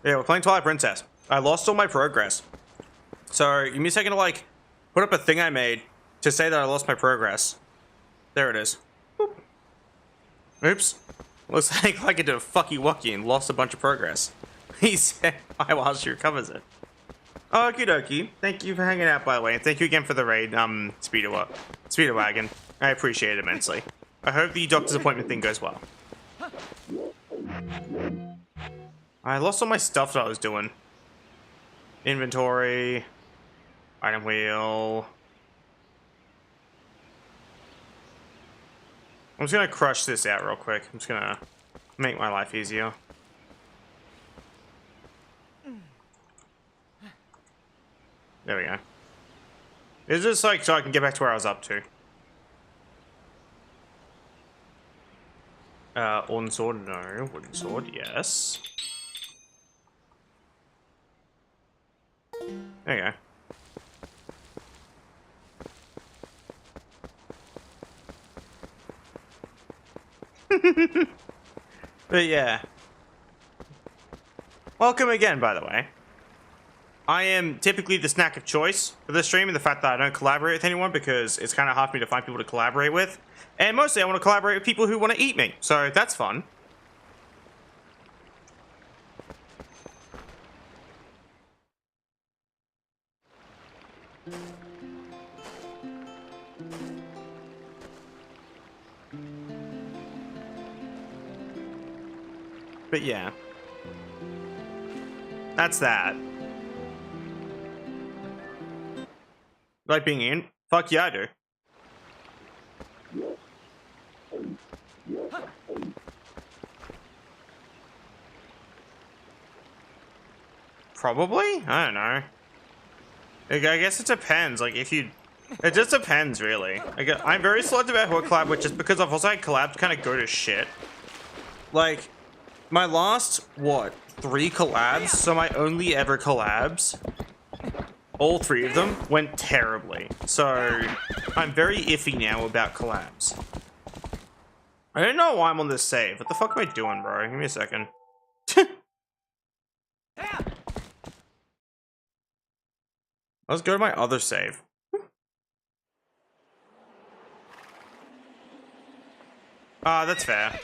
Yeah, we're playing Twilight Princess. I lost all my progress. So, give me a second to, like, put up a thing I made to say that I lost my progress. There it is. Boop. Oops. Looks like I did a fucky wucky and lost a bunch of progress. He said hi while she recovers it. Okie dokie. Thank you for hanging out, by the way. And thank you again for the raid, Speeder Wagon. I appreciate it immensely. I hope the doctor's appointment thing goes well. I lost all my stuff that I was doing. Inventory. Item wheel. I'm just gonna crush this out real quick. I'm just gonna make my life easier. There we go. It's just like so I can get back to where I was up to. Wooden sword, no. Wooden sword, yes. There you go. But yeah. Welcome again, by the way. I am typically the snack of choice for this stream, and the fact that I don't collaborate with anyone because it's kind of hard for me to find people to collaborate with. And mostly I want to collaborate with people who want to eat me, so that's fun. But yeah. That's that. Like being in? Fuck yeah, I do. Probably? I don't know. I guess it depends. Like, if you... It just depends, really. I'm very selective about who I collab with just because I've also had collabs kind of go to shit. Like, my last, what, 3 collabs? So my only ever collabs, all 3 of them went terribly. So, I'm very iffy now about collabs. I don't know why I'm on this save. What the fuck am I doing, bro? Give me a second. Let's go to my other save. Ah, that's fair.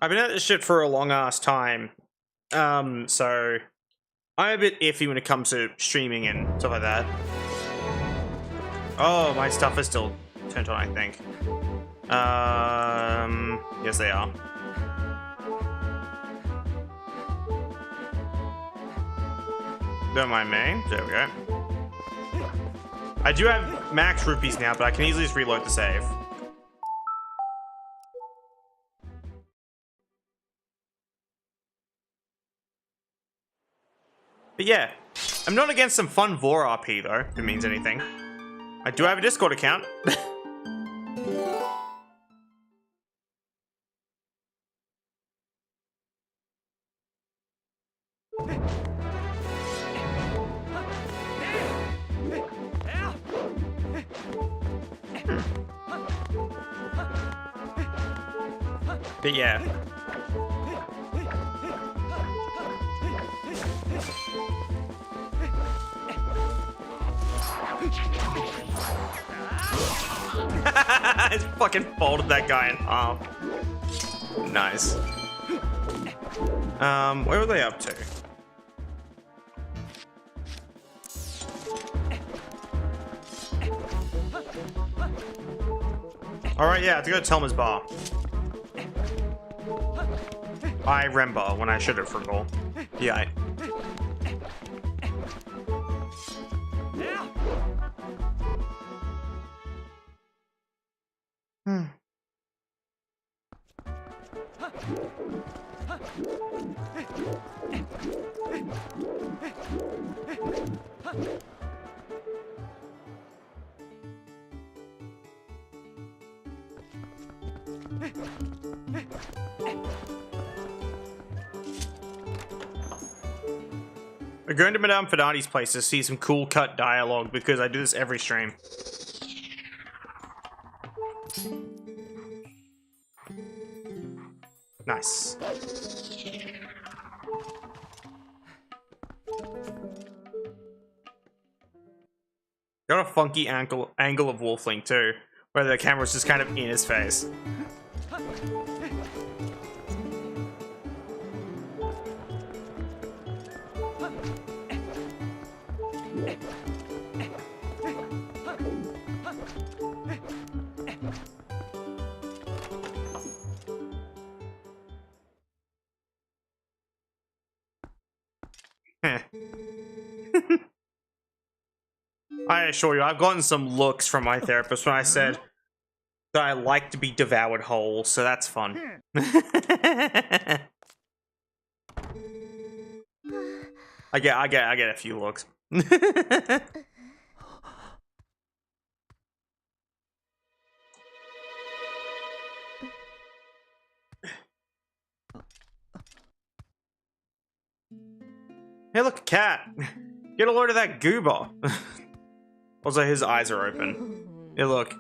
I've been at this shit for a long ass time. So I'm a bit iffy when it comes to streaming and stuff like that. Oh, my stuff is still turned on, I think. Yes they are. Don't mind me. There we go. I do have max rupees now, but I can easily just reload the save. But yeah, I'm not against some fun Vor RP though, if it means anything. I do have a Discord account. But yeah. I fucking folded that guy in half. Nice. Where were they up to? Alright, yeah, I have to go to Telma's bar. I remember when I should have forgot. Yeah. We're going to Madame Fidati's place to see some cool cut dialogue because I do this every stream. Nice. Got a funky angle of Wolfling too, where the camera's just kind of in his face. I assure you, I've gotten some looks from my therapist when I said that I like to be devoured whole, so that's fun. I get a few looks. Hey, look, a cat. Get a load of that goober. Also, his eyes are open. Hey, look.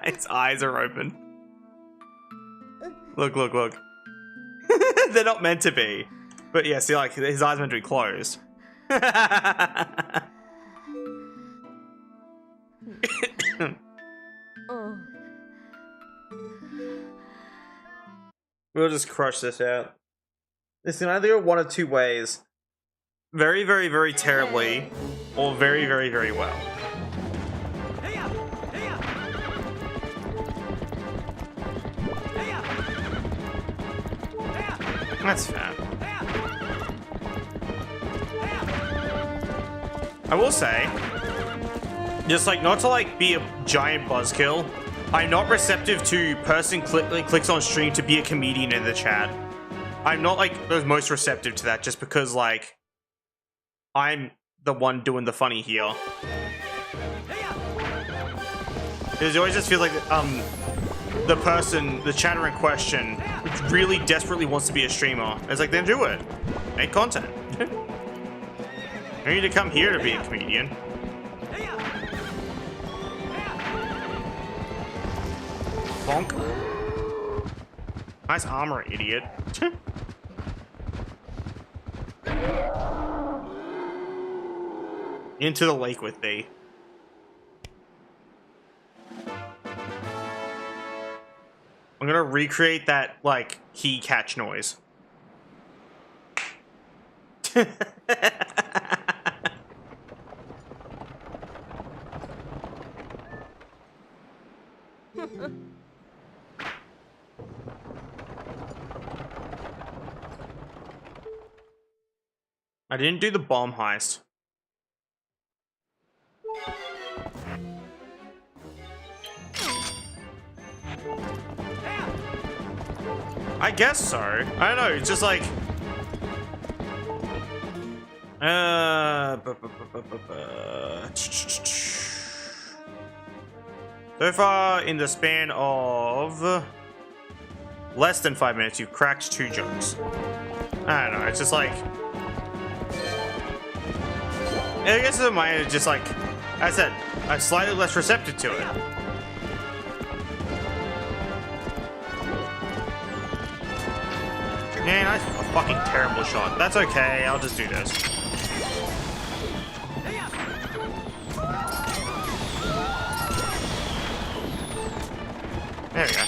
His eyes are open. Look, look, look. They're not meant to be. But yeah, see, like, his eyes are meant to be closed. We'll just crush this out. This can either go one of two ways. Very, very, very terribly, or very, very, very well. That's fair. I will say, just like, not to like be a giant buzzkill, I'm not receptive to person clicks on stream to be a comedian in the chat. I'm not like the most receptive to that just because like I'm the one doing the funny here. Because you always just feel like the person, the chatter in question, really desperately wants to be a streamer. It's like, then do it. Make content. You need to come here to be a comedian. Bonk. Nice armor, idiot. Into the lake with thee. I'm gonna recreate that, like, key catch noise. I didn't do the bomb heist. I guess so. I don't know, it's just like... So far, in the span of less than 5 minutes, you've cracked 2 jokes. I don't know, it's just like... I guess in my end, it's just like, as I said, I'm slightly less receptive to it. Man, that's a fucking terrible shot. That's okay, I'll just do this. There we go.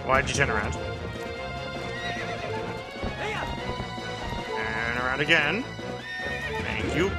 Why'd you turn around? And around again. Thank you.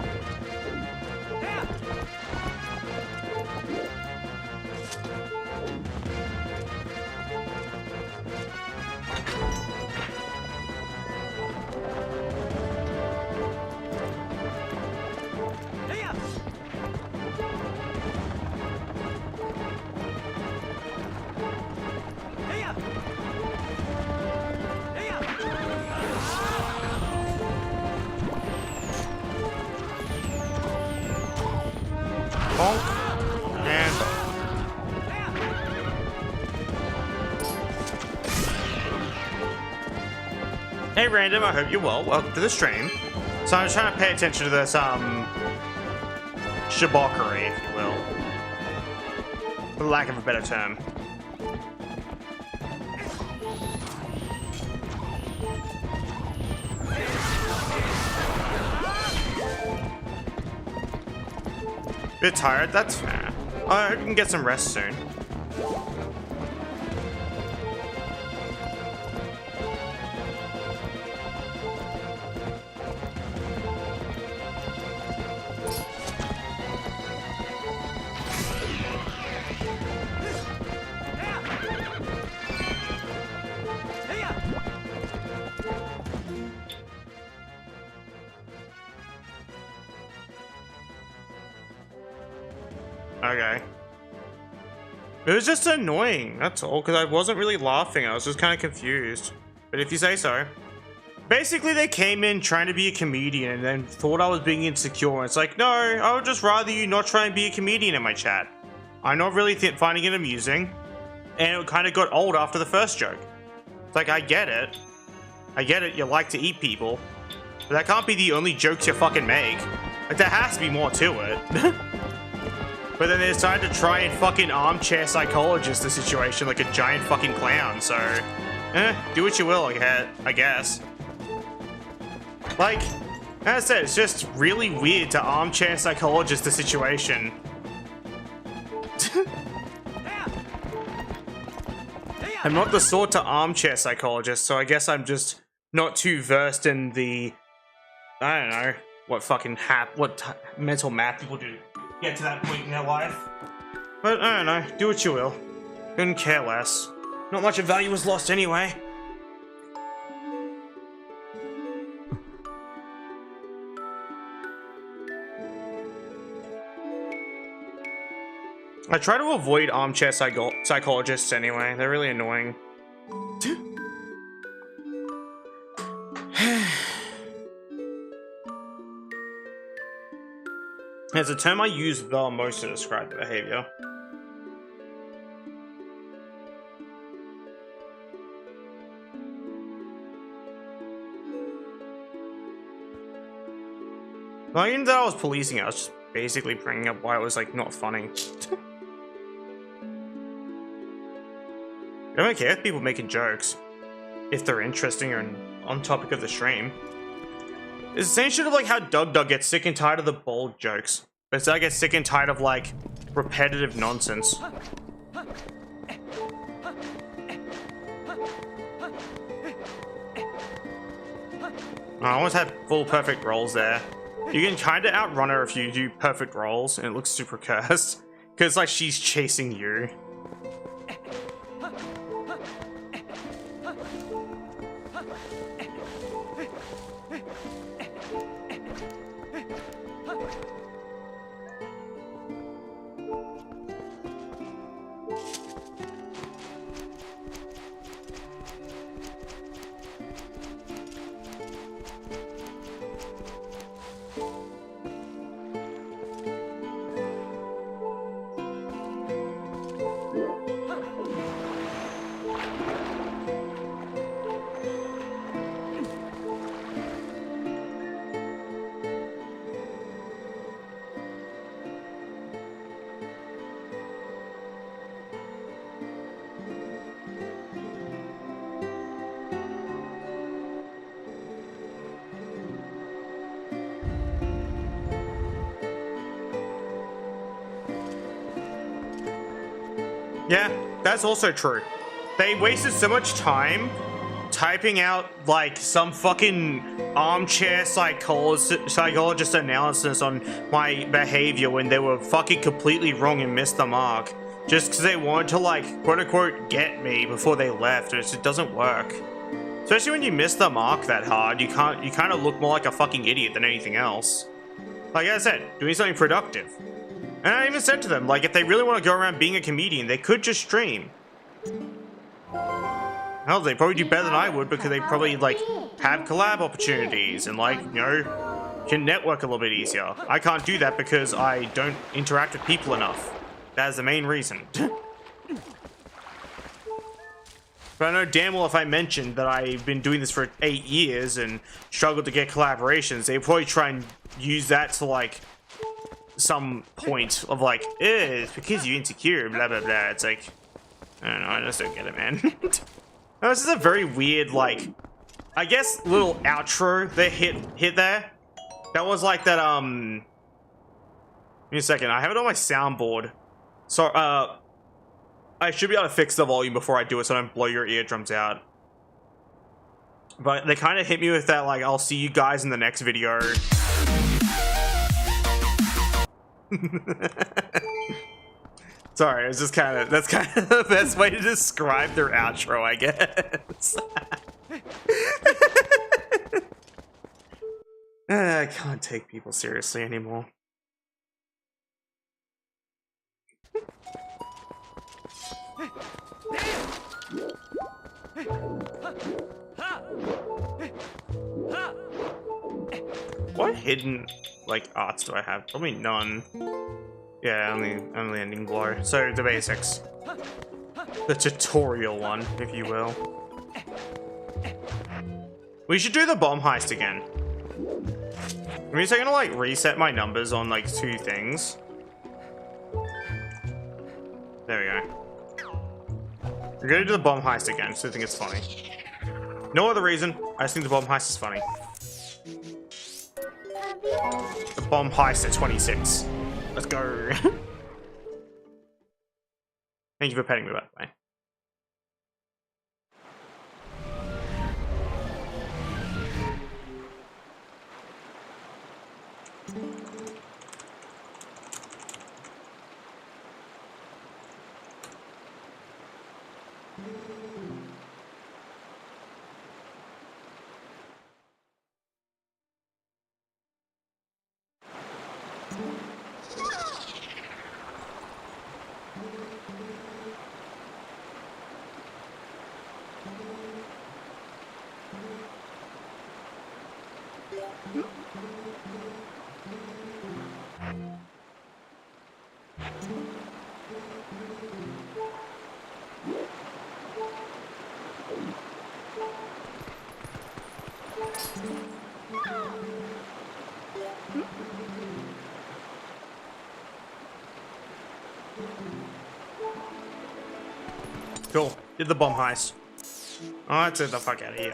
Hey random, I hope you're well. Welcome to the stream. So I'm just trying to pay attention to this shibockery, if you will. For lack of a better term. Bit tired, that's fair. I hope you can get some rest soon. Okay. It was just annoying, that's all, because I wasn't really laughing. I was just kind of confused. But if you say so. Basically, they came in trying to be a comedian and then thought I was being insecure. And it's like, no, I would just rather you not try and be a comedian in my chat. I'm not really finding it amusing. and it kind of got old after the first joke. It's like, I get it. I get it, you like to eat people. But that can't be the only jokes you fucking make. Like, there has to be more to it. But then they decided to try and fucking armchair psychologist the situation like a giant fucking clown, so... do what you will, I guess. Like, as I said, it's just really weird to armchair psychologist the situation. I'm not the sort to armchair psychologist, so I guess I'm just not too versed in the... I don't know what fucking mental math people do to get to that point in their life. But I don't know, do what you will. Couldn't care less. Not much of value was lost anyway. I try to avoid armchair psychologists anyway. They're really annoying. It's a term I use the most to describe the behavior. Well, even though I was policing it, I was just basically bringing up why it was, like, not funny. I don't care if people making jokes, if they're interesting or on topic of the stream. It's the same shit of like how Doug gets sick and tired of the bold jokes, but instead I get sick and tired of like repetitive nonsense. I almost had full perfect rolls there. You can kind of outrun her if you do perfect rolls, and it looks super cursed, because like she's chasing you. Yeah, that's also true. They wasted so much time typing out like some fucking armchair psychologist analysis on my behavior when they were fucking completely wrong and missed the mark. Just because they wanted to like quote unquote get me before they left. It doesn't work. Especially when you miss the mark that hard, you kind of look more like a fucking idiot than anything else. Like I said, doing something productive. And I even said to them, like, if they really want to go around being a comedian, they could just stream. Hell, they probably do better than I would because they probably, like, have collab opportunities and, like, you know, can network a little bit easier. I can't do that because I don't interact with people enough. That is the main reason. But I know damn well if I mentioned that I've been doing this for 8 years and struggled to get collaborations, they'd probably try and use that to, like, some point of like, it's because you're insecure, blah blah blah. It's like, I don't know, I just don't get it, man. No, this is a very weird, like, I guess little outro they hit there. That was like that, give me a second, I have it on my soundboard. So, I should be able to fix the volume before I do it so I don't blow your eardrums out. But they kind of hit me with that, like, I'll see you guys in the next video. Sorry, it was just that's kind of the best way to describe their outro, I guess. I can't take people seriously anymore. What hidden, like, arts do I have? Probably none. Yeah, only ending blow. So, the basics. The tutorial one, if you will. We should do the bomb heist again. I mean, so I'm gonna like reset my numbers on like 2 things. There we go. We're gonna do the bomb heist again, so I think it's funny. No other reason, I just think the bomb heist is funny. The bomb heist at 26. Let's go. Thank you for petting me, by the way. Cool. Did the bomb heist. Oh, let's get the fuck out of here.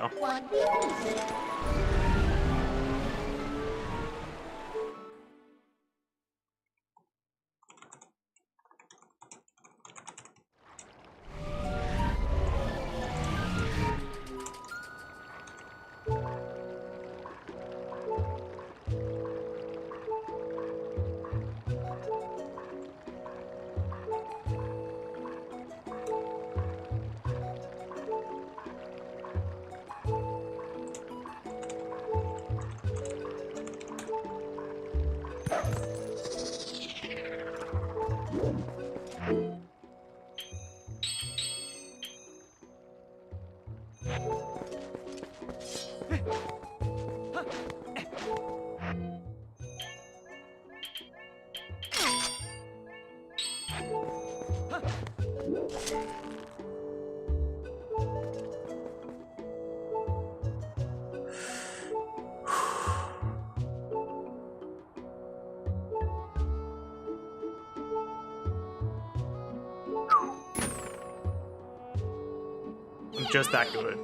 I'm just that good.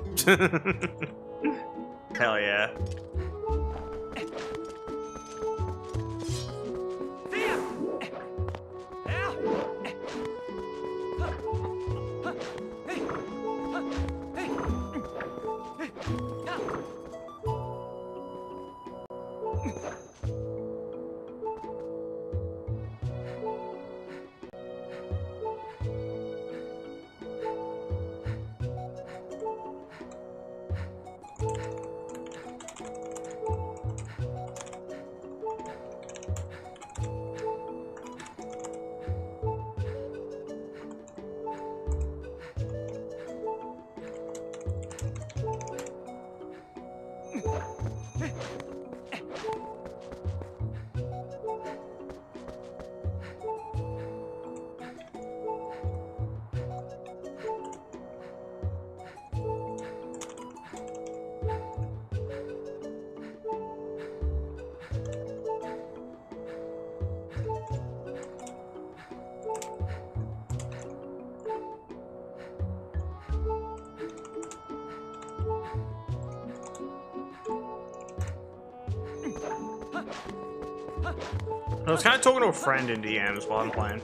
Hell yeah. I was kind of talking to a friend in DMs while I'm playing.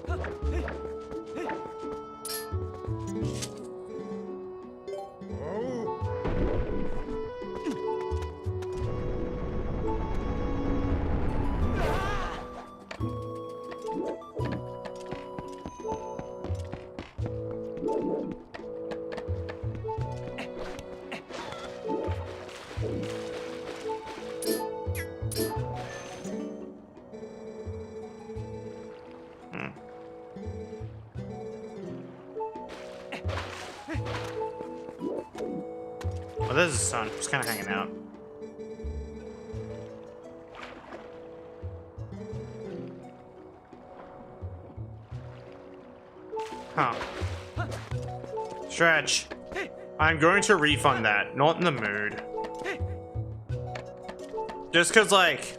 Oh, there's the sun. Just kind of hanging out. Huh. Stretch. I'm going to refund that. Not in the mood. Just because, like,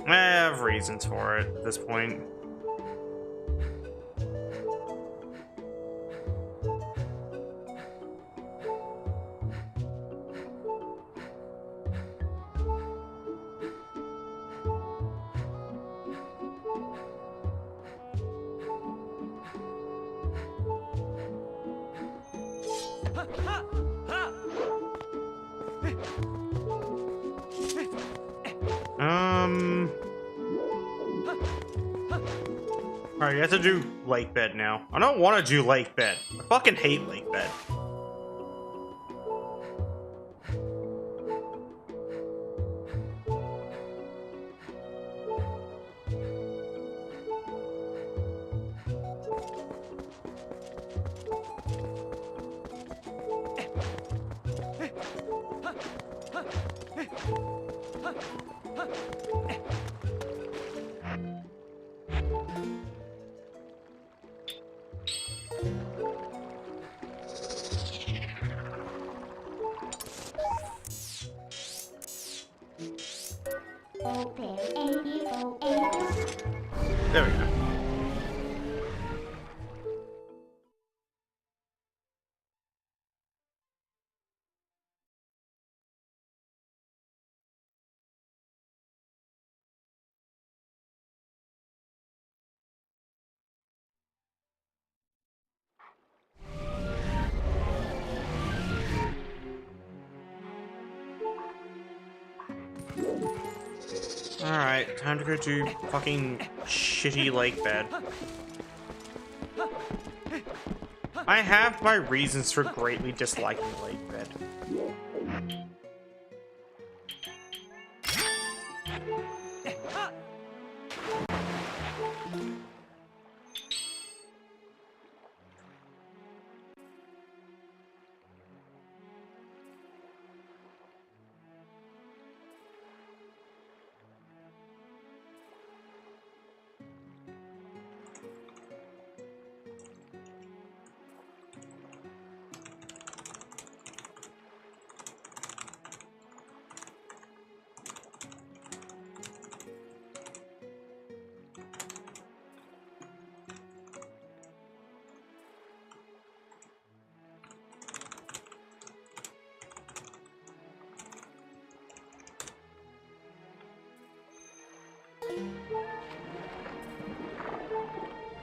I have reasons for it at this point. Alright, you have to do lake bed now. I don't want to do lake bed. I fucking hate lake bed. There we go. Alright, time to go to fucking shitty lake bed. I have my reasons for greatly disliking lake bed.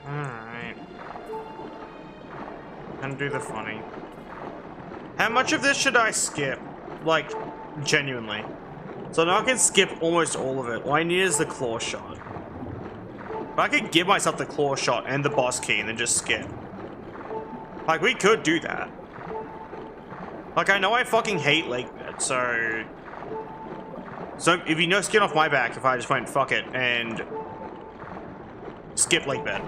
Alright. And do the funny. How much of this should I skip? Like, genuinely. So now I can skip almost all of it. All I need is the claw shot. But I could give myself the claw shot and the boss key and then just skip. Like, we could do that. Like, I know I fucking hate lake bed, so... So, if you know, skin off my back if I just went, fuck it, and... skip lake bed.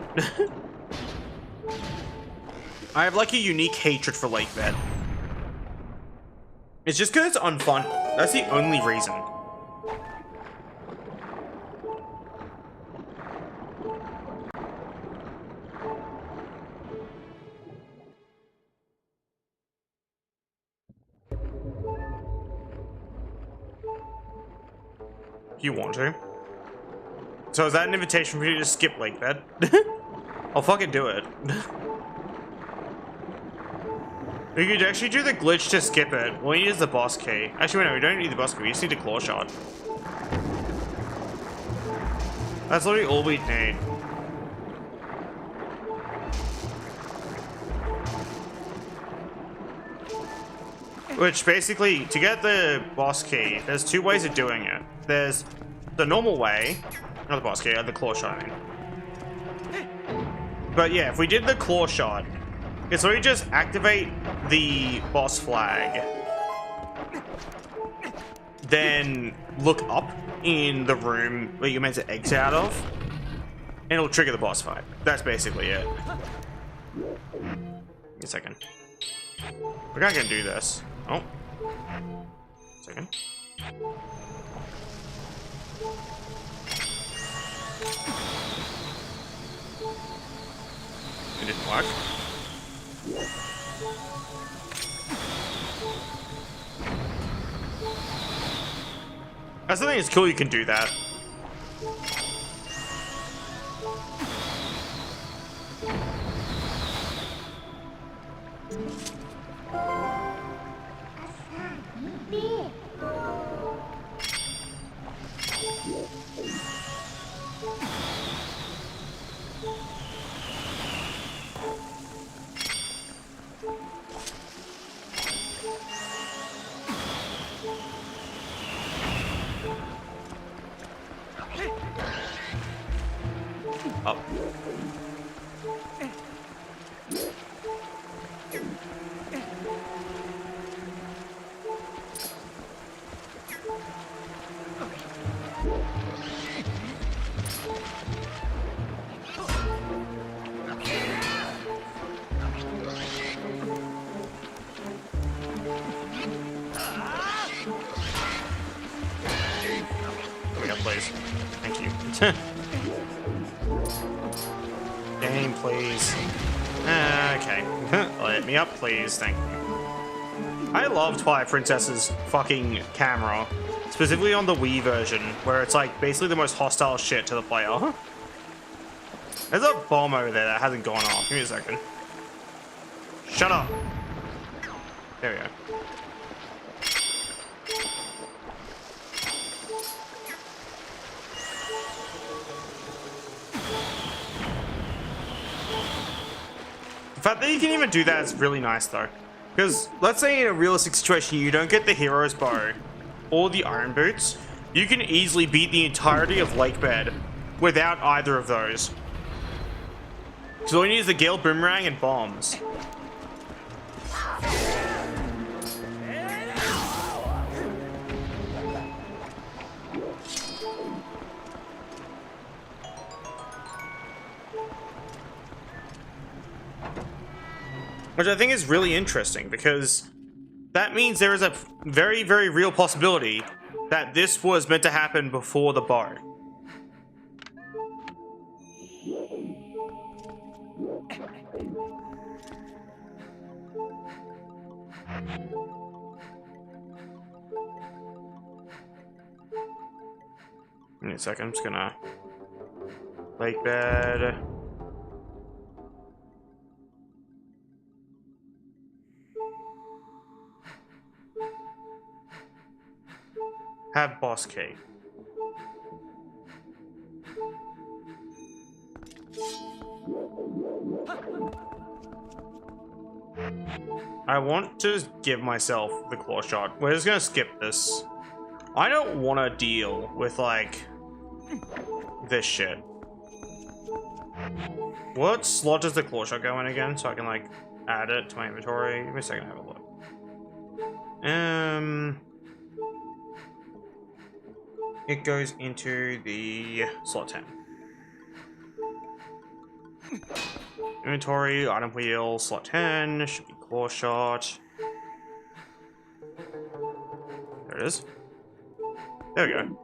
I have, like, a unique hatred for lake bed. It's just because it's unfun. That's the only reason. You want to? So is that an invitation for you to skip lake bed? I'll fucking do it. We could actually do the glitch to skip it. All we need is the boss key. Actually, no, we don't need the boss key. We just need a claw shot. That's literally all we need. Which basically, to get the boss key, there's two ways of doing it. There's the normal way, not the boss key, the claw shot, I mean. But yeah, if we did the claw shot, it's literally just activate the boss flag, then look up in the room where you're meant to exit out of, and it'll trigger the boss fight. That's basically it. Give me a second. We're not gonna do this. Oh. Second. It didn't work. That's the thing, it's cool you can do that. Up. There we go, please. Thank you. Game, please. Okay. Let me up, please. Thank you. I love Twilight Princess's fucking camera. Specifically on the Wii version, where it's like basically the most hostile shit to the player. There's a bomb over there that hasn't gone off. Give me a second. Shut up. There we go. The fact that you can even do that is really nice though. Because let's say in a realistic situation you don't get the hero's bow or the iron boots, you can easily beat the entirety of Lake Bed without either of those. So all you need is the Gale Boomerang and bombs. Which I think is really interesting, because that means there is a very, very real possibility that this was meant to happen before the bow. Give me a second, I'm just gonna... Lake Bed... Have boss key. I want to give myself the claw shot. We're just gonna skip this. I don't want to deal with like this shit. What slot does the claw shot go in again? So I can like add it to my inventory. Give me a second to have a look. It goes into the slot 10. Inventory, item wheel, slot 10, should be claw shot. There it is. There we go.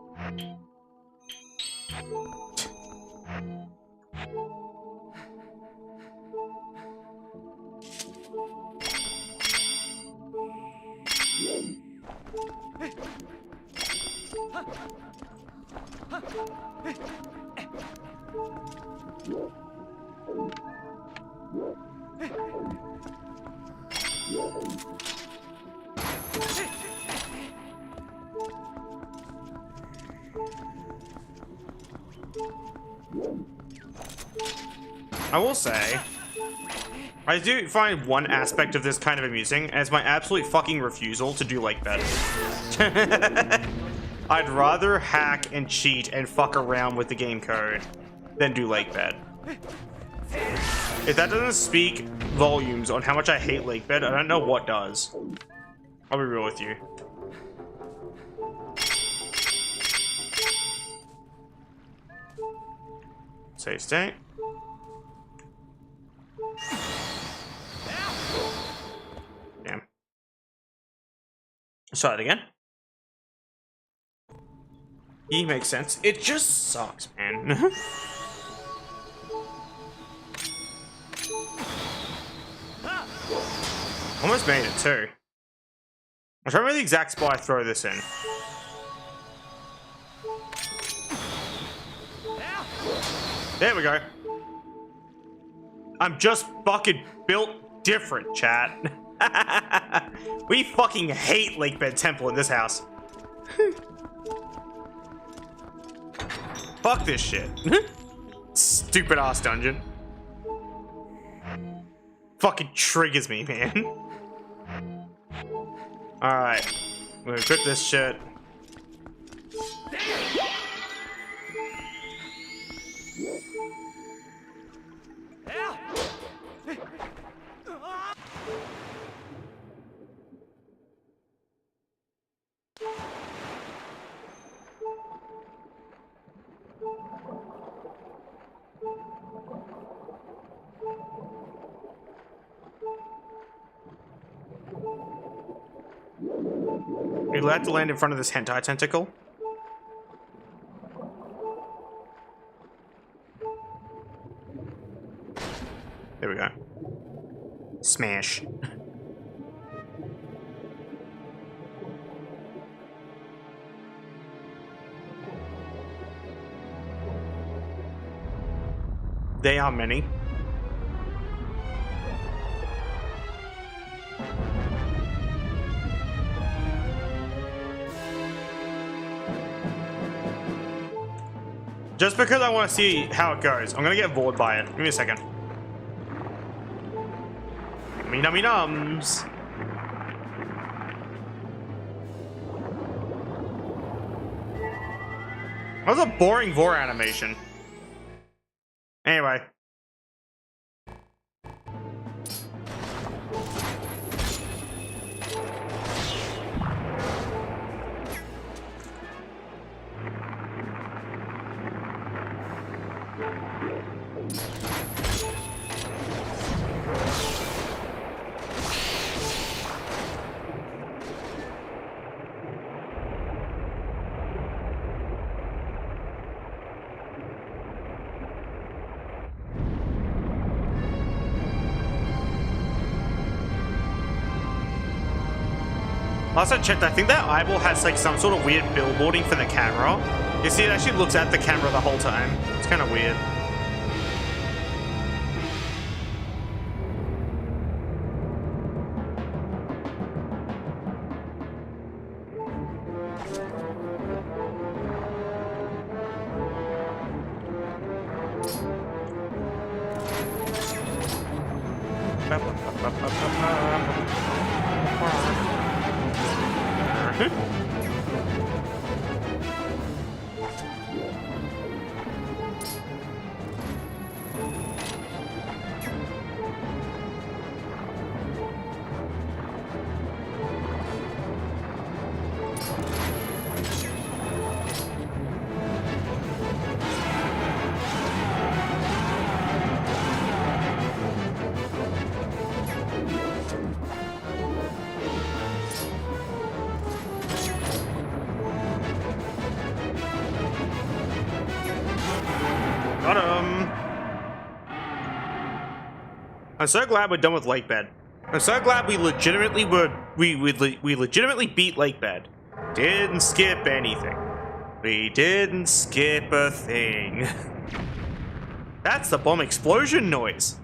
I will say, I do find one aspect of this kind of amusing, as my absolute fucking refusal to do like that. I'd rather hack and cheat and fuck around with the game code than do Lake Bed. If that doesn't speak volumes on how much I hate Lake Bed, I don't know what does. I'll be real with you. Save state. Damn. Let's try it again. E makes sense. It just sucks, man. Almost made it too. I'm trying to remember the exact spot I throw this in. There we go. I'm just fucking built different, chat. We fucking hate Lakebed Temple in this house. Fuck this shit. Stupid ass dungeon. Fucking triggers me, man. Alright. We're gonna equip this shit. Are you allowed to land in front of this hentai tentacle? There we go. Smash. They are many. Just because I want to see how it goes, I'm gonna get bored by it. Give me a second. Nummy nummy nums. That was a boring vor animation. Anyway. Last I checked, I think that eyeball has like some sort of weird billboarding for the camera. You see, it actually looks at the camera the whole time. It's kind of weird. Got him. I'm so glad we're done with Lakebed. I'm so glad we legitimately we legitimately beat Lakebed. Didn't skip anything. We didn't skip a thing. That's the bomb explosion noise.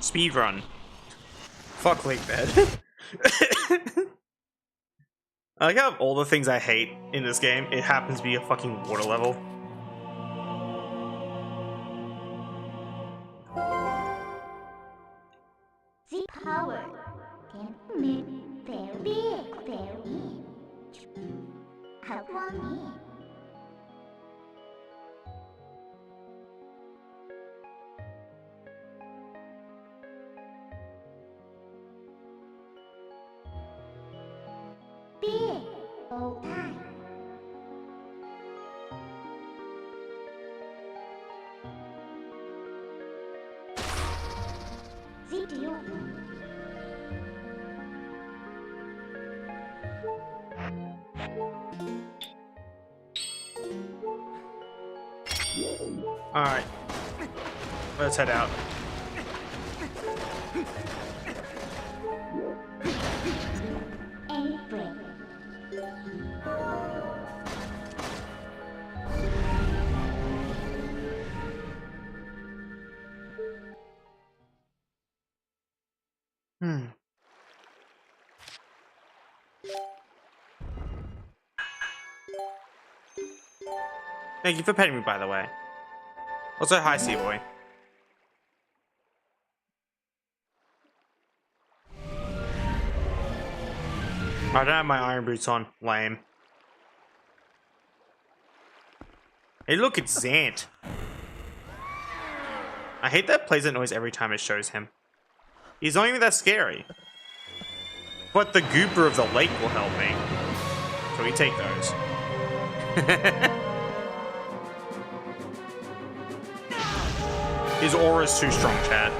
Speedrun. Fuck Lakebed. I like how of all the things I hate in this game, it happens to be a fucking water level. The power can make very big, very how funny. all time. CPU. Alright. Let's head out. And break. Thank you for petting me, by the way. Also, hi, Seaboy. I don't have my iron boots on. Lame. Hey, look, it's Zant. I hate that it plays that noise every time it shows him. He's not even that scary. But the gooper of the lake will help me. So we take those. His aura's too strong, Chad.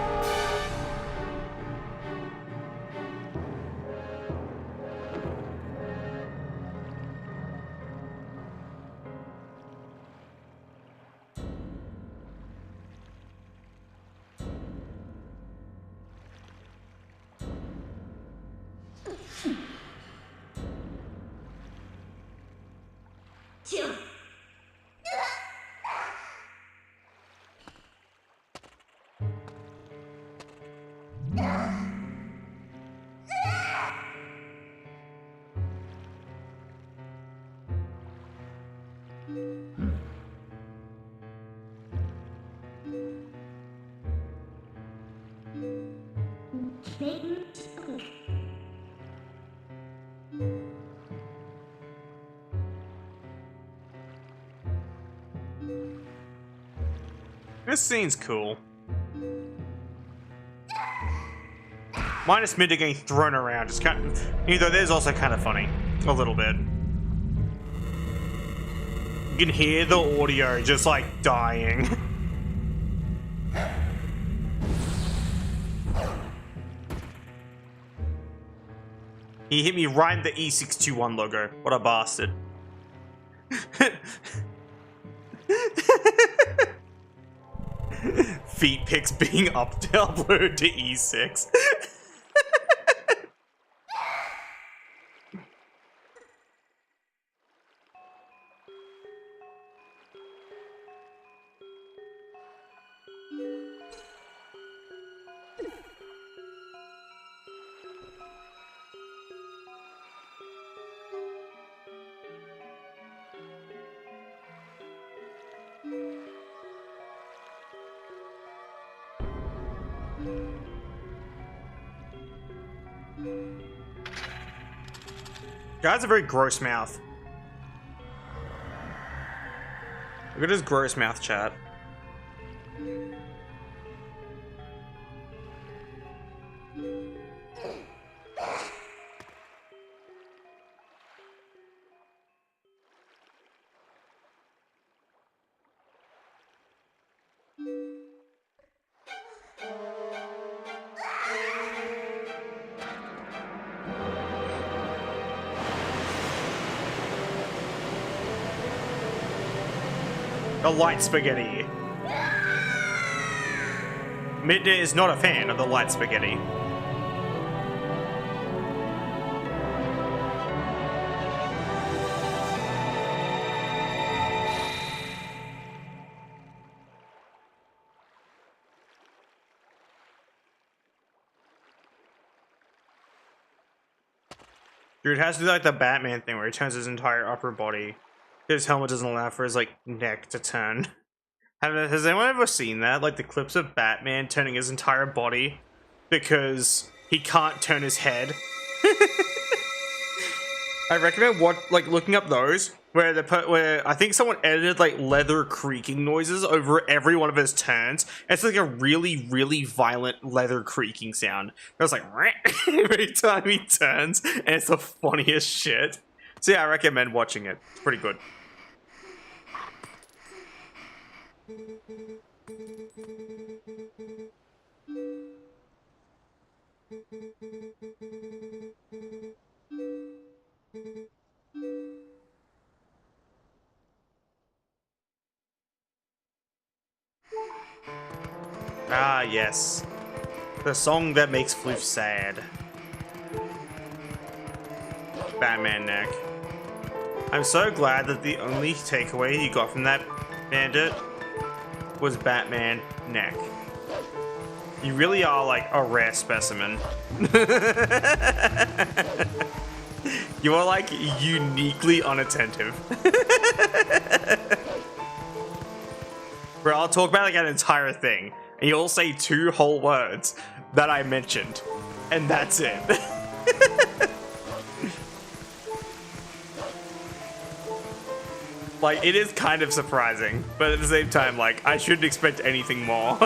This scene's cool. Minus Midda getting thrown around. It's kind of, even though there's also kind of funny. A little bit. You can hear the audio just like dying. He hit me right in the E621 logo. What a bastard. Feet pics being uploaded to E6. Guy's a very gross mouth. Look at his gross mouth, chat. The light spaghetti. Midday is not a fan of the light spaghetti. Dude, it has to do like the Batman thing where he turns his entire upper body. His helmet doesn't allow for his like neck to turn. Has anyone ever seen that? Like the clips of Batman turning his entire body because he can't turn his head. I recommend looking up those where I think someone edited like leather creaking noises over every one of his turns. It's like a really, really violent leather creaking sound. It was like every time he turns, and it's the funniest shit. So yeah, I recommend watching it. It's pretty good. Ah, yes. The song that makes Floof sad. Batman neck. I'm so glad that the only takeaway you got from that bandit was Batman neck. You really are like a rare specimen. You are like uniquely unattentive. Bro, I'll talk about like an entire thing, and you'll say 2 whole words that I mentioned, and that's it. Like, it is kind of surprising, but at the same time, like, I shouldn't expect anything more.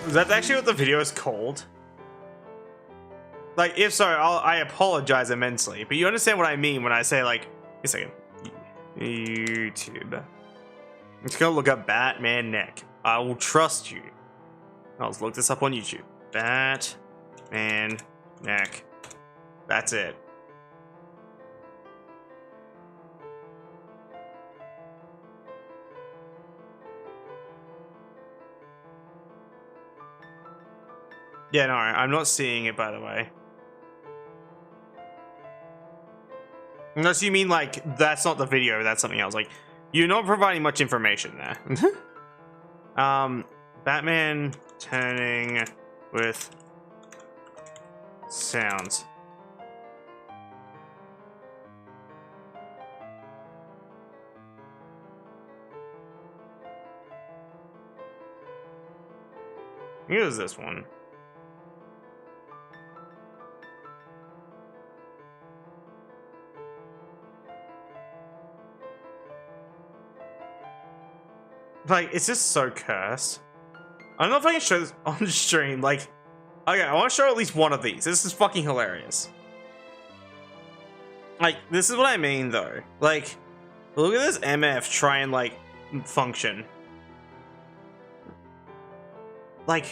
Is that actually what the video is called? Like, if so, I apologize immensely, but you understand what I mean when I say, like, a second. YouTube. I'm just gonna look up Batman neck. I will trust you. I'll look this up on YouTube. Batman neck. That's it. Yeah, no, I'm not seeing it, by the way. Unless you mean, like, that's not the video, that's something else. Like, you're not providing much information there. Batman turning with sounds. Here's this one. Like, it's just so cursed. I don't know if I can show this on stream. Like, okay, I want to show at least one of these. This is fucking hilarious. Like, this is what I mean, though. Like, look at this MF try and, like, function. Like...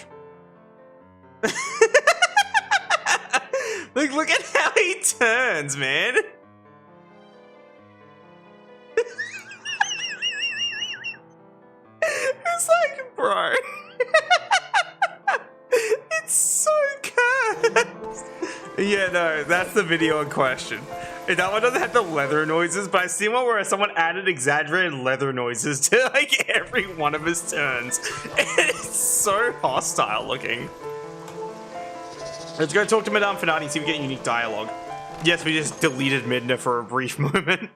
like, look at how he turns, man. It's like, bro. It's so cursed. Yeah, no, that's the video in question. And that one doesn't have the leather noises, but I see one where someone added exaggerated leather noises to like every one of his turns. And it's so hostile looking. Let's go talk to Madame Finati, see if we get unique dialogue. Yes, we just deleted Midna for a brief moment.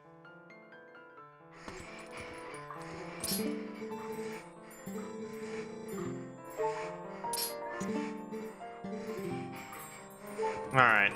Alright.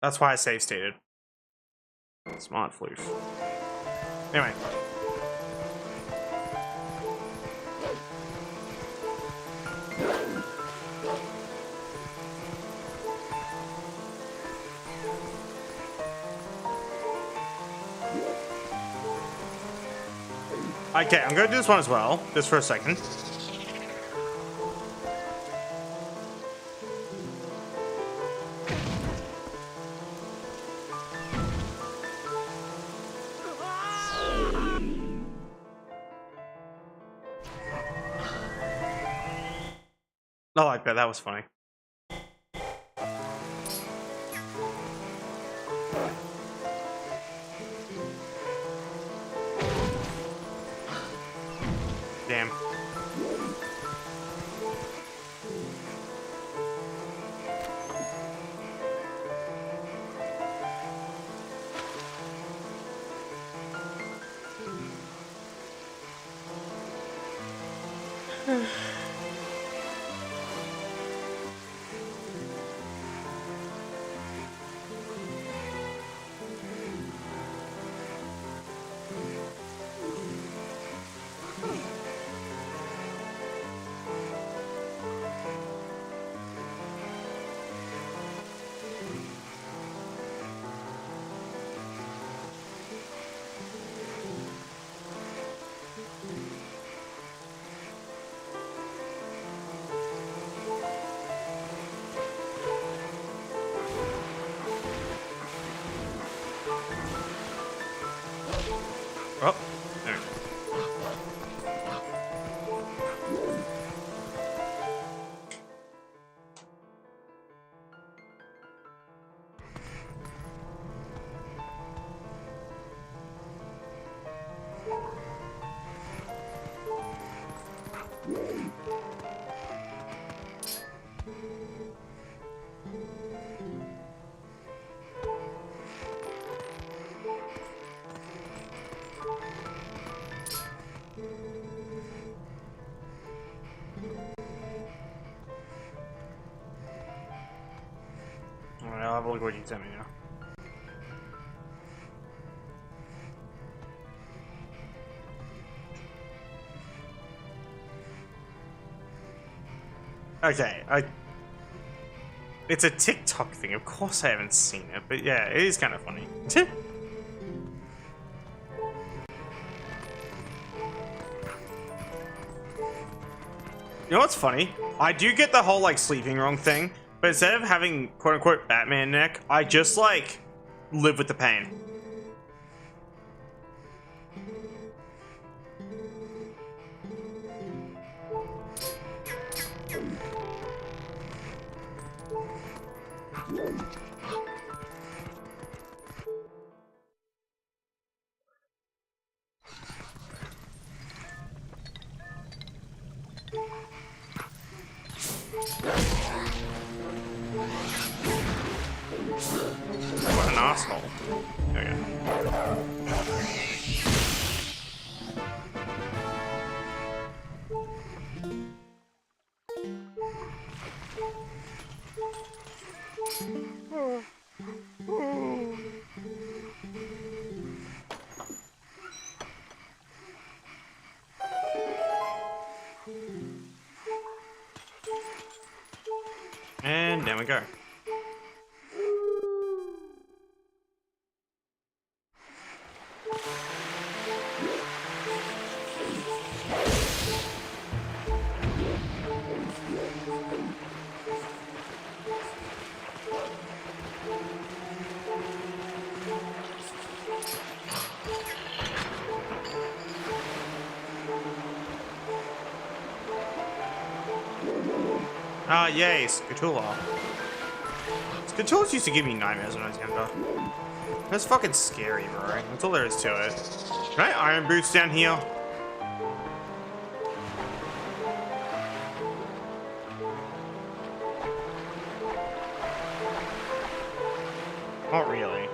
That's why I save stated. Smart floof. Anyway. Okay, I'm gonna do this one as well, just for a second. I like that, that was funny. Oh, there. Alright, I'll have a look what you sent me now. Okay, it's a TikTok thing. Of course I haven't seen it, but yeah, it is kind of funny. You know what's funny? I do get the whole like sleeping wrong thing, but instead of having quote unquote Batman neck, I just like live with the pain. What an asshole. There we go. And there we go. Ah, yay, Skatula. Skatulas used to give me nightmares when I was younger. That's fucking scary, bro. That's all there is to it. Can I iron boots down here? Not really.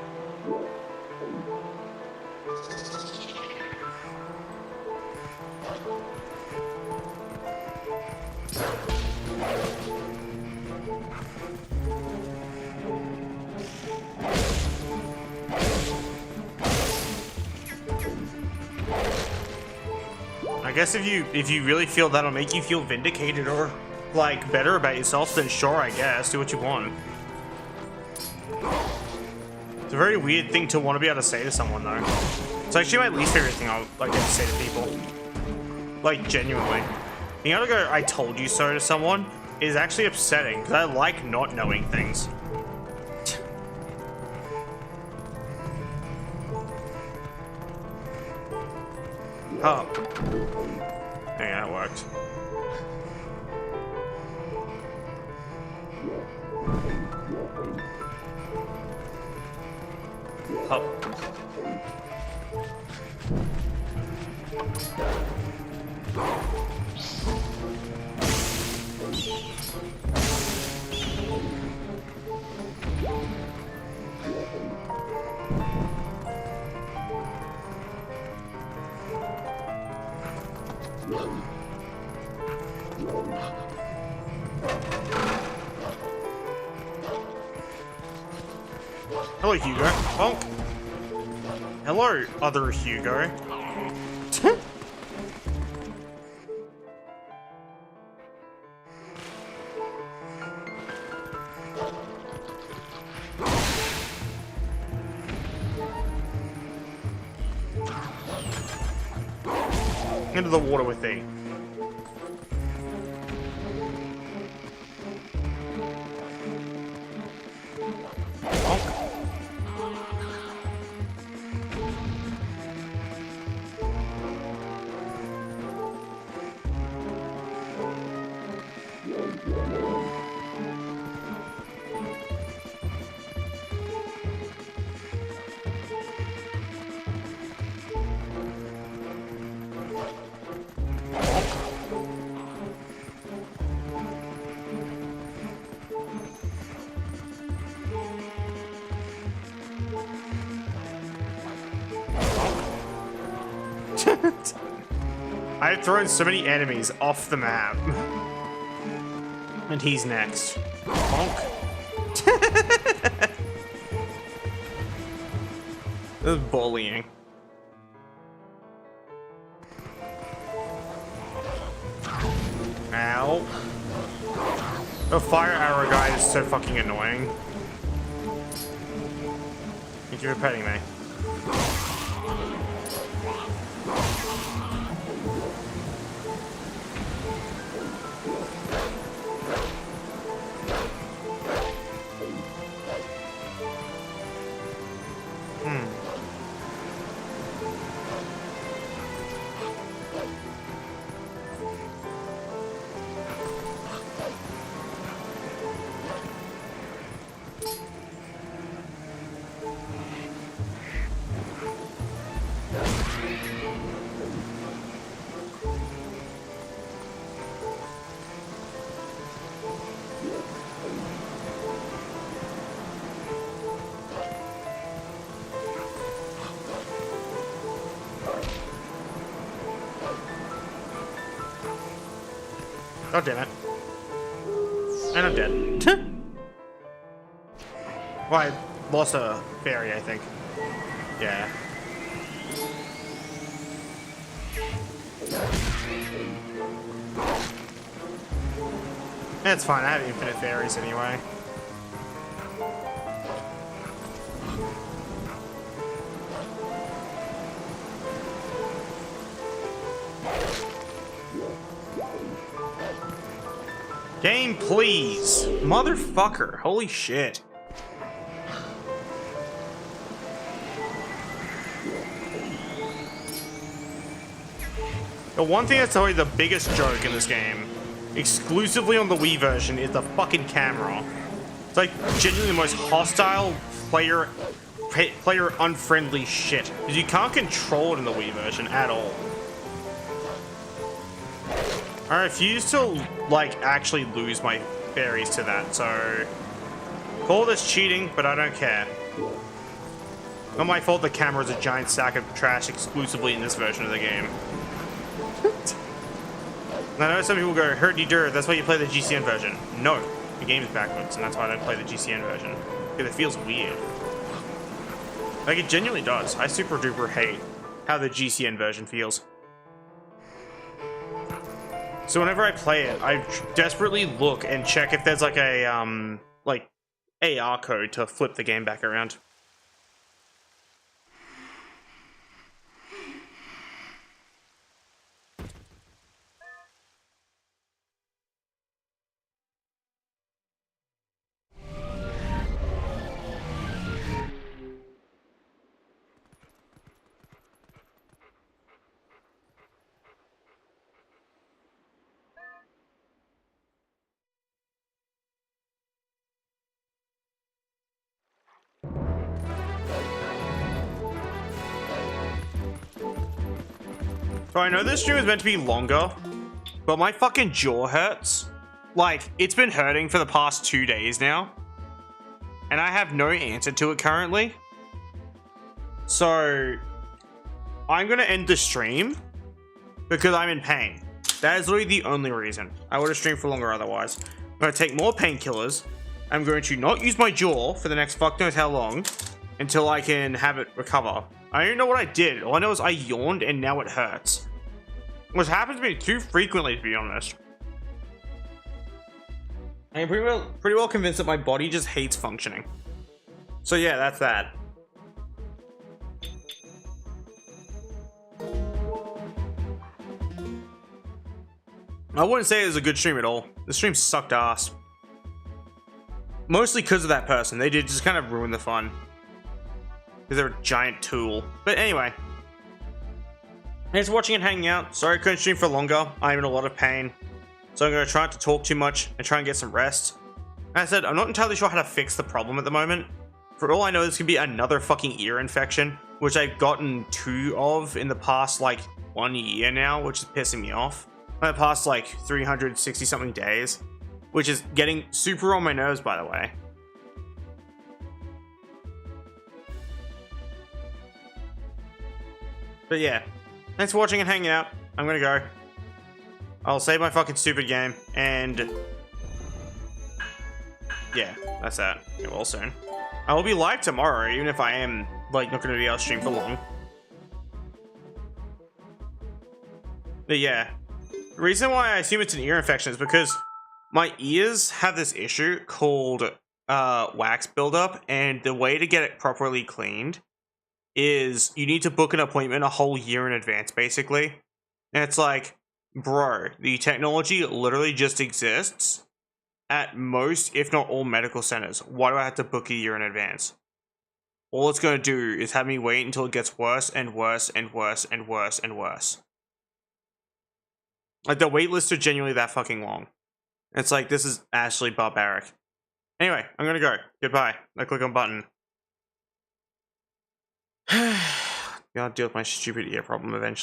I guess if you really feel that'll make you feel vindicated or like better about yourself, then sure, I guess do what you want. It's a very weird thing to want to be able to say to someone, though. It's actually my least favorite thing I like to say to people. Like, genuinely. Being able to go, I told you so to someone is actually upsetting, because I like not knowing things. Oh. Yeah, that worked. Oh. Hello, Hugo. Oh. Hello, other Hugo. Into the water with thee. I've thrown so many enemies off the map. And he's next. Bonk. This is bullying. Ow. The fire arrow guy is so fucking annoying. Thank you for petting me. God damn it. And I'm dead. Well, I lost a fairy, I think. Yeah. It's fine, I have infinite fairies anyway. Game, please. Motherfucker. Holy shit. The one thing that's probably the biggest joke in this game, exclusively on the Wii version, is the fucking camera. It's like genuinely the most hostile player unfriendly shit. Because you can't control it in the Wii version at all. I refuse to, like, actually lose my fairies to that, so... Call this cheating, but I don't care. Not my fault the camera is a giant sack of trash exclusively in this version of the game. And I know some people go, hurdy-dur, that's why you play the GCN version. No, the game is backwards, and that's why I don't play the GCN version. Because it feels weird. Like, it genuinely does. I super-duper hate how the GCN version feels. So whenever I play it, I desperately look and check if there's like a, like, AR code to flip the game back around. So I know this stream is meant to be longer, but my fucking jaw hurts. Like, it's been hurting for the past 2 days now. And I have no answer to it currently. So, I'm gonna end the stream because I'm in pain. That is literally the only reason. I would have streamed for longer otherwise. I'm gonna take more painkillers, I'm going to not use my jaw for the next fuck knows how long until I can have it recover. I don't know what I did. All I know is I yawned and now it hurts. Which happens to me too frequently, to be honest. I'm pretty well convinced that my body just hates functioning. So yeah, that's that. I wouldn't say it was a good stream at all. The stream sucked ass. Mostly because of that person. They did just kind of ruin the fun. Because they're a giant tool. But anyway. Thanks for watching and hanging out. Sorry I couldn't stream for longer. I'm in a lot of pain. So I'm going to try not to talk too much and try and get some rest. As I said, I'm not entirely sure how to fix the problem at the moment. For all I know, this could be another fucking ear infection. Which I've gotten 2 of in the past, like, 1 year now. Which is pissing me off. In the past, like, 360 something days. Which is getting super on my nerves, by the way. But yeah. Thanks for watching and hanging out. I'm gonna go. I'll save my fucking stupid game. And... yeah, that's that. Get well soon. I will be live tomorrow, even if I am, like, not gonna be able to stream for long. But yeah. The reason why I assume it's an ear infection is because my ears have this issue called wax buildup, and the way to get it properly cleaned is you need to book an appointment a whole year in advance, basically. And it's like, bro, the technology literally just exists at most, if not all, medical centers. Why do I have to book a year in advance? All it's going to do is have me wait until it gets worse and worse and worse and worse and worse. Like, the wait lists are genuinely that fucking long. It's like, this is actually barbaric. Anyway, I'm gonna go. Goodbye. I click on button. Gotta deal with my stupid ear problem eventually.